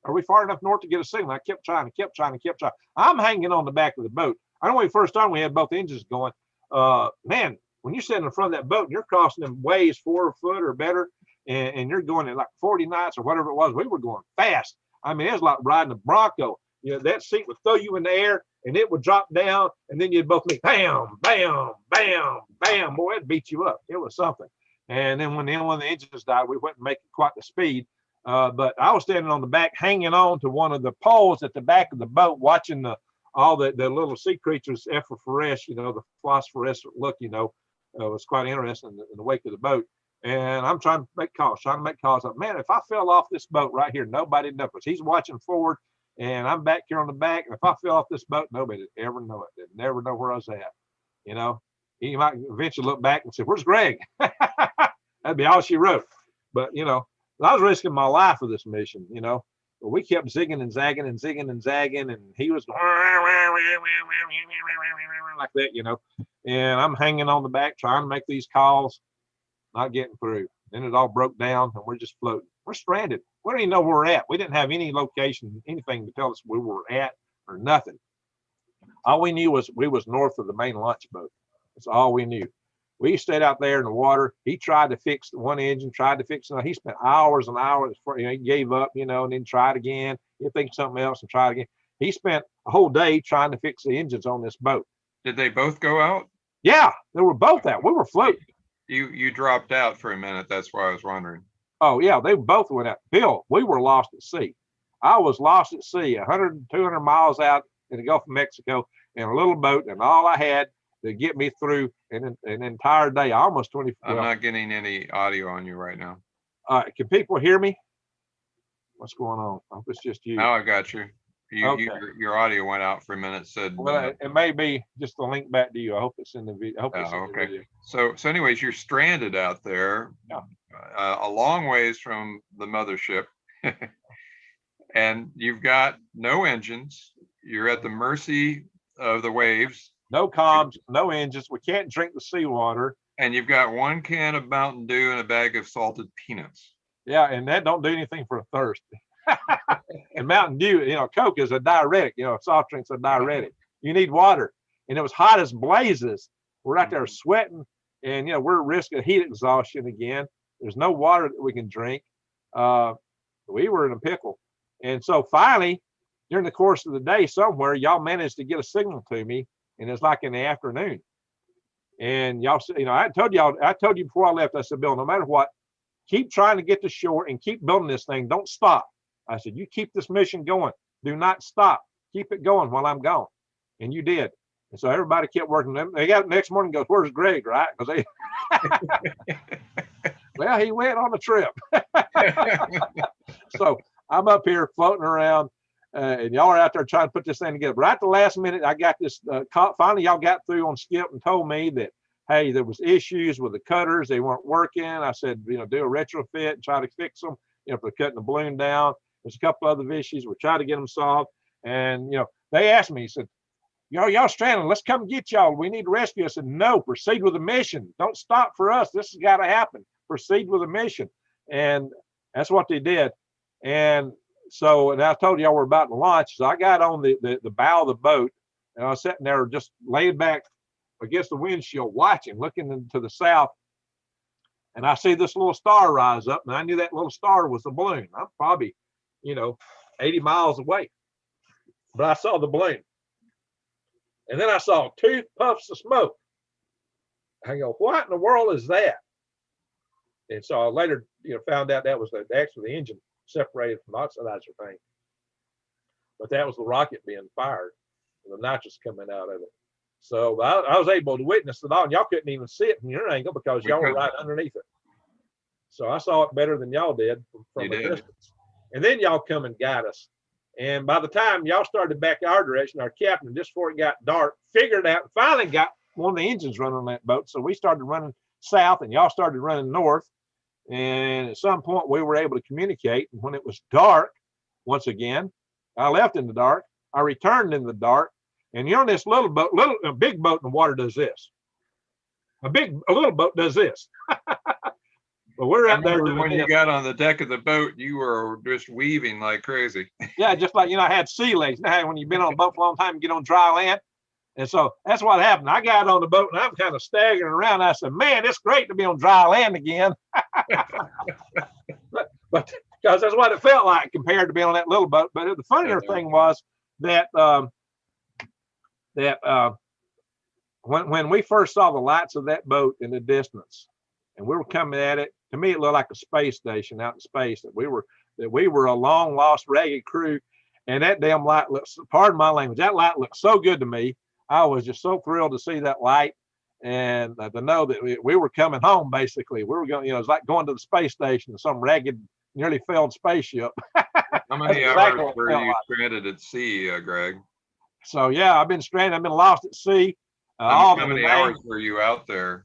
Speaker 1: Are we far enough north to get a signal? I kept trying. I'm hanging on the back of the boat. I know when we first started, we had both engines going. Man, when you're sitting in front of that boat and you're crossing them waves 4 foot or better, and you're going at like 40 knots or whatever it was, we were going fast. I mean, it was like riding a Bronco. That seat would throw you in the air and it would drop down, and then you'd both meet, bam, bam, bam, bam. Boy, it beat you up. It was something. And then when one of the engines died, we wouldn't make quite the speed. But I was standing on the back, hanging on to one of the poles at the back of the boat, watching all the little sea creatures effloresce, the phosphorescent look, was quite interesting in the wake of the boat. And I'm trying to make calls. Man, if I fell off this boat right here, nobody'd know, because he's watching forward, and I'm back here on the back. And if I fell off this boat, nobody'd ever know it. They'd never know where I was at. He might eventually look back and say, "Where's Greg?" That'd be all she wrote. But I was risking my life for this mission. But we kept zigging and zagging and zigging and zagging, and he was like that, you know. And I'm hanging on the back trying to make these calls, not getting through. Then it all broke down, and we're just floating. We're stranded. We don't even know where we're at. We didn't have any location, anything to tell us where we were at or nothing. All we knew was we was north of the main launch boat. That's all we knew. We stayed out there in the water. He tried to fix one engine, tried to fix it. He spent hours and hours before, you know, he gave up, you know, and then tried again. He'd think something else and try again. He spent a whole day trying to fix the engines on this boat.
Speaker 2: Did they both go out?
Speaker 1: Yeah, they were both out. We were floating.
Speaker 2: You dropped out for a minute. That's why I was wondering.
Speaker 1: Oh, yeah, they both went out. Bill, we were lost at sea. I was lost at sea, 100, 200 miles out in the Gulf of Mexico in a little boat, and all I had to get me through an entire day, almost 20.
Speaker 2: I'm not getting any audio on you right now.
Speaker 1: Can people hear me? What's going on? I hope it's just you.
Speaker 2: Now I got you.
Speaker 1: Okay.
Speaker 2: Your audio went out for a minute. Said.
Speaker 1: Well, it may be just a link back to you. I hope it's in the video. I hope it's in the video.
Speaker 2: So anyways, you're stranded out there,
Speaker 1: yeah.
Speaker 2: A long ways from the mothership, and you've got no engines. You're at the mercy of the waves.
Speaker 1: No comms, no engines. We can't drink the seawater.
Speaker 2: And you've got one can of Mountain Dew and a bag of salted peanuts.
Speaker 1: Yeah, and that don't do anything for a thirst. And Mountain Dew, you know, Coke is a diuretic. You know, soft drinks are diuretic. You need water. And it was hot as blazes. We're out there sweating, and you know we're at risk of heat exhaustion again. There's no water that we can drink. We were in a pickle. And so finally, during the course of the day, somewhere y'all managed to get a signal to me, and it's like in the afternoon. And y'all, you know, I told you before I left, I said, Bill, no matter what, keep trying to get to shore and keep building this thing. Don't stop. I said, you keep this mission going. Do not stop. Keep it going while I'm gone. And you did. And so everybody kept working. They got next morning, goes, where's Greg, right? Because they, well, he went on a trip. So I'm up here floating around, and y'all are out there trying to put this thing together. But at the last minute, I got this, finally y'all got through on Skip and told me that, hey, there was issues with the cutters. They weren't working. I said, you know, do a retrofit and try to fix them, you know, for cutting the balloon down. There's a couple other issues. We're trying to get them solved. And, you know, they asked me, he said, y'all stranded. Let's come get y'all. We need to rescue. I said, no, proceed with the mission. Don't stop for us. This has got to happen. Proceed with the mission. And that's what they did. And so, and I told y'all we're about to launch. So I got on the bow of the boat, and I was sitting there just laid back against the windshield watching, looking into the south. And I see this little star rise up, and I knew that little star was the balloon. I'm probably, you know, 80 miles away. But I saw the balloon. And then I saw 2 puffs of smoke. I go, what in the world is that? And so I later, you know, found out that was actually the engine separated from the oxidizer thing. But that was the rocket being fired, and the nitrous coming out of it. So I was able to witness it all, and y'all couldn't even see it from your angle because y'all were right underneath it. So I saw it better than y'all did from a distance. And then y'all come and guide us. And by the time y'all started back our direction, our captain, just before it got dark, figured out, finally got one of the engines running on that boat. So we started running south, and y'all started running north. And at some point, we were able to communicate. And when it was dark, once again, I left in the dark. I returned in the dark. And you know, this little boat, a big boat in the water does this. A little boat does this. But we're out there.
Speaker 2: When you got on the deck of the boat, you were just weaving like crazy.
Speaker 1: Yeah, just like, you know, I had sea legs. You know, when you've been on a boat for a long time, you get on dry land. And so that's what happened. I got on the boat, and I'm kind of staggering around. I said, man, it's great to be on dry land again. but because that's what it felt like compared to being on that little boat. But the funnier thing was that when we first saw the lights of that boat in the distance, and we were coming at it, to me it looked like a space station out in space. That we were a long lost ragged crew, and that damn light looks, pardon my language, that light looked so good to me. I was just so thrilled to see that light, and to know that we were coming home. Basically, we were going, you know, it's like going to the space station, some ragged, nearly failed spaceship.
Speaker 2: How many hours were you stranded at sea, Greg?
Speaker 1: So yeah, I've been stranded. I've been lost at sea.
Speaker 2: How many hours were you out there?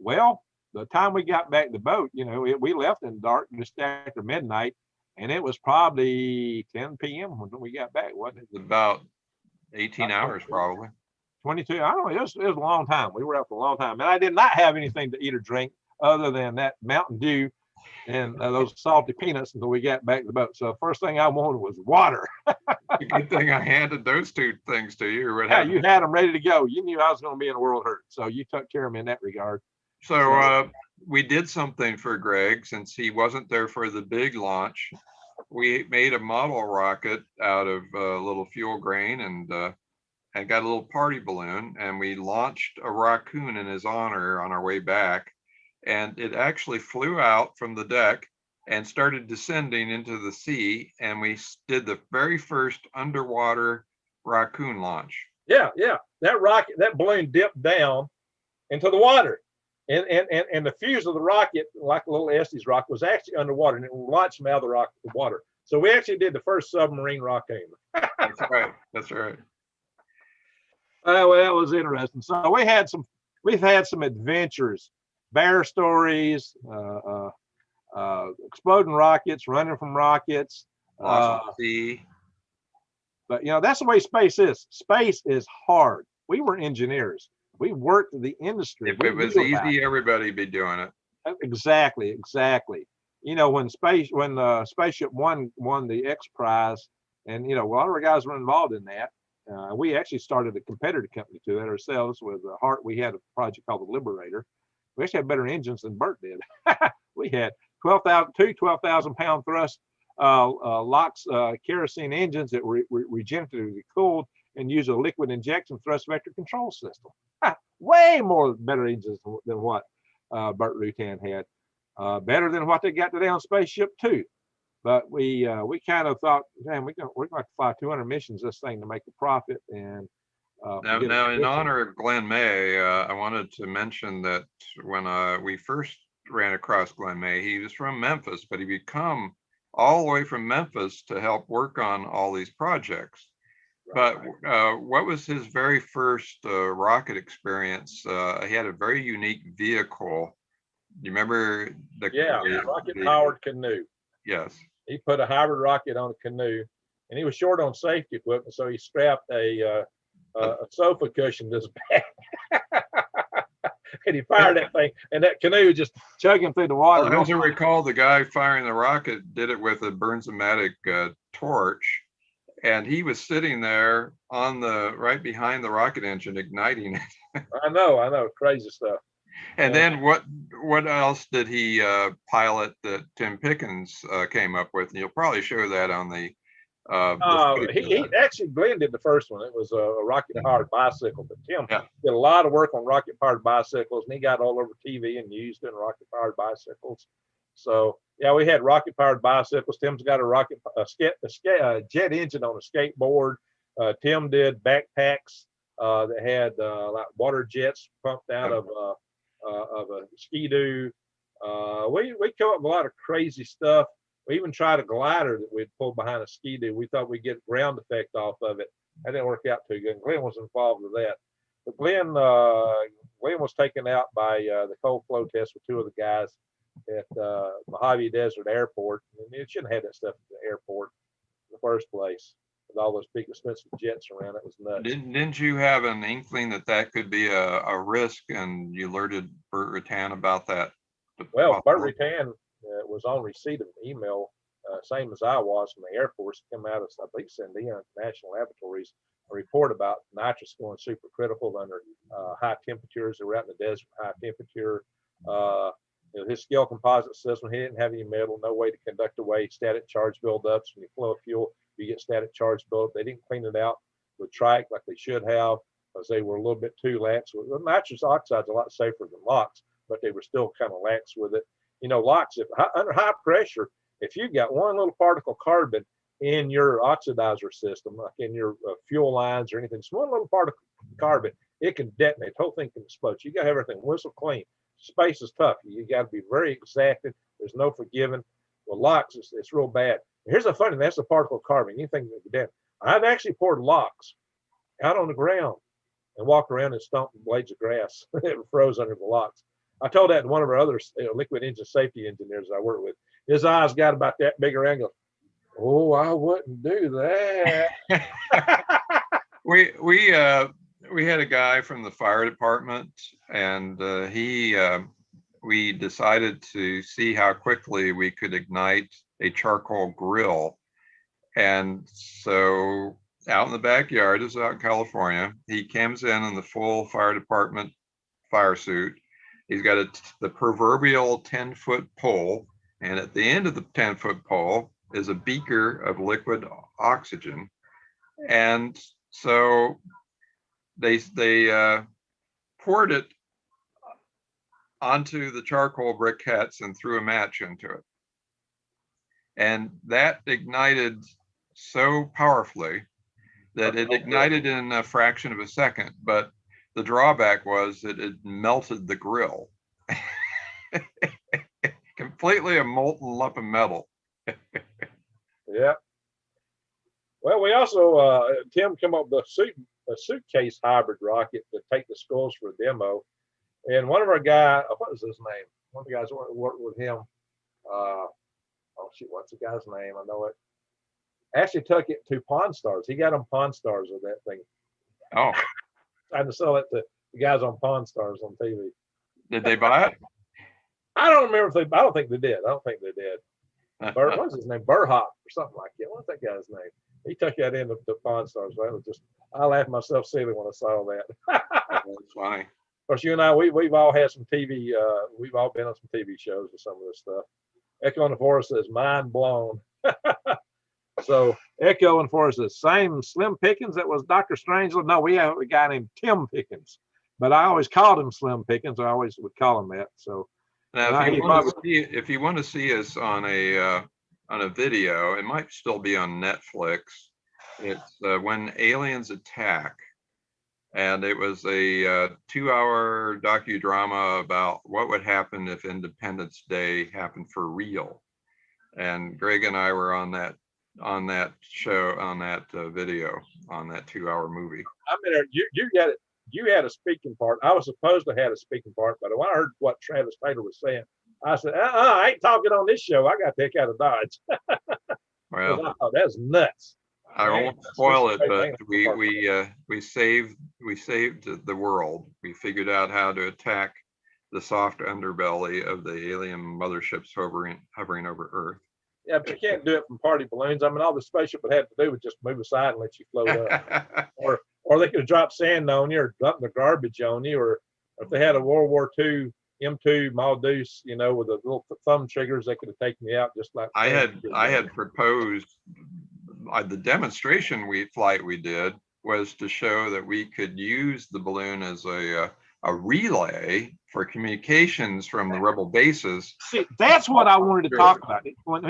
Speaker 1: Well, the time we got back to the boat, you know, we left in the dark just after midnight, and it was probably 10 p.m. when we got back, wasn't it?
Speaker 2: About 18 hours, probably.
Speaker 1: 22. I don't know. It was a long time. We were out for a long time, and I did not have anything to eat or drink other than that Mountain Dew and those salty peanuts until we got back to the boat. So first thing I wanted was water.
Speaker 2: Good thing I handed those two things to you.
Speaker 1: Yeah, you had them ready to go. You knew I was going to be in a world hurt, so you took care of me in that regard.
Speaker 2: So we did something for Greg since he wasn't there for the big launch. We made a model rocket out of a little fuel grain and got a little party balloon, and we launched a Raccoon in his honor on our way back. And it actually flew out from the deck and started descending into the sea. And we did the very first underwater Raccoon launch.
Speaker 1: Yeah. That balloon dipped down into the water. And the fuse of the rocket, like a little Estes rocket, was actually underwater, and it launched him out of the water. So we actually did the first submarine Raccoon.
Speaker 2: That's right. That's right.
Speaker 1: Well, that was interesting. So we've had some adventures, bear stories, exploding rockets, running from rockets.
Speaker 2: Sea.
Speaker 1: But that's the way space is. Space is hard. We were engineers. We worked in the industry.
Speaker 2: If it was easy, everybody'd be doing it.
Speaker 1: Exactly. When Spaceship One won the X Prize, and a lot of our guys were involved in that. We actually started a competitor company to that ourselves with HARC. We had a project called the Liberator. We actually had better engines than Bert did. We had 12,000-pound thrust LOX kerosene engines that were regeneratively cooled and use a liquid injection thrust vector control system. Way more better engines than what Bert Rutan had. Better than what they got today on Spaceship Two. But we kind of thought, man, we're going to fly 200 missions this thing to make a profit. And
Speaker 2: now in honor of Glenn May, I wanted to mention that when we first ran across Glenn May, he was from Memphis, but he'd come all the way from Memphis to help work on all these projects. But what was his very first rocket experience? He had a very unique vehicle. You remember the
Speaker 1: rocket-powered canoe.
Speaker 2: Yes.
Speaker 1: He put a hybrid rocket on a canoe, and he was short on safety equipment, so he strapped a sofa cushion to his back. And he fired that thing, and that canoe just chugging through the water.
Speaker 2: As I recall, the guy firing the rocket did it with a Bernzomatic torch. And he was sitting there right behind the rocket engine, igniting it.
Speaker 1: I know, crazy stuff.
Speaker 2: And then what else did he pilot that Tim Pickens came up with? And you'll probably show that on the.
Speaker 1: He actually, Glenn did the first one. It was a rocket-powered bicycle. But Tim did a lot of work on rocket-powered bicycles, and he got all over TV and used in rocket-powered bicycles. So yeah, we had rocket-powered bicycles. Tim's got a jet engine on a skateboard. Tim did backpacks that had like water jets pumped out of a ski-doo. We come up with a lot of crazy stuff. We even tried a glider that we'd pull behind a ski-doo. We thought we'd get ground effect off of it. That didn't work out too good. Glenn was involved with that. But Glenn was taken out by the cold flow test with two of the guys at Mojave Desert Airport. And it shouldn't have had that stuff at the airport in the first place. With all those big expensive jets around, it was nuts.
Speaker 2: Didn't you have an inkling that could be a risk, and you alerted Bert Rutan about that?
Speaker 1: Well, Bert Rutan was on receipt of an email, same as I was, from the Air Force, come out of, I believe, Sandia National Laboratories, a report about nitrous going supercritical under high temperatures. They were out in the desert, high temperature. His scale composite system, he didn't have any metal, no way to conduct away static charge buildups. When you flow fuel, you get static charge buildup. They didn't clean it out with trike like they should have, because they were a little bit too lax. Nitrous oxide's a lot safer than LOX, but they were still kind of lax with it. LOX, under high pressure, if you got one little particle carbon in your oxidizer system, like in your fuel lines or anything, just one little particle carbon, it can detonate. The whole thing can explode. You got to have everything whistle clean. Space is tough. You got to be very exacting. There's no forgiving. Well, LOX, it's real bad. Here's the funny, that's the particle carbon. Anything that can. I've actually poured LOX out on the ground and walked around and stomped blades of grass. It froze under the LOX. I told that to one of our other liquid engine safety engineers I work with. His eyes got about that big around. Goes, Oh, I wouldn't do that.
Speaker 2: We had a guy from the fire department, and we decided to see how quickly we could ignite a charcoal grill. And so out in the backyard, this is out in California, he comes in the full fire department fire suit. He's got the proverbial 10-foot pole, and at the end of the 10-foot pole is a beaker of liquid oxygen. And so they poured it onto the charcoal briquettes and threw a match into it. And that ignited so powerfully that it ignited in a fraction of a second. But the drawback was that it melted the grill. Completely a molten lump of metal.
Speaker 1: Yeah. Well, we also, Tim came up with a suitcase hybrid rocket to take the schools for a demo. And one of our guys, what was his name? One of the guys worked with him. Oh, shoot, what's the guy's name? I know it. Actually took it to Pawn Stars. He got them Pawn Stars with that thing.
Speaker 2: Oh.
Speaker 1: Trying to sell it to the guys on Pawn Stars on TV.
Speaker 2: Did they buy it?
Speaker 1: I don't remember if I don't think they did. I don't think they did. What's his name? Burhop or something like that. What's that guy's name? He took that into the Pawn Stars. That was just, I laughed myself silly when I saw that.
Speaker 2: That's funny.
Speaker 1: Of course, you and I, we've all had some TV, we've all been on some TV shows with some of this stuff. Echo in the Forest says, mind blown. So Echo in the Forest says, same Slim Pickens that was Dr. Strangelove. No, we have a guy named Tim Pickens, but I always called him Slim Pickens. I always would call him that. So
Speaker 2: now, if you want to see us on a video, it might still be on Netflix. It's When Aliens Attack. And it was a 2-hour docudrama about what would happen if Independence Day happened for real. And Greg and I were on that show, on that video, on that 2-hour movie.
Speaker 1: I mean, you got it. You had a speaking part. I was supposed to have a speaking part, but when I heard what Travis Taylor was saying, I said, I ain't talking on this show. I got to take out of Dodge.
Speaker 2: Well,
Speaker 1: I thought that's nuts.
Speaker 2: I won't spoil it, but we saved the world. We figured out how to attack the soft underbelly of the alien motherships hovering over Earth.
Speaker 1: Yeah, but you can't do it from party balloons. I mean, all the spaceship would have to do was just move aside and let you float up. Or they could have dropped sand on you or dumped the garbage on you. Or if they had a World War II M2 Maldeus, with the little thumb triggers, they could have taken you out just like
Speaker 2: I had proposed. The demonstration flight we did was to show that we could use the balloon as a relay for communications from the rebel bases.
Speaker 1: See, that's what I wanted to talk about. When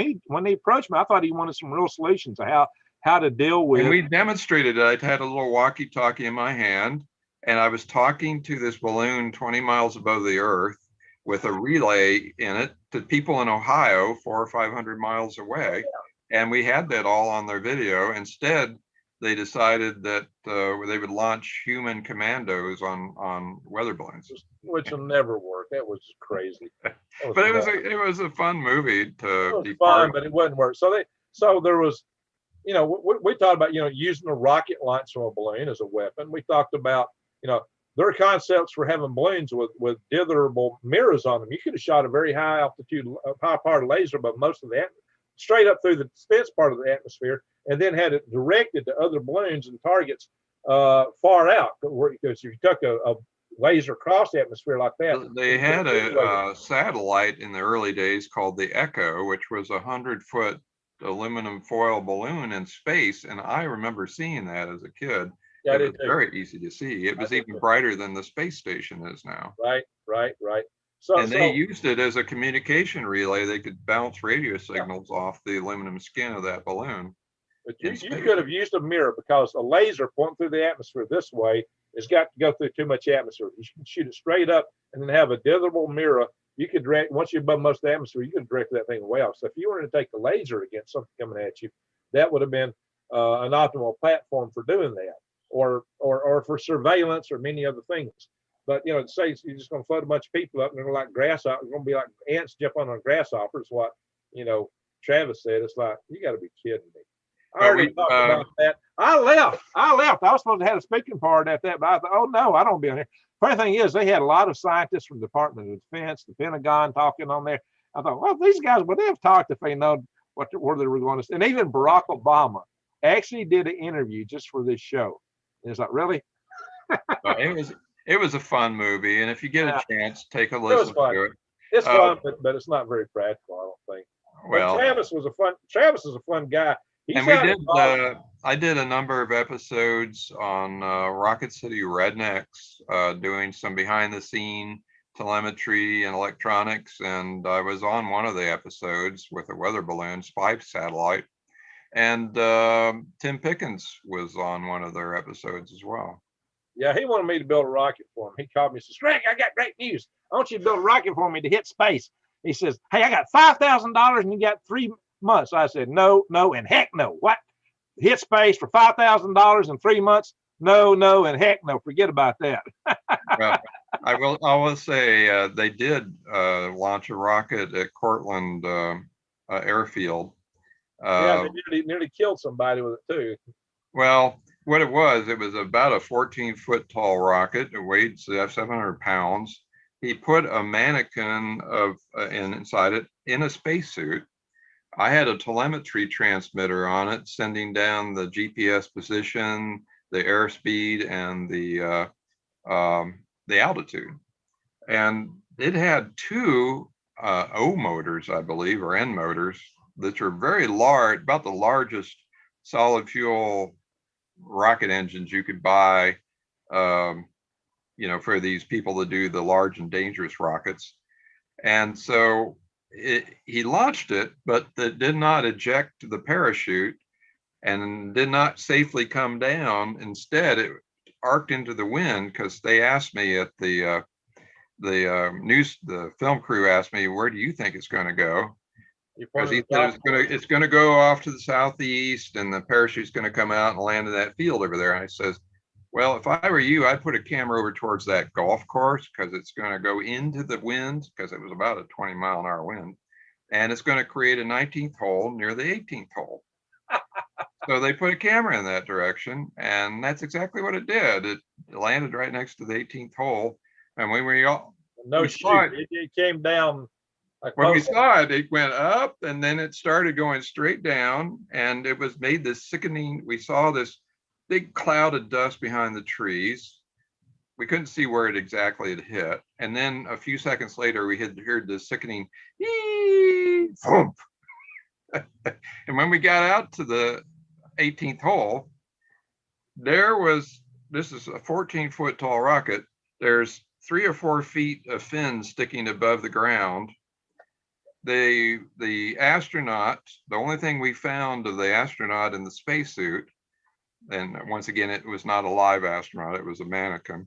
Speaker 1: he approached me, I thought he wanted some real solutions to how to deal with.
Speaker 2: And we demonstrated it. I had a little walkie-talkie in my hand, and I was talking to this balloon 20 miles above the Earth with a relay in it to people in Ohio 400 or 500 miles away. And we had that all on their video. Instead, they decided that they would launch human commandos on weather balloons,
Speaker 1: which will never work. That was just crazy.
Speaker 2: But it was a fun movie to
Speaker 1: be fun, but it wouldn't work. So there was, we talked about using a rocket launch from a balloon as a weapon. We talked about there are concepts for having balloons with ditherable mirrors on them. You could have shot a very high altitude, high powered laser, but most of that straight up through the dense part of the atmosphere, and then had it directed to other balloons and targets far out. Because if you took a laser across the atmosphere like that.
Speaker 2: They had a satellite in the early days called the Echo, which was 100-foot aluminum foil balloon in space, and I remember seeing that as a kid. Yeah, it was very easy to see. It was even brighter than the space station is now.
Speaker 1: Right.
Speaker 2: They used it as a communication relay. They could bounce radio signals off the aluminum skin of that balloon.
Speaker 1: But you could have used a mirror, because a laser pointing through the atmosphere this way has got to go through too much atmosphere. You can shoot it straight up and then have a ditherable mirror. You could direct, once you're above most of the atmosphere, you could direct that thing away off. So if you wanted to take a laser against something coming at you, that would have been an optimal platform for doing that, or for surveillance or many other things. But say you're just going to float a bunch of people up, and they're like grasshoppers. They're going to be like ants jump on a grasshopper. Is what Travis said, it's like, you got to be kidding me. I
Speaker 2: But
Speaker 1: heard
Speaker 2: we,
Speaker 1: him talk about that. I left. I was supposed to have a speaking part at that, but I thought, oh no, I don't be on here. Funny thing is, they had a lot of scientists from the Department of Defense, the Pentagon talking on there. I thought, well, these guys would have talked if they know where they were going to. And even Barack Obama actually did an interview just for this show. And it's like, really?
Speaker 2: it was a fun movie, and if you get a chance, take a
Speaker 1: It was
Speaker 2: listen
Speaker 1: fun.
Speaker 2: to it.
Speaker 1: It's fun, but it's not very practical, I don't think.
Speaker 2: Well,
Speaker 1: but Travis is a fun guy.
Speaker 2: And I did a number of episodes on Rocket City Rednecks, doing some behind the scene telemetry and electronics. And I was on one of the episodes with a weather balloon spy satellite. And Tim Pickens was on one of their episodes as well.
Speaker 1: Yeah, he wanted me to build a rocket for him. He called me and says, Greg, I got great news. I want you to build a rocket for me to hit space. He says, hey, I got $5,000 and you got 3 months. I said, no, and heck no. What? Hit space for $5,000 in 3 months? No, and heck no. Forget about that.
Speaker 2: Well, I will say they did launch a rocket at Cortland Airfield.
Speaker 1: Yeah, they nearly killed somebody with it too.
Speaker 2: Well, what it was about a 14-foot tall rocket. It weighed 700 pounds. He put a mannequin inside it in a spacesuit. I had a telemetry transmitter on it, sending down the GPS position, the airspeed, and the altitude. And it had 2 O motors, I believe, or N motors, that are very large, about the largest solid fuel rocket engines you could buy, for these people that do the large and dangerous rockets. And so he launched it, but it did not eject the parachute and did not safely come down. Instead, it arced into the wind, because they asked me at the film crew asked me, where do you think it's going to go? Because he said it's going to go off to the southeast, and the parachute's going to come out and land in that field over there. And I says, well, if I were you, I'd put a camera over towards that golf course, because it's going to go into the wind, because it was about a 20-mile-an-hour wind, and it's going to create a 19th hole near the 18th hole. So they put a camera in that direction, and that's exactly what it did. It landed right next to the 18th hole, and when
Speaker 1: it came down.
Speaker 2: When we saw it, it went up, and then it started going straight down, and it was made this sickening. We saw this big cloud of dust behind the trees. We couldn't see where it exactly had hit. And then a few seconds later, we had heard this sickening thump. And when we got out to the 18th hole, this is a 14-foot tall rocket. There's 3 or 4 feet of fins sticking above the ground. The astronaut, the only thing we found of the astronaut in the spacesuit, and once again, it was not a live astronaut, it was a mannequin,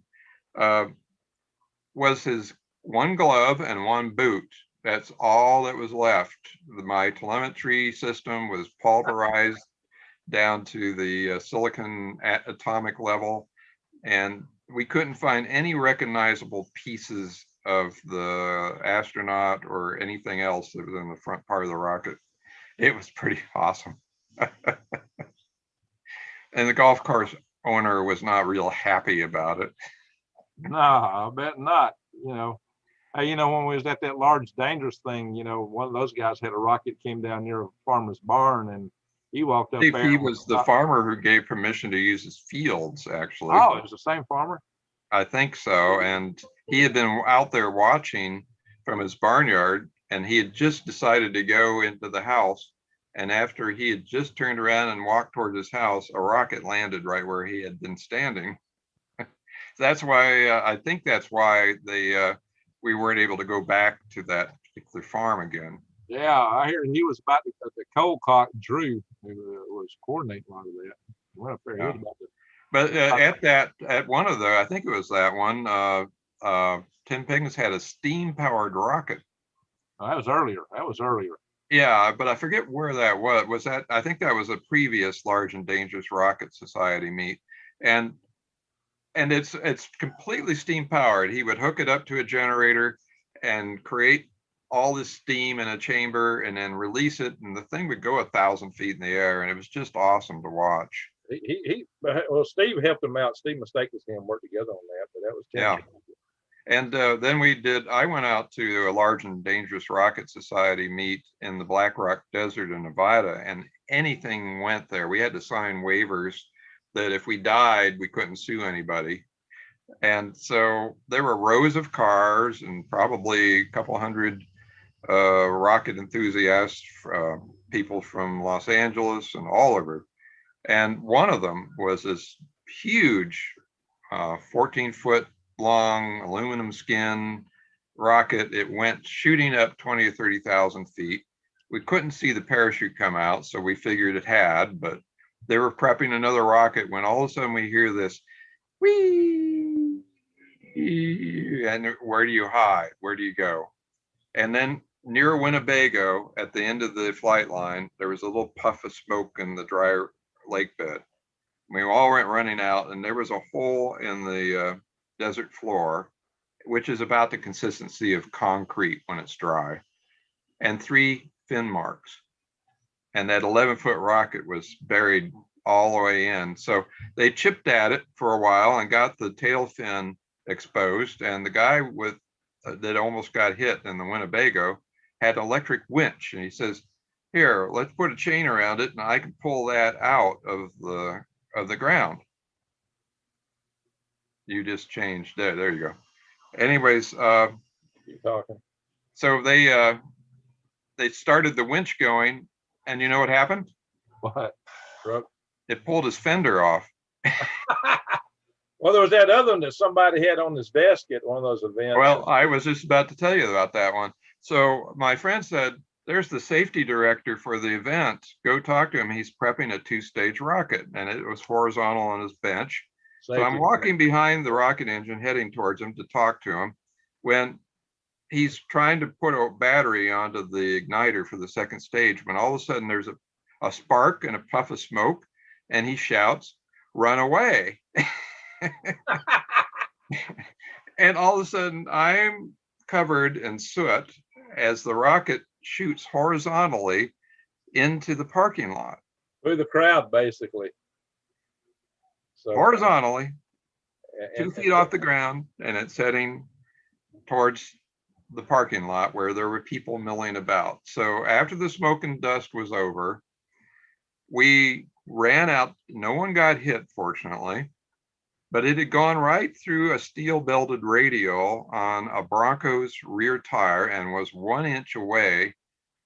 Speaker 2: was his 1 glove and 1 boot. That's all that was left. My telemetry system was pulverized down to the silicon atomic level, and we couldn't find any recognizable pieces of the astronaut or anything else that was in the front part of the rocket. It was pretty awesome. And the golf course owner was not real happy about it.
Speaker 1: No, I bet not. Hey, when we was at that large dangerous thing, one of those guys had a rocket came down near a farmer's barn, and he walked up there.
Speaker 2: He was the farmer who gave permission to use his fields, actually.
Speaker 1: Oh, it was the same farmer?
Speaker 2: I think so. And he had been out there watching from his barnyard, and he had just decided to go into the house. And after he had just turned around and walked towards his house, a rocket landed right where he had been standing. That's why I think that's why we weren't able to go back to that particular farm again.
Speaker 1: Yeah, I hear he was about to the cold cock Drew, who was coordinating a lot of that. Went up there.
Speaker 2: Yeah. But at one of the, I think it was that one, Tim Pickens had a steam powered rocket.
Speaker 1: Oh, that was earlier.
Speaker 2: Yeah, but I forget where that was. Was that? I think that was a previous Large and Dangerous Rocket Society meet, and it's completely steam powered. He would hook it up to a generator and create all this steam in a chamber and then release it, and the thing would go 1,000 feet in the air, and it was just awesome to watch.
Speaker 1: Well, Steve helped him out. Steve Mistaken's and him worked together on that, but that was Tim.
Speaker 2: Yeah. And then I went out to a Large and Dangerous Rocket Society meet in the Black Rock Desert in Nevada, and anything went there. We had to sign waivers that if we died, we couldn't sue anybody. And so there were rows of cars and probably a couple hundred rocket enthusiasts, people from Los Angeles and all over. And one of them was this huge 14-foot long aluminum skin rocket. It went shooting up 20 or 30,000 feet. We couldn't see the parachute come out, so we figured it had, but they were prepping another rocket when all of a sudden we hear this whee, and where do you hide? Where do you go? And then near Winnebago, at the end of the flight line, there was a little puff of smoke in the dry lake bed. We all went running out, and there was a hole in the desert floor, which is about the consistency of concrete when it's dry, and 3 fin marks. And that 11-foot rocket was buried all the way in. So they chipped at it for a while and got the tail fin exposed. And the guy with that almost got hit in the Winnebago had an electric winch, and he says, "Here, let's put a chain around it, and I can pull that out of the ground." You just changed there. There you go. Anyways,
Speaker 1: Keep talking.
Speaker 2: So they started the winch going, and you know what happened?
Speaker 1: What?
Speaker 2: It pulled his fender off.
Speaker 1: Well, there was that other one that somebody had on his desk at one of those events.
Speaker 2: Well, I was just about to tell you about that one. So my friend said, "There's the safety director for the event. Go talk to him. He's prepping a 2-stage rocket." And it was horizontal on his bench. So I'm walking behind the rocket engine heading towards him to talk to him when he's trying to put a battery onto the igniter for the second stage, when all of a sudden there's a spark and a puff of smoke, and he shouts, "Run away." And all of a sudden I'm covered in soot as the rocket shoots horizontally into the parking lot.
Speaker 1: Through the crowd, basically. So,
Speaker 2: horizontally, 2 feet off the ground, and it's heading towards the parking lot where there were people milling about. So after the smoke and dust was over, we ran out. No one got hit, fortunately, but it had gone right through a steel belted radial on a Bronco's rear tire and was 1 inch away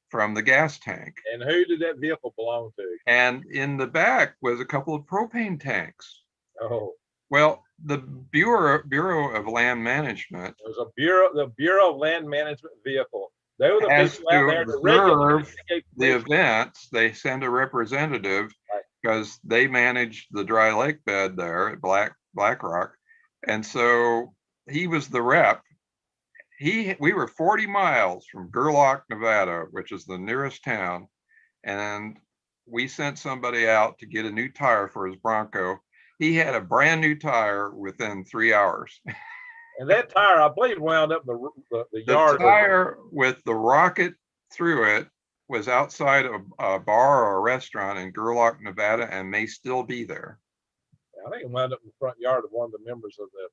Speaker 2: from the gas tank.
Speaker 1: And who did that vehicle belong to?
Speaker 2: And in the back was a couple of propane tanks.
Speaker 1: Oh.
Speaker 2: Well, the Bureau of Land Management.
Speaker 1: It was the Bureau of Land Management vehicle. They were the people out there to
Speaker 2: regulate the events. They send a representative because they manage the dry lake bed there at Black Rock. And so he was the rep. We were 40 miles from Gerlach, Nevada, which is the nearest town. And we sent somebody out to get a new tire for his Bronco. He had a brand new tire within 3 hours.
Speaker 1: And that tire, I believe, wound up in the yard.
Speaker 2: The tire with the rocket through it was outside a bar or a restaurant in Gerlach, Nevada, and may still be there.
Speaker 1: I think it wound up in the front yard of one of the members of the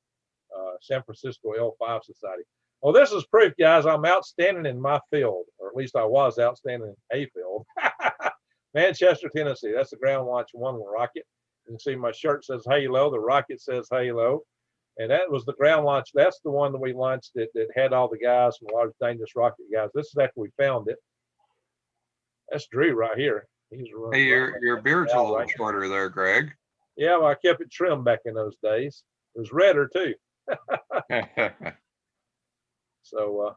Speaker 1: San Francisco L5 Society. Well, this is proof, guys, I'm outstanding in my field, or at least I was outstanding in a field. Manchester, Tennessee. That's the Ground Launch 1 rocket. You can see my shirt says Halo. The rocket says Halo. And that was the ground launch. That's the one that we launched that had all the guys from Large Dangerous Rocket guys. This is after we found it. That's Drew right here. He's
Speaker 2: hey, your beard's a little shorter there, Greg.
Speaker 1: Yeah, well, I kept it trimmed back in those days. It was redder too. So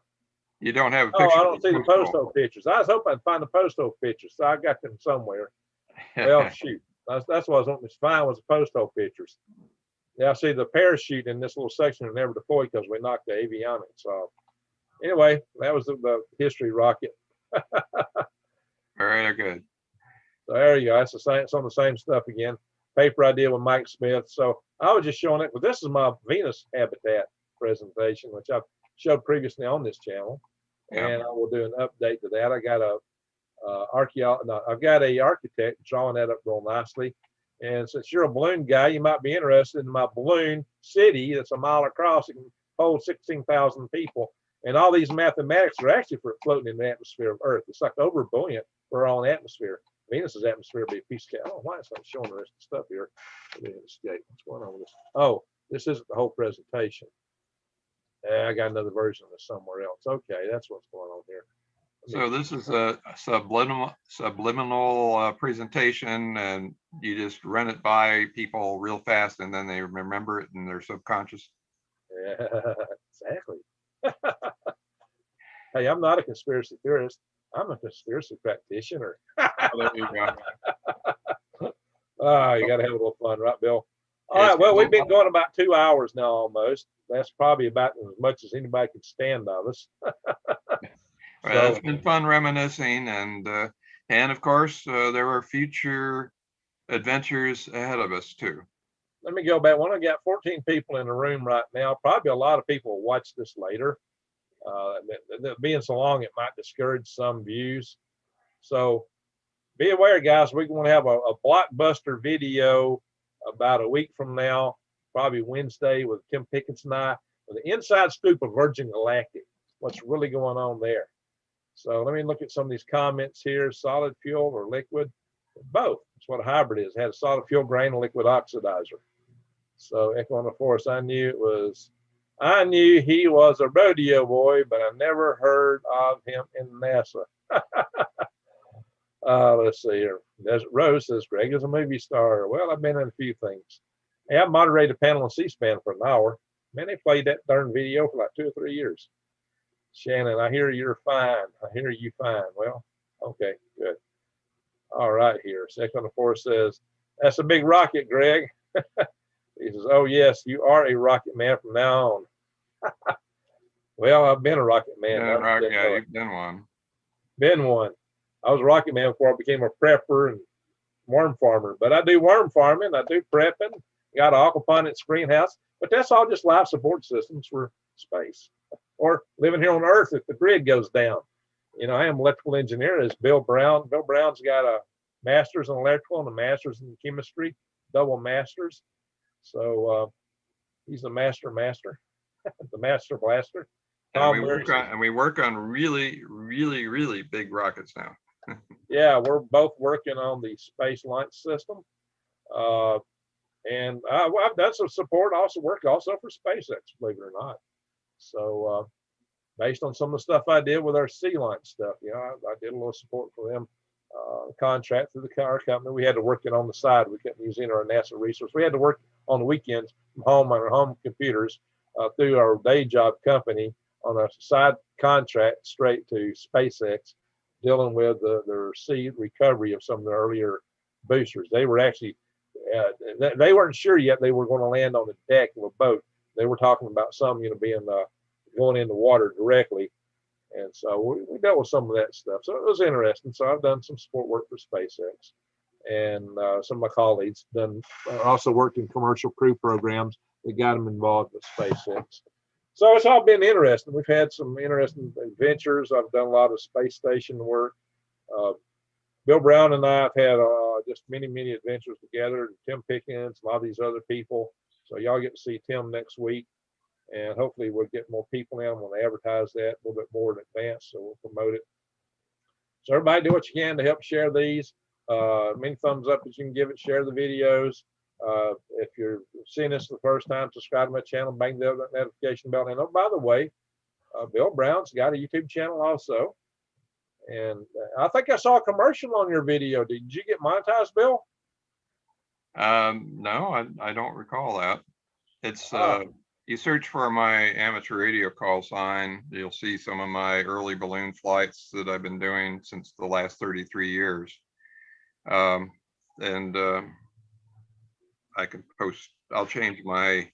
Speaker 2: you don't have
Speaker 1: I don't see the post-hole pictures. I was hoping I'd find the post-hole pictures. So I got them somewhere. Well, shoot. That's what I was hoping to find was the post-hole pictures. Yeah, I see the parachute in this little section never deployed because we knocked the avionics off. Anyway, that was the history rocket.
Speaker 2: Very good.
Speaker 1: So there you go. That's the same. It's on the same stuff again. Paper I did with Mike Smith. So I was just showing it. But this is my Venus habitat presentation, which I've showed previously on this channel.
Speaker 2: Yeah.
Speaker 1: and I will do an update to that. I got a I've got a architect drawing that up real nicely. And since you're a balloon guy, you might be interested in my balloon city that's a mile across. It can hold 16,000 people. And all these mathematics are actually for floating in the atmosphere of Earth. It's like over buoyant for our own atmosphere. Venus's atmosphere would be a piece of, I don't know why it's not showing the rest of the stuff here. Escape. What's going on with this? Oh, this isn't the whole presentation. I got another version of this somewhere else. Okay, that's what's going on here.
Speaker 2: So this is a subliminal presentation, and you just run it by people real fast, and then they remember it in their subconscious.
Speaker 1: Yeah, exactly. Hey, I'm not a conspiracy theorist. I'm a conspiracy practitioner.
Speaker 2: Oh, there you go.
Speaker 1: You got to have a little fun, right, Bill? All right. Well, we've been going about 2 hours now almost. That's probably about as much as anybody can stand of us.
Speaker 2: Well, it's been fun reminiscing, and of course, there are future adventures ahead of us too.
Speaker 1: Let me go back. When I got 14 people in the room right now, probably a lot of people will watch this later. Being so long, it might discourage some views. So be aware, guys, we're going to have a blockbuster video about a week from now, probably Wednesday, with Tim Pickens and I, with the inside scoop of Virgin Galactic, what's really going on there. So let me look at some of these comments here. Solid fuel or liquid? Both. That's what a hybrid is. It had a solid fuel grain and liquid oxidizer. So Echo on the Forest, I knew he was a rodeo boy, but I never heard of him in NASA. Let's see here. Desert Rose says, Greg is a movie star. Well, I've been in a few things. Hey, I moderated a panel on C-SPAN for an hour. Man, they played that darn video for like 2 or 3 years. Shannon, I hear you're fine. I hear you fine. Well, okay, good. All right here. Second on the Forest says, that's a big rocket, Greg. He says, oh, yes, you are a rocket man from now on. Well, I've been a rocket man.
Speaker 2: Yeah, you've been one.
Speaker 1: Been one. I was a rocket man before I became a prepper and worm farmer. But I do worm farming. I do prepping. Got an aquaponics greenhouse. But that's all just life support systems for space. Or living here on Earth if the grid goes down. You know, I am an electrical engineer. As Bill Brown. Bill Brown's got a master's in electrical and a master's in chemistry, double masters. So he's the master, the master blaster.
Speaker 2: And we work on really, really, really big rockets now.
Speaker 1: Yeah, we're both working on the space launch system. And I've done some support, also work also for SpaceX, believe it or not. So based on some of the stuff I did with our sea launch stuff, you know, I did a little support for them, contract through the car company. We had to work it on the side. We couldn't use any of our NASA resources. We had to work on the weekends from home on our home computers through our day job company on a side contract straight to SpaceX, dealing with the sea recovery of some of the earlier boosters. They were actually, they weren't sure yet they were going to land on the deck of a boat. They were talking about some, you know, being going in the water directly. And so we dealt with some of that stuff. So it was interesting. So I've done some support work for SpaceX. And some of my colleagues also worked in commercial crew programs that got them involved with SpaceX. So it's all been interesting. We've had some interesting adventures. I've done a lot of space station work. Bill Brown and I have had just many, many adventures together. Tim Pickens, a lot of these other people. So y'all get to see Tim next week. And hopefully we'll get more people in. I'm going to advertise that a little bit more in advance, so we'll promote it. So everybody do what you can to help share these. Many thumbs up as you can give it, share the videos. If you're seeing this for the first time, subscribe to my channel, bang the notification bell. And oh, by the way, Bill Brown's got a YouTube channel also. And I think I saw a commercial on your video. Did you get monetized, Bill?
Speaker 2: No, I don't recall that. It's you search for my amateur radio call sign, you'll see some of my early balloon flights that I've been doing since the last 33 years. I can post, I'll change my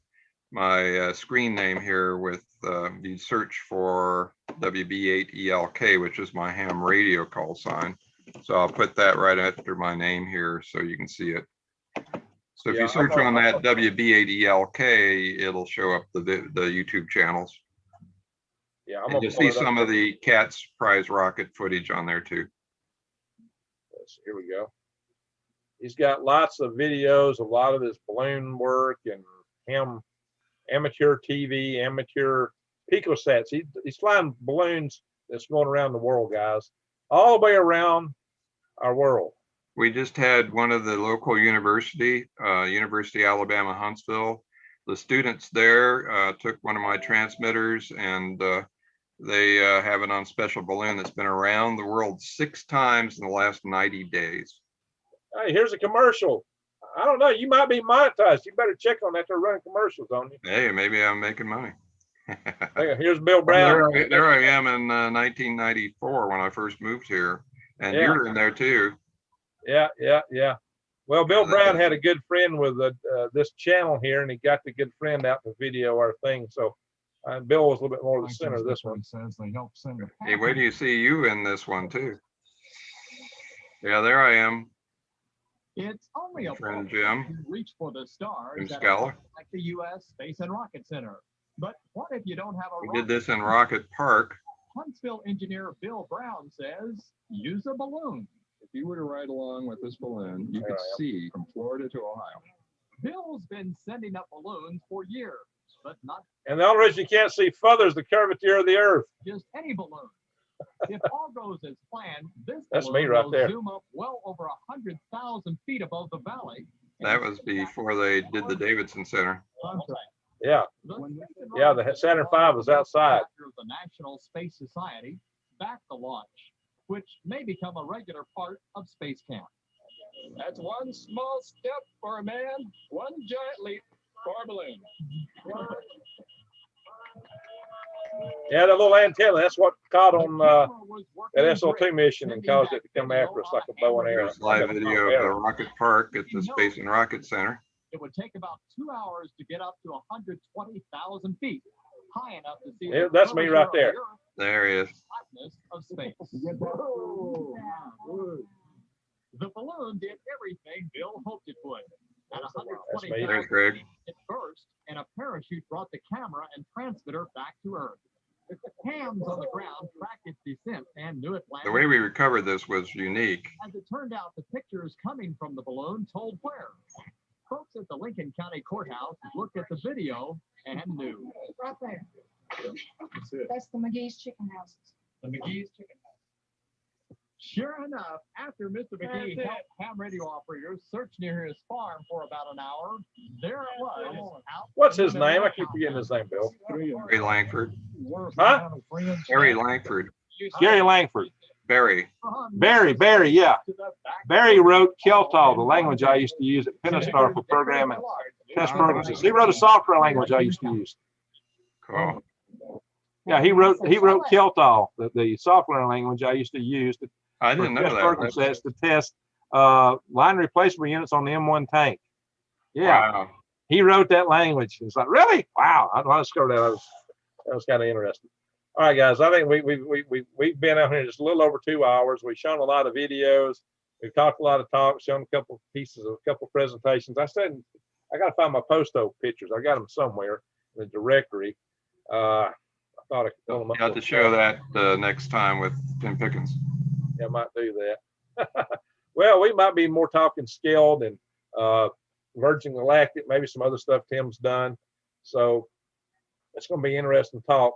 Speaker 2: screen name here with, you search for WB8ELK, which is my ham radio call sign. So I'll put that right after my name here so you can see it. So if you search on that WB8ELK, it'll show up the YouTube channels.
Speaker 1: Yeah, I'm
Speaker 2: And
Speaker 1: gonna
Speaker 2: you'll
Speaker 1: pull
Speaker 2: see
Speaker 1: it up
Speaker 2: some of
Speaker 1: here.
Speaker 2: the Cat's prize rocket footage on there too.
Speaker 1: Here we go. He's got lots of videos, a lot of his balloon work, and him amateur TV, amateur picosats. He's flying balloons that's going around the world, guys, all the way around our world.
Speaker 2: We just had one of the local University Alabama Huntsville. The students there took one of my transmitters, and they have it on special balloon that's been around the world 6 times in the last 90 days.
Speaker 1: Hey, here's a commercial. I don't know. You might be monetized. You better check on that. They're running commercials on you.
Speaker 2: Hey, maybe I'm making money.
Speaker 1: Here's Bill Brown.
Speaker 2: There I am in 1994 when I first moved here, and
Speaker 1: Yeah.
Speaker 2: you're in there too.
Speaker 1: Yeah. Well, Bill Brown had a good friend with this channel here, and he got the good friend out to video our thing. So Bill was a little bit more the center of this one.
Speaker 2: Hey, wait till you see you in this one too. Yeah, there I am.
Speaker 3: It's only a
Speaker 2: Friend Jim.
Speaker 3: to reach for the stars
Speaker 2: Jim
Speaker 3: at
Speaker 2: Scala.
Speaker 3: like the U.S. Space and Rocket Center. But what if you don't have a
Speaker 2: We
Speaker 3: rocket?
Speaker 2: did this in Rocket Park.
Speaker 3: Huntsville engineer Bill Brown says use a balloon.
Speaker 4: If you were to ride along with this balloon, you could see from Florida to Ohio.
Speaker 3: Bill's been sending up balloons for years, but not
Speaker 1: And the only reason you can't see further is the curvature of the Earth.
Speaker 3: just any balloon. If all goes as planned, this
Speaker 1: That's
Speaker 3: balloon
Speaker 1: me right
Speaker 3: will
Speaker 1: there.
Speaker 3: zoom up well over 100,000 feet above the valley.
Speaker 2: That was before they did the Davidson Center.
Speaker 1: Yeah. Yeah, the Saturn V was outside.
Speaker 3: The National Space Society backed the launch, which may become a regular part of space camp.
Speaker 4: That's one small step for a man, one giant leap for a balloon.
Speaker 1: Yeah, that little antenna, that's what caught on that SL2 mission and caused it to come after us like a bow and arrow.
Speaker 2: There's live video of the Rocket Park at the Space and Rocket Center.
Speaker 3: It would take about 2 hours to get up to 120,000 feet, high enough to see.
Speaker 1: Yeah, that's me right there.
Speaker 2: There he is.
Speaker 3: Of space. The balloon did everything Bill hoped it would. At 120,000
Speaker 2: There's Greg.
Speaker 3: it burst, and a parachute brought the camera and transmitter back to Earth. Hams on the ground tracked its descent and knew it landed.
Speaker 2: The way we recovered this was unique.
Speaker 3: As it turned out, the pictures coming from the balloon told where. Folks at the Lincoln County Courthouse looked at the video and knew.
Speaker 5: Right there. That's the McGee's chicken houses.
Speaker 3: The McGee's chicken house. Sure enough, after Mr. McGee helped ham radio operators search near his farm for about an hour, there it was. Out
Speaker 1: What's
Speaker 3: in
Speaker 1: his
Speaker 3: the
Speaker 1: name?
Speaker 3: middle
Speaker 1: I
Speaker 3: of
Speaker 1: keep forgetting his name, Bill.
Speaker 2: Barry Langford.
Speaker 1: Huh?
Speaker 2: Barry Langford.
Speaker 1: Gary Langford.
Speaker 2: Barry.
Speaker 1: Barry, yeah. Barry wrote Keltal, the language I used to use at Pentastar for programming test programs. He wrote a software language I used to use.
Speaker 2: Cool.
Speaker 1: Yeah, he wrote Keltal, the software language I used to use to
Speaker 2: I didn't know
Speaker 1: test
Speaker 2: that.
Speaker 1: program sets to test line replacement units on the M1 tank. Yeah,
Speaker 2: Wow.
Speaker 1: he wrote that language. It's like, really? Wow. I discovered that. That was kind of interesting. All right, guys. I think we've been out here just a little over 2 hours. We've shown a lot of videos. We've talked a lot of talk, shown a couple pieces of a couple presentations. I said I got to find my posto pictures. I got them somewhere in the directory. I thought I could pull them up.
Speaker 2: You have to show that next time with Tim Pickens.
Speaker 1: Yeah, I might do that. Well, we might be more talking scaled and Virgin Galactic, maybe some other stuff Tim's done. So it's going to be interesting talk.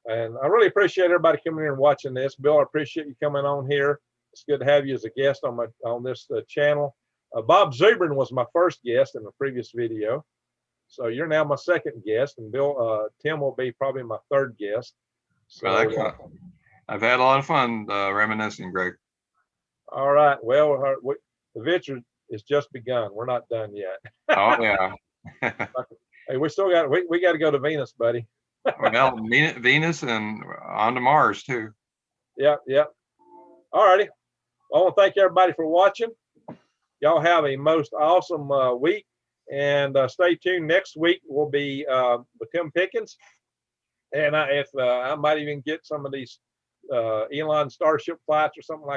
Speaker 1: And I really appreciate everybody coming here and watching this. Bill, I appreciate you coming on here. It's good to have you as a guest on this channel. Bob Zubrin was my first guest in the previous video. So you're now my second guest, and Tim will be probably my third guest. So,
Speaker 2: Well, I've had a lot of fun reminiscing, Greg.
Speaker 1: all right. Well, the adventure is just begun. We're not done yet.
Speaker 2: Oh yeah.
Speaker 1: Hey, we still got we got to go to Venus, buddy.
Speaker 2: Well, Venus and on to Mars too.
Speaker 1: Yeah. All righty. I want to thank everybody for watching. Y'all have a most awesome week, and stay tuned. Next week will be with Tim Pickens, and I might even get some of these Elon Starship flights or something like